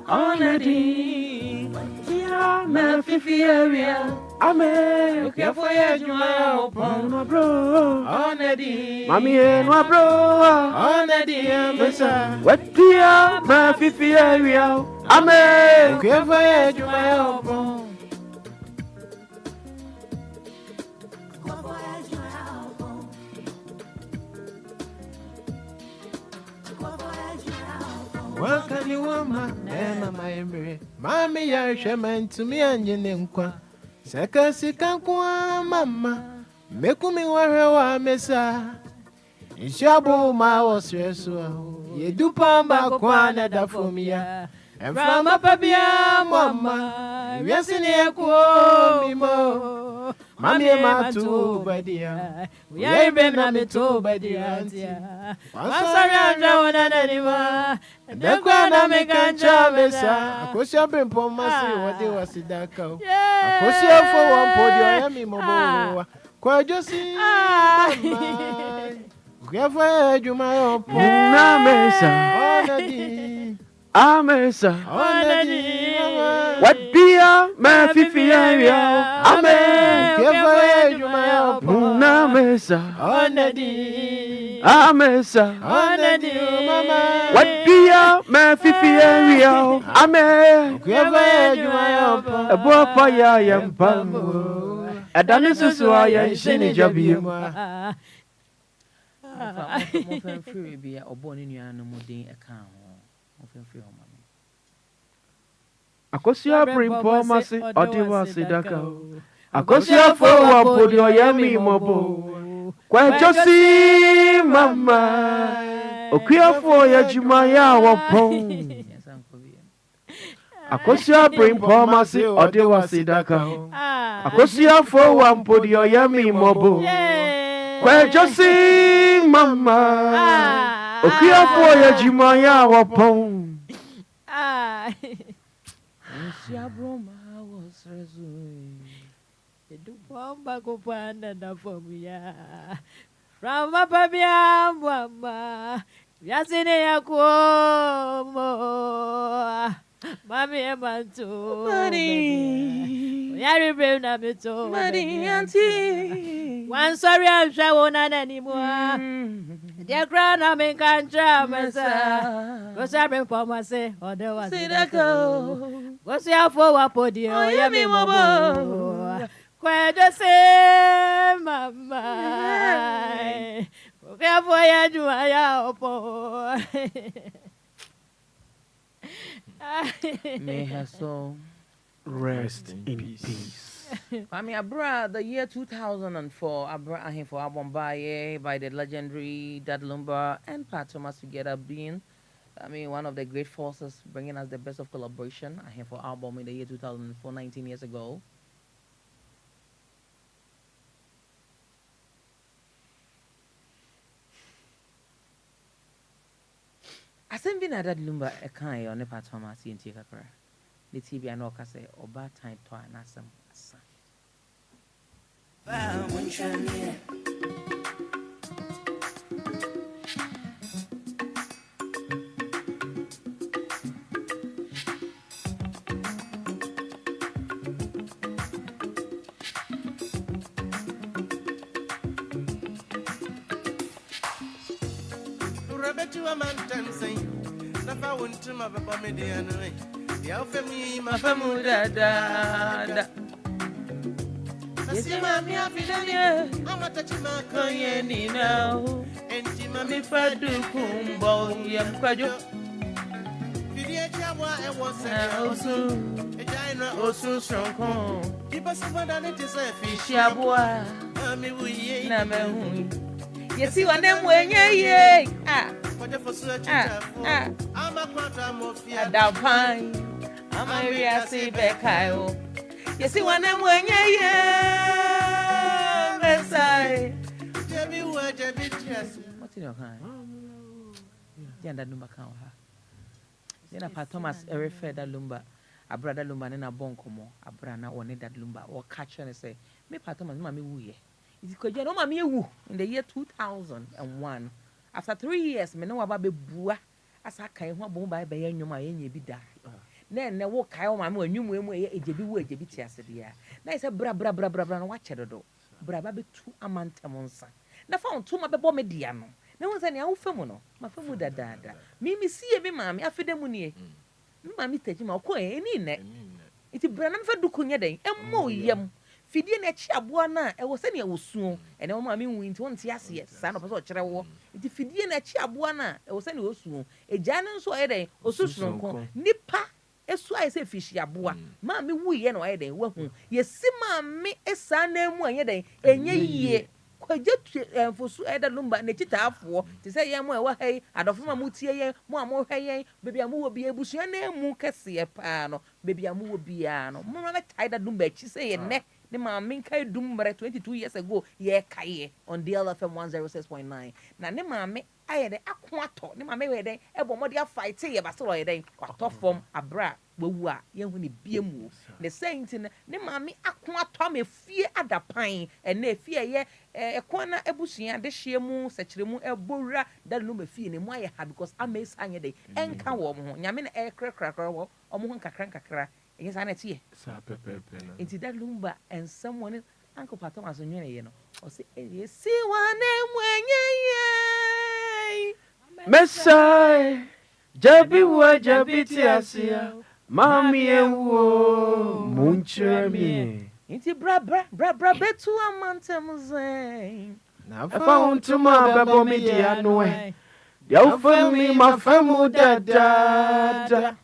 Onadi, Tia, Melfifi area, Ame, careful, Adjoa, upon my bro, Onadi, Mammy and my bro, Onadi, Mesa, what dear, Melfifi area, Ame, careful, Adjoa, upon. Welcome you woman, Emma my embrace. Mammy, you're shaman to me and you nenkwa. Seka sika kwa mama. Mekumi warewa mesa. Ishabu ma was reswa. Ye do pamba kwa na da fumia. And from up a bia mama. Yes in here kwa mimo. Mami ma tu badia. We are been a me to badia. Wasara jawana naniwa. The Ghanaian make a chavesa. Akosia bring pomasi what they was sidaka. Akosia for one podio yami mobo. Kwa josi. Gwefa Juma Muna mesa. Onadi. Amesa. Onadi. What dear, Melfifi area, Ame, Gwefa Juma Muna mesa. Onadi. Amesa. Onadi mama. What dear, Melfifi area, Ame, Gwefa Juma a boy fire yampam. A danisus wire, shiny jabby. Mo free be or born in your animal day account. Mo free home. Akosia bring pomasi, Adjoa Silky. Akosia for one podio yami mobo. Kwa josi mama. Okia for ya jumaya wapon. Akosia bring pomasi, Adjoa Silky. Akosia for one podio yami mobo. Kwa josi mama. Okia for ya jumaya wapon. Broma was resumed. The Dupamba Copanda da Fomia. From a Pabia, Mama. Yasine Yakumo. Mammy Emanto. Money. Yari Brenda Mito. Money, auntie. One sorry, I'm sure anymore. Dear Grandma, make a drama. What's happening for myself? Or there was Sidako. What's your forward body? Oh, Yami Mobo. Where the same, Mamma. Okay, for you, do I May her soul Rest in peace. Abra, the year 2004, Abra him for album by the legendary Dad Lumba and Pat Thomas together being, one of the great forces bringing us the best of collaboration. I him for album in the year 2004, 19 years ago. I sent been at Dad Lumba a kind on the Pat Thomas in Tikakra. The TV and Oka say, Oba time to an asam. You see one them when ye I'm a pine. I'm a real see back. You see one them when ye what's in your hand? Then that Lumba count her. Then a Pat Thomas referred that Lumba, a brother Lumba and a bonkomo, a brana or need that Lumba or catch and say, me Pat Thomas, mammy woo ye. It's because you know mammy woo in the year 2001. After 3 years, me know about be bua as I came home by your my any be die. na wo kai wo maame wanwum emu ejebi wo ejebi ti ase dia na ise bra no wa chedodo bra ba betu amantem nsa na fa onto ma bebo media no na won se ne awofam no ma famu dadaada mi sie mi maame afedemu nie mi maame tajima okọ eni ne iti bra na mfa duku nye den emmo yam fidie na chi aboa na e wo se ne wosuo ene wo maame wu nti won ti ase sa no pese o kire wo iti fidie na chi aboa na e wo se ne wosuo eja ne nso e den osusunko nipa esu aye se fishi aboa maame wu ye na aye den wa hu ye si maame esa na emu anye den enye yie kwajetu enfosu eda lumba na chitaafo ti se ye mo e wa hai adofo ma mutie ye mo amo hwe ye bebi amu wo bia ebusua na emu kese pa no bebi amu wo bia no mo ma taida lumba chi se ye ne ne Maame Nkaedum 22 years ago ye kaye on DLFM 106.9 na ne maame aye de akoato ne maame we den ebo mo de fight ye basoro ye den kwato fom abra wawu a ye hu ne biemu ne saint ne maame akoato me fie adapan na fie ye ekona ebusua de hyiemu sekiremu ebowura da no me fie ne mu aye ha because amesi anye den enka wo mo ho nyame na ekrakrakra wo omo ho nkakra yes, I see. It's that Lumba and someone Uncle Thomas on you know. Or say, see one name when ye Messiah, Jabi wa Jabiti Asia, Mammy and wo, Munchemi. It's bra betu a montemuse. Now found to my babo media no way. Yo for me, my family dada.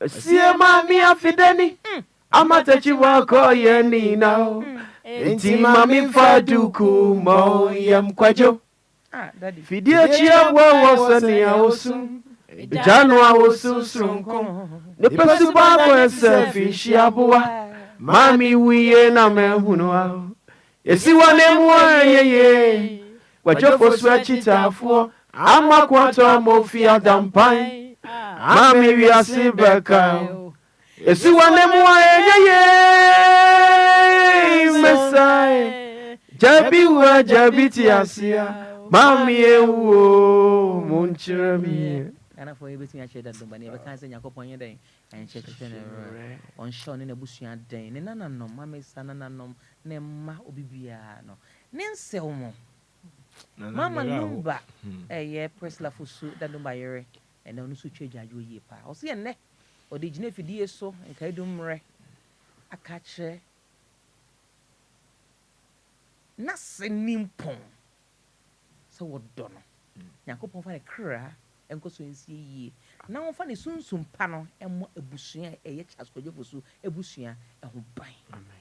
Sie mami afideni amatachi wako ye ni now enti mami faduku mo yam kwajo fidie chia wo sani awosu janu awosu sronko ne pesu babo ese fishi aboa mami wiye na mehuno a esi wane mu ayeye kwajo fosu achitafo amakwato mo fi adampan Mami we are sibeka. Esi wane mu ayeye Messiah. Jabi wa jabiti asia. Mami ewo munchirami. Ana for you between share that dumba ne be kan se Yakobon ye den en share tete on show ne busua den ne nananom mama sa nananom ne ma obibia no ne nsew mo mama Lumba ye presla fusu that dumba yere and on so change ajo ye pa o se enne o de gine fidie so Nkaedum re akache na senimpon so wodo no Yakobon fa ne kra enko so nsie yie na won fa ne sunsum pa no emo ebusua eye chaskoje fosu ebusua eho ban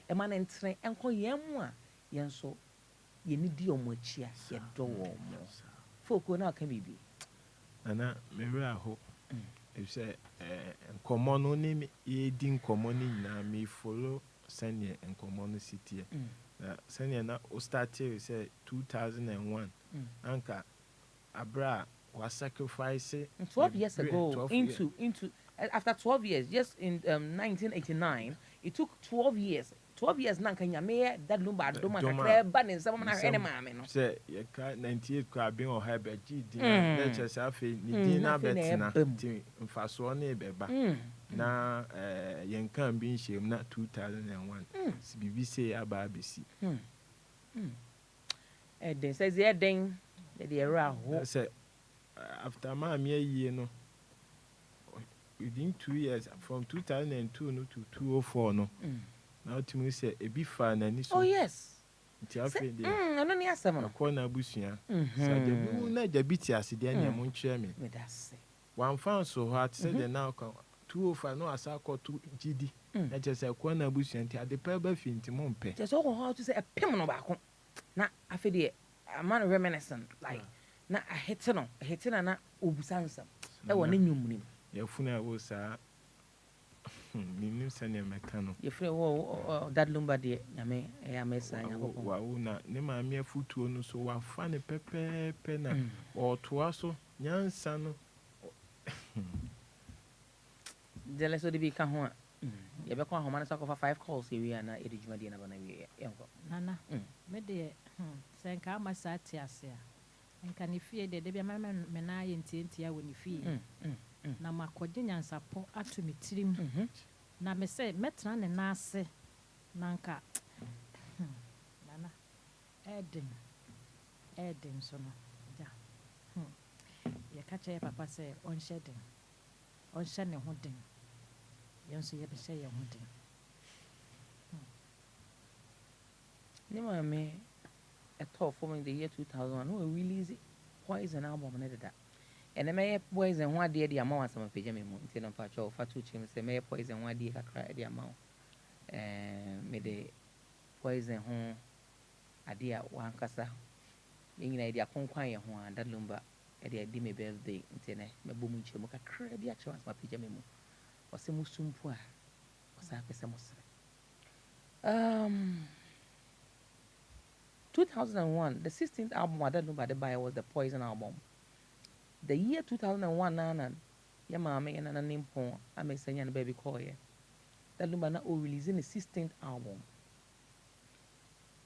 e ma ne ntre enko yemu a yenso ye ni di omo achia ye do wo mo foko na aka bibi ana mewe aho say nkomo no ni ye di nkomo ni na me follow senior nkomo no city senior na o started say 2001 anka abra was sacrificed 12 years ago into after 12 years just in 1989 it took 12 years na kanya me that Lumba doma na kreba ne nsama na hwe ne maame no say ye ka 98 kwa bin o ha be gidi na chese afi ni din na betina ti mfaso na ebeba na yen kan bi nshem na 2001 BBC aba abisi den says ye den the era ho say after Maame ye no within 2 years from 2002 no to 2004 no now to me say e bi fa na ni so oh yes nti afi de no ni asem no ko na abusua sa de bu na jabiti ase de na mo nkyerɛ me that's one fan so hard say the now 205 no asa ko to gidi na je say ko na abusua nti ade pa ba fi nti mo mpe je so ko how to say e pem no ba ko na afi de man reminiscent like na ahete na obusansam e wo ne nwumnim yefuna wo sa minim sene mekano yefuna wo that Lumba de nyame e amesa Yakobon wa wo na ne maame afutuo no so wa fa ne pepepe na otoa so nyansa no dele so de bi ka ho a ye be ko ahoma na so ko 5 calls e wi ana e de djuma de na ba na wi yenko nana me de senka amasati ase a nka ne fie de bia me na ye ntientia wo ne fie na makɔgye nyansapɔ ato me tirim na me sɛ mɛtena ne naase nanka nana ɛden so no ja yɛka kyerɛ yɛ papa sɛ ɔnhyɛ den ɔnhyɛ ne ho den yɛn nso yɛbɛhyɛ yɛn ho den ne maame ɛtɔɔ fam in the year 2001 no release Poison album ne deda ɛnɛ mɛyɛ Poison ho adeɛ de ama wo asɛm apagya me mu nti no mpatwɛ fa to kyerɛ m sɛ mɛyɛ Poison ho adeɛ kakra de ama wo mede Poison ho adeɛ a wankasa yɛnyina yɛde akonkwan yɛ ho a da Lumba ɛde adi me birthday nti ne mɛbɔ mu nkyerɛ mu kakra bi akyerɛ wo asɛm apagya me mu ɔsɛ mu sumpo a ɔsɛ apɛ sɛ mo sere 2001, the 16th album I don't know about the buyer was the Poison album. The year 2001, Nana, your mama and an name pon, I may say and baby call ye. That Lumba na releasing the 16th album.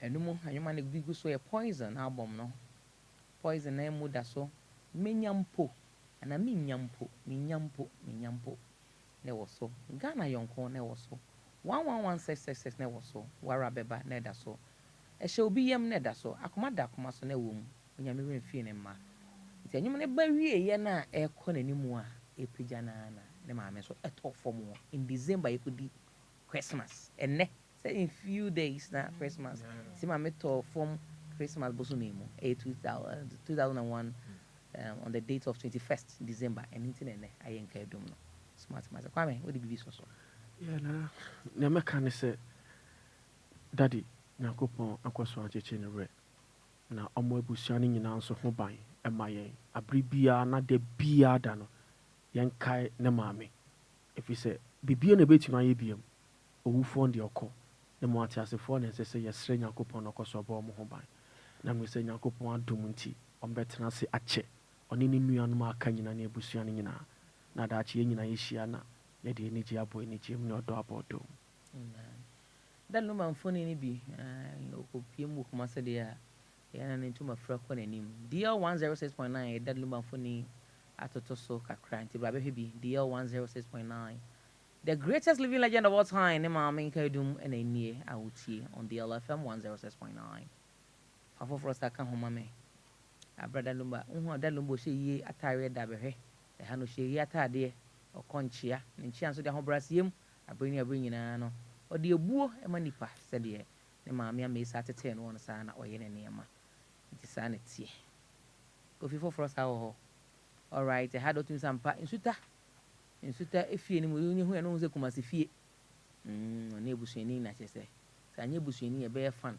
And no more, and you man big so a Poison album, no. Poison name muda so, me nyampo, and I mean nyampo. Ne was so. Ghana yonko ne was so. 11166 ne was so. Warabeba ne da so. E shall be yam neda so akoma da akoma so na wom onyame remfie ne ma nti anyum ne ba wie ye na e kɔ nanimu a e pagya na ne maame so etɔ fom in December you could be Christmas enne say in few days na Christmas si maame tɔ fom Christmas boso nemu 2001 on the date of 21st December and nti ne Saa Nkaedum no smart master kwame what did be so yeah na me kan say daddy Nyankopɔn akɔso akyekye ne werɛ na ɔmo abusua no nyinaa nso ho ban ɛma yɛn abere biara na da biara da no yɛnkae ne maame ɛfiri sɛ bibia na ɛbɛtumi ayɛ biam owufoɔ deɛ ɔkɔ ne mo ate asefoɔ na ɛsɛ sɛ yɛsrɛ Nyankopɔn na ɔkɔso ɔbɔ ɔmo ho ban na mo sɛ Nyankopɔn adom nti ɔmbɛtena ase akyɛ ɔne ne nuanom aka nyinaa ne abusua no nyinaa na daakye yɛn nyinaa yɛhyia na yɛde anigye abɔ anigye mu ne ɔdɔ abɔ ɔdɔ mu that Lumba phone ni bi okopie mu kuma se de a yana ne ntuma fra kwa nanim DL 106.9 that Lumba phone atoto so kakra nti bra be bi DL 106.9 the greatest living legend of all time ne Maame Nkaedum and enie awutie on DLFM 106.9 fafo frosta ka ho mame abrada Lumba unhu that Lumba hye yi atare da behwe e ha no hye yi atade okonchia ne nchia so de ho brasiem abrini nyina no ɔde ebuo ema nipa sɛ de ne maame amesa tete no won saa na ɔyɛ ne neema nti saa na tie kofi foforo saa wɔ hɔ all right ha do tun sampa nsuta efie ni mu onye hu ya no sɛ kumase fie na ebusuani na kyɛ sɛ saa nye ebusuani e be fan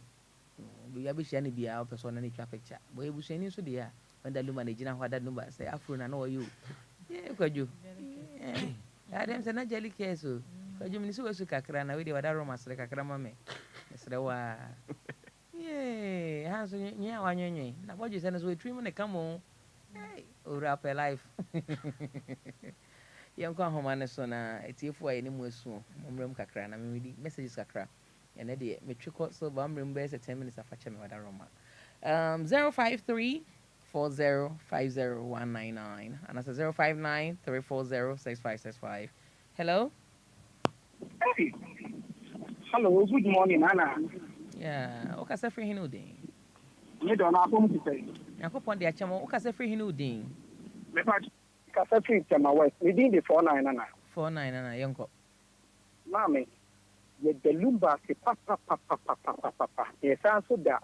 bi ya be hia ne bia ɔpɛ so na ne twa picture bo ebusuani nso de ya wanda Lumba na gina hɔ ada Lumba sɛ afro na ɔyɛ o kwadwo ya dem sɛ na jeli keso kajumni so wesu kakra na we de wada Roma sere kakra mame sere wa ha so nya wanyonye na bojo se na so etrim ne kamo ora pe life yanko ahoma ne so na etiefo aye ne mu asu momrem kakra na me di messages kakra ene de me twiko so ba momrem be se 10 minutes afache me wada Roma 053 4050199 and that's 059 340 6565 hello. Hey. Hello, good morning, Anna. Yeah, okay, say free hinudin. Me don't know how to say. Yakopon de achamo, okay, say free hinudin. Me pa ka say free chama west. Me din the 49 Anna. 49 Anna, yonko. Maame, ye de Lumba se papa. Ye san so da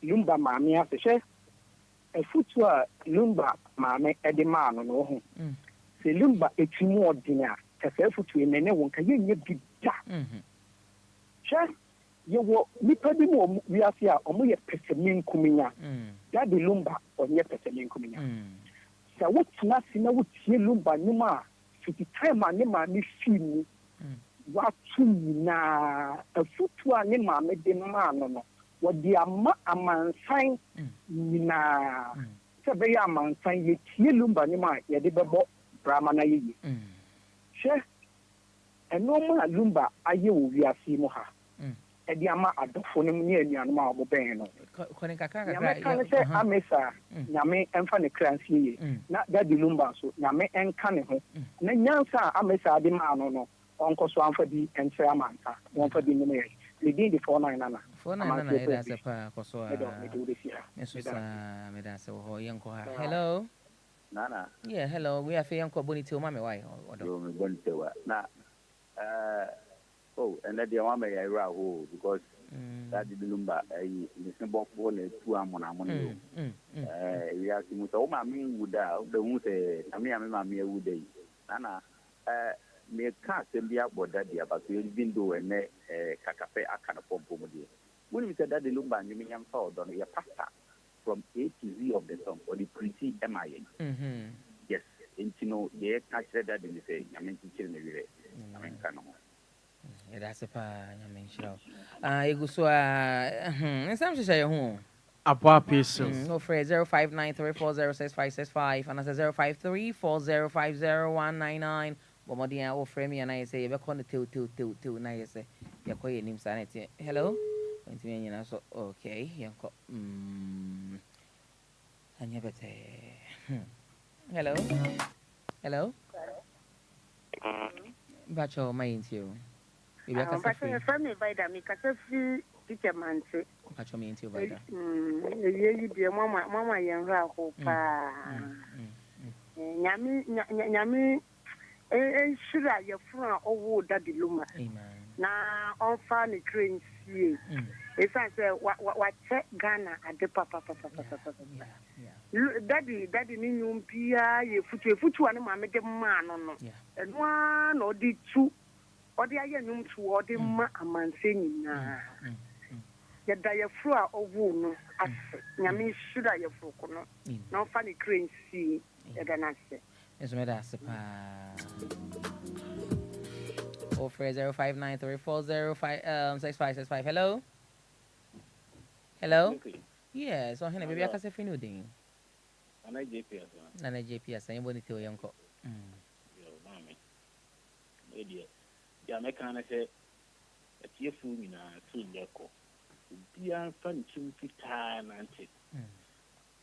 Lumba maame asehwe. E futu a Lumba maame e de ma no no ho. Se Lumba etwimu odina. Kasa futu enene won ka yenye bida che ye wo nipa bi mo wiase a omo ye pesemin kuminya ya de Lumba onye pesemin kuminya sa wotina sina wotie Lumba nyuma fiti time ne ma me fimu watu na futu a ne ma me de ma no wo di ama amansan na se be ya amansan ye tie Lumba nyuma ye de bebo brahma na ye she eno ma Lumba aye wo wiase mu ha ɛde ama adɔfo no mu ne anuanom a wɔbɛn no kɔne kakra nyame ka ne sɛ amesa nyame ɛmfa ne kra nsie ye na dadi lumba so nyame ɛnka ne ho na nyansa a amesa de maa no no ɔnkɔ so amfa bi ɛnkyerɛ amansa na ɔmfa bi nim yɛ medin de 49 nana 49 nana yɛda sɛ paa kɔ so a meso saa meda sɛ wɔ hɔ yɛnkɔ ha hello Nana. Yeah, hello. We are feeling bonito, Mame. Why? Bonito. Na, and that the one may I raw because that the Lumba, the symbol for the 2 amon. We are seeing so Mammy would out the moon say, Mammy would day. Nana, me can't send the about that dear, but we've been doing a cafe, I can't pump over there. When we said that the Lumba, you mean I'm told on your pasta. From A to Z of the song or the pretty MIA. Yes, and you know, they catch that in the say, I mean, teaching the way. I mean, can that's a pa, I mean, sure. You go so, and some say, home. A poor piece. No phrase 0593406565 and as a 0534050199. But more than our frame and I say, you're calling two, and I say, you're calling him sanity. Hello? So okay, yanko. Hello. Hello. Bacho, my into. You are from me by the Mikasa teacher man. Bacho me into by that. You Mama young Rahopa. Yami, should I your friend or daddy Luma? Na on funny train see. If I say what check Ghana at the papa. Daddy Ninium Pia, you futu and mamma de man no. And one or the two or the iron two or the man singing na. Yet die a floor of wound as Yami should I your folk no funny crane see than I say. It's made us a 0593406565. Hello. Hello. Yeah, so hene baby akase finu din. Ana JPS. Nana JPS ayin boni te oyanko. Yo mami. Media. Ya meka na se atiefu nyina tu ndeko. Bia fan chim fita na nti.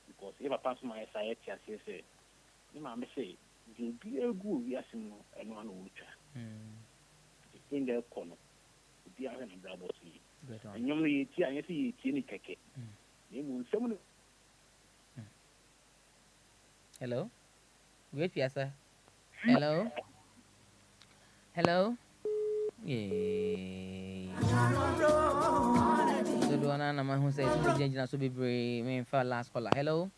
Because if I pass my society as say, ni ma me say, you be a good yasin no eno anu ucha. In the corner. Bia na brabo si. Nyom no yeti anya se yeti ni keke. Ni mu nsem no. Hello. Wait piasa. Hello. Hello. Yeah. So do na ma hu say so jinjina so bebre me fa last caller. Hello.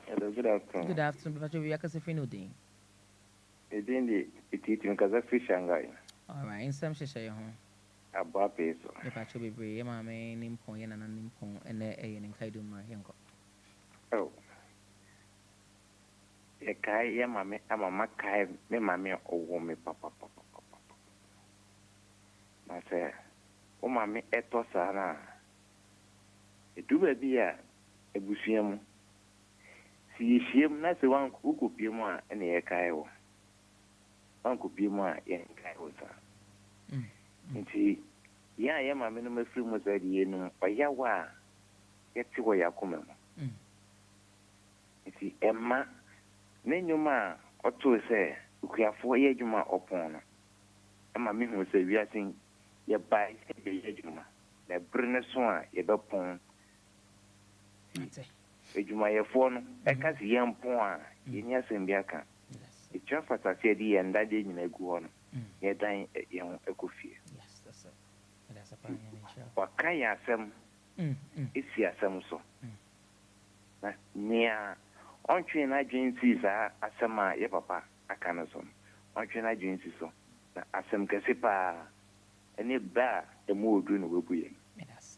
Hello, good afternoon. Good afternoon. Pacho we akase finu din. Edindi ititi nkaza fish Shanghai. All right, in some share your home. Abba peso. The Pacho bebre Maame nimpon yana na nimpon ene Enquiries yanko. Oh. E kai ya mame ama makai me mame owo me papa. Na se o mame eto sana. Eduba bia ebusuamu. Si yeshiem na se wan ukopie mu a ene ye kai wo. Wan kopie mu a ye kai wo sa. Nti ya ya mame no mafiri mu sa die no oyawa yeti wo yakoma mu. Nti emma n'enyuma oto se ukuafo ye adwuma opon no ama me hu se wiasin ye bai ye adwuma na brene so a ye bepon adwuma ye fo no e ka se ye mpon a ye nya sembia ka e twa fatase di ye ndade nyina gu ho no ye dan ye ho ekofie that's a pan wakaya asem esi asem so na nia ontwe na agency za asema ye papa aka no so ontwe na agency so na asem kese pa ene ba emu odu no webuye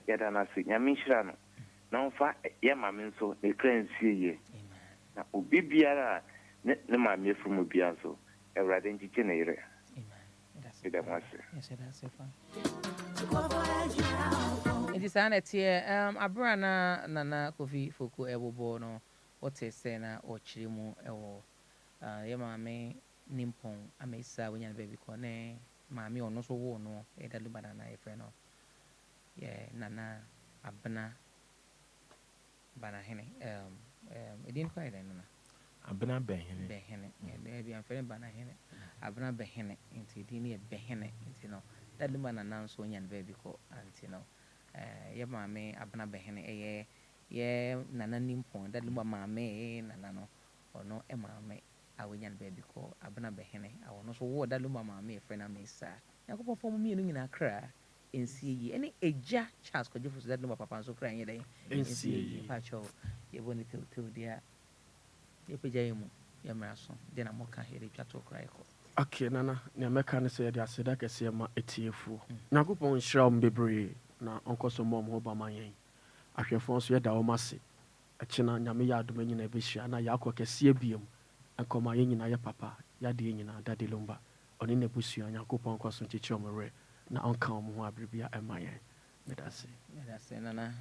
ya da na se nyame hira no na onfa ye mame nso ne kransie ye na obi biara ne mame from bia so ewrade nchiche na ire yes that's it fine. It is an etie abrana nana kofi foku ebobo no what is say na ochirimu ewo ye maame nimpon amesa wonya baby ko ne maame ono so wo no e dalu banana e fe no Yeah, Nana Abna Banahene. It didn't quite Nana. Abena Behene. Behene. Maybe I'm feeling Banahene. Abna Behene into Dini Behene into no. That the man announced when and baby call and yeah, Maame Abna Behene. Yeah, Nana Nimpon. That Lumba Maame Nana no or no Emame. I will yan baby call Abna Behene. I will not so what that Lumba Maame friend I may say. I go perform me in a cry. In see any eja chance could you for that number papa so crying day in see pacho you want it to dear you pajam yamraso then I'm okay here to cry. Okay, Nana, na meka ne say dia seda kese ma etiefu. Nyakopon hira om bebre na onko so mom ho ba manyen. Ahwefo so yeda o mase. Akina nyame ya adoma nyina be hia na yakọ kese abiem. Enkoma yen nyina ye papa, ya de nyina dade Lumba. Oni na busua Nyakopon ko so chichi omre. Na onka omo ho abribia emayen. Medase Nana.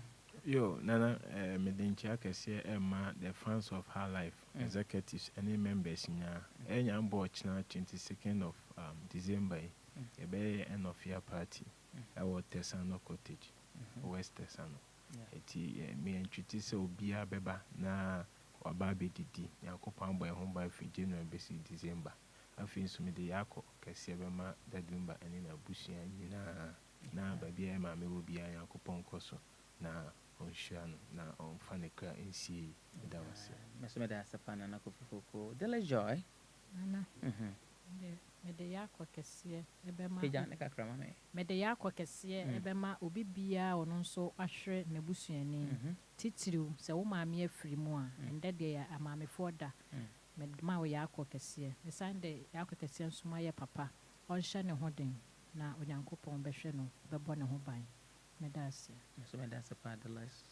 Yo, Nana, Medincha Cassia Emma, the fans of highlife, executives, any members in any board now 22nd of December, a very end of year party. Our Tessano cottage, West Tessano. Me and Triti so be a beba na or Baby Didi, Yakopan by home by January basic December. I feel so me the Yako, Cassia Bema, that Lumba and in a bushy and na baby Mammy will be a Yakopon Coso. Na on Shano, na on Fanica in sea. That was Miss Medasa Panana Cofico, Dele Joy. Nana. Mede yakwa kɛseɛ ɛbɛma Pejanica Cramame. Mede yakwa kɛseɛ ɛbɛma obi bia ɔno nso ahwɛ n'abusuani titiriw sɛ wo maame afiri mu a ɛndɛ deɛ amamefoɔ da mede ma wo yakwa kɛseɛ ɛsan de yakwa kɛseɛ nso ma yɛ papa ɔnhyɛ ne ho den na Onyankopɔn bɛhwɛ no bɛbɔ ne ho ban. Medase. So medase pa the last.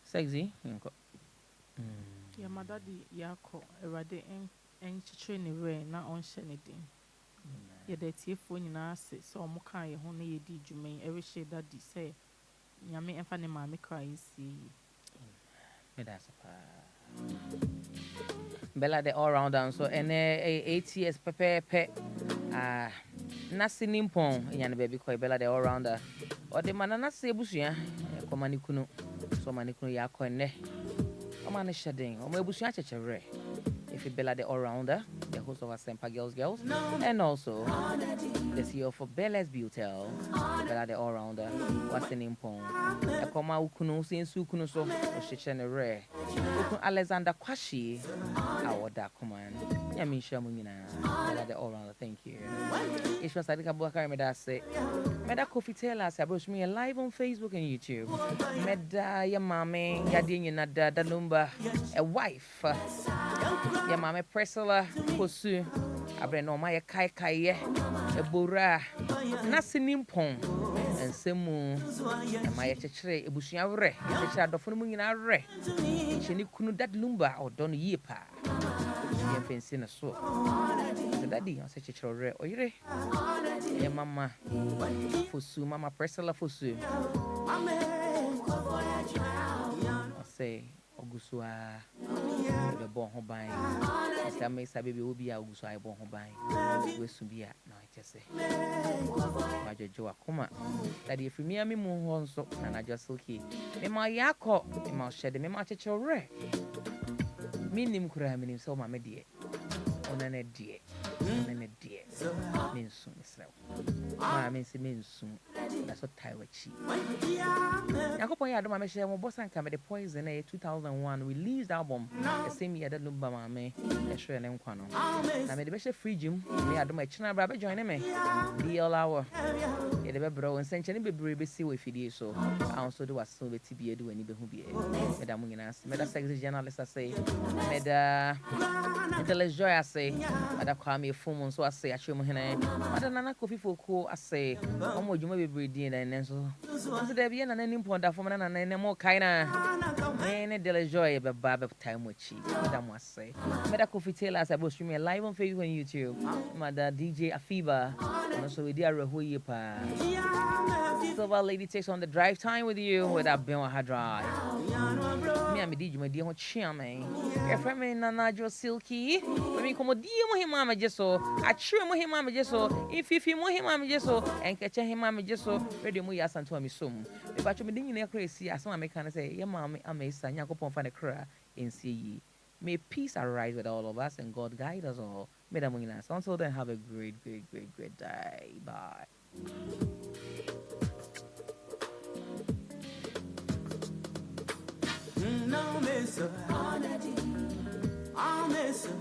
Sexy. Ya madadi yako erade en chiche ne re na onhye ne din. Ya da tiefo nyina ase so omo kan ye ho na ye di dwumen every shade daddy say nyame emfa ne maame krai si. Medase pa. Bella the all round so ene 8 years pepe nasi nimpon yana baby ko Bella the all rounder. O de manana se busua ko manikuno so manikuno ya ko ne o man shedin o mabusua chechewre if you Bella the all rounder the host of our Sempa Girls and also the CEO for Bella's Beauty Bella the all rounder what's the nimpon e ko ma ukuno sensu kuno so o chechenere Alexander Kwashi awoda command yami shamu nyina Bella the all rounder thank you it's just like Abubakar Medase Meda Kofi Taylor say bro me live on Facebook and YouTube Meda ya mame ya di nyina da Lumba a wife ya mame Priscilla Kosu abre no ma ya kai ye e bora na sinimpon ensemu e ma ya chechire ebusua wre chechire adofo mu nyina wre cheni kunu dad Lumba odon yie pa ye pensi na so daddy on se chechire wre oyire e mama Fosu mama Priscilla Fosu I say ogusua be bon ho ban esa me sa baby obi a ogusua e bon ho ban we su bia na I say Adjoa kuma daddy if me ami mu ho nso na Adjoa Silky me ma yakọ me ma shede me ma chechire minim kura minim so ma me de onane de mensu Israel ma mensi mensu that's what Taiwachi Yakopon ya do ma me share mo boss anka me the poison 2001 released album the same year that Lumba Maame e share ne nkwa no na me de be share free gym me ado ma china bra be join me DLFM e de be bro nsenche ne bebre be si we fidie so I also do was so be tibie do ani be hu bie me da mo nyina me da sexy journalist say me da intelligent say ada kwa me phone so say achwe mo hene ada nana kofi foko say omo djuma bebre din na nenso so da bia nana nimpo da fo na nana mo kai na me DLFM be ba be time wachi da mo say me da Kofi Taylor say bo stream live on Facebook and YouTube mother DJ Afiba and so we dey reho ye pa Silver Lady takes on the drive time with you with that Ben Waha drive me am di djuma di ho chia me e fra me Adjoa Silky me komo di mo hima ma je so a chire mo him am jeso, if you mo him am jeso, and catch him am jeso, radio mu yasan to me sum. The batch me ding in a crazy as one can say, yeah, mammy, I may san yakopon fan a cry in see. May peace arise with all of us and God guide us all. May the moon us. Until then, have a great day. Bye. No, miss her. I'll miss her.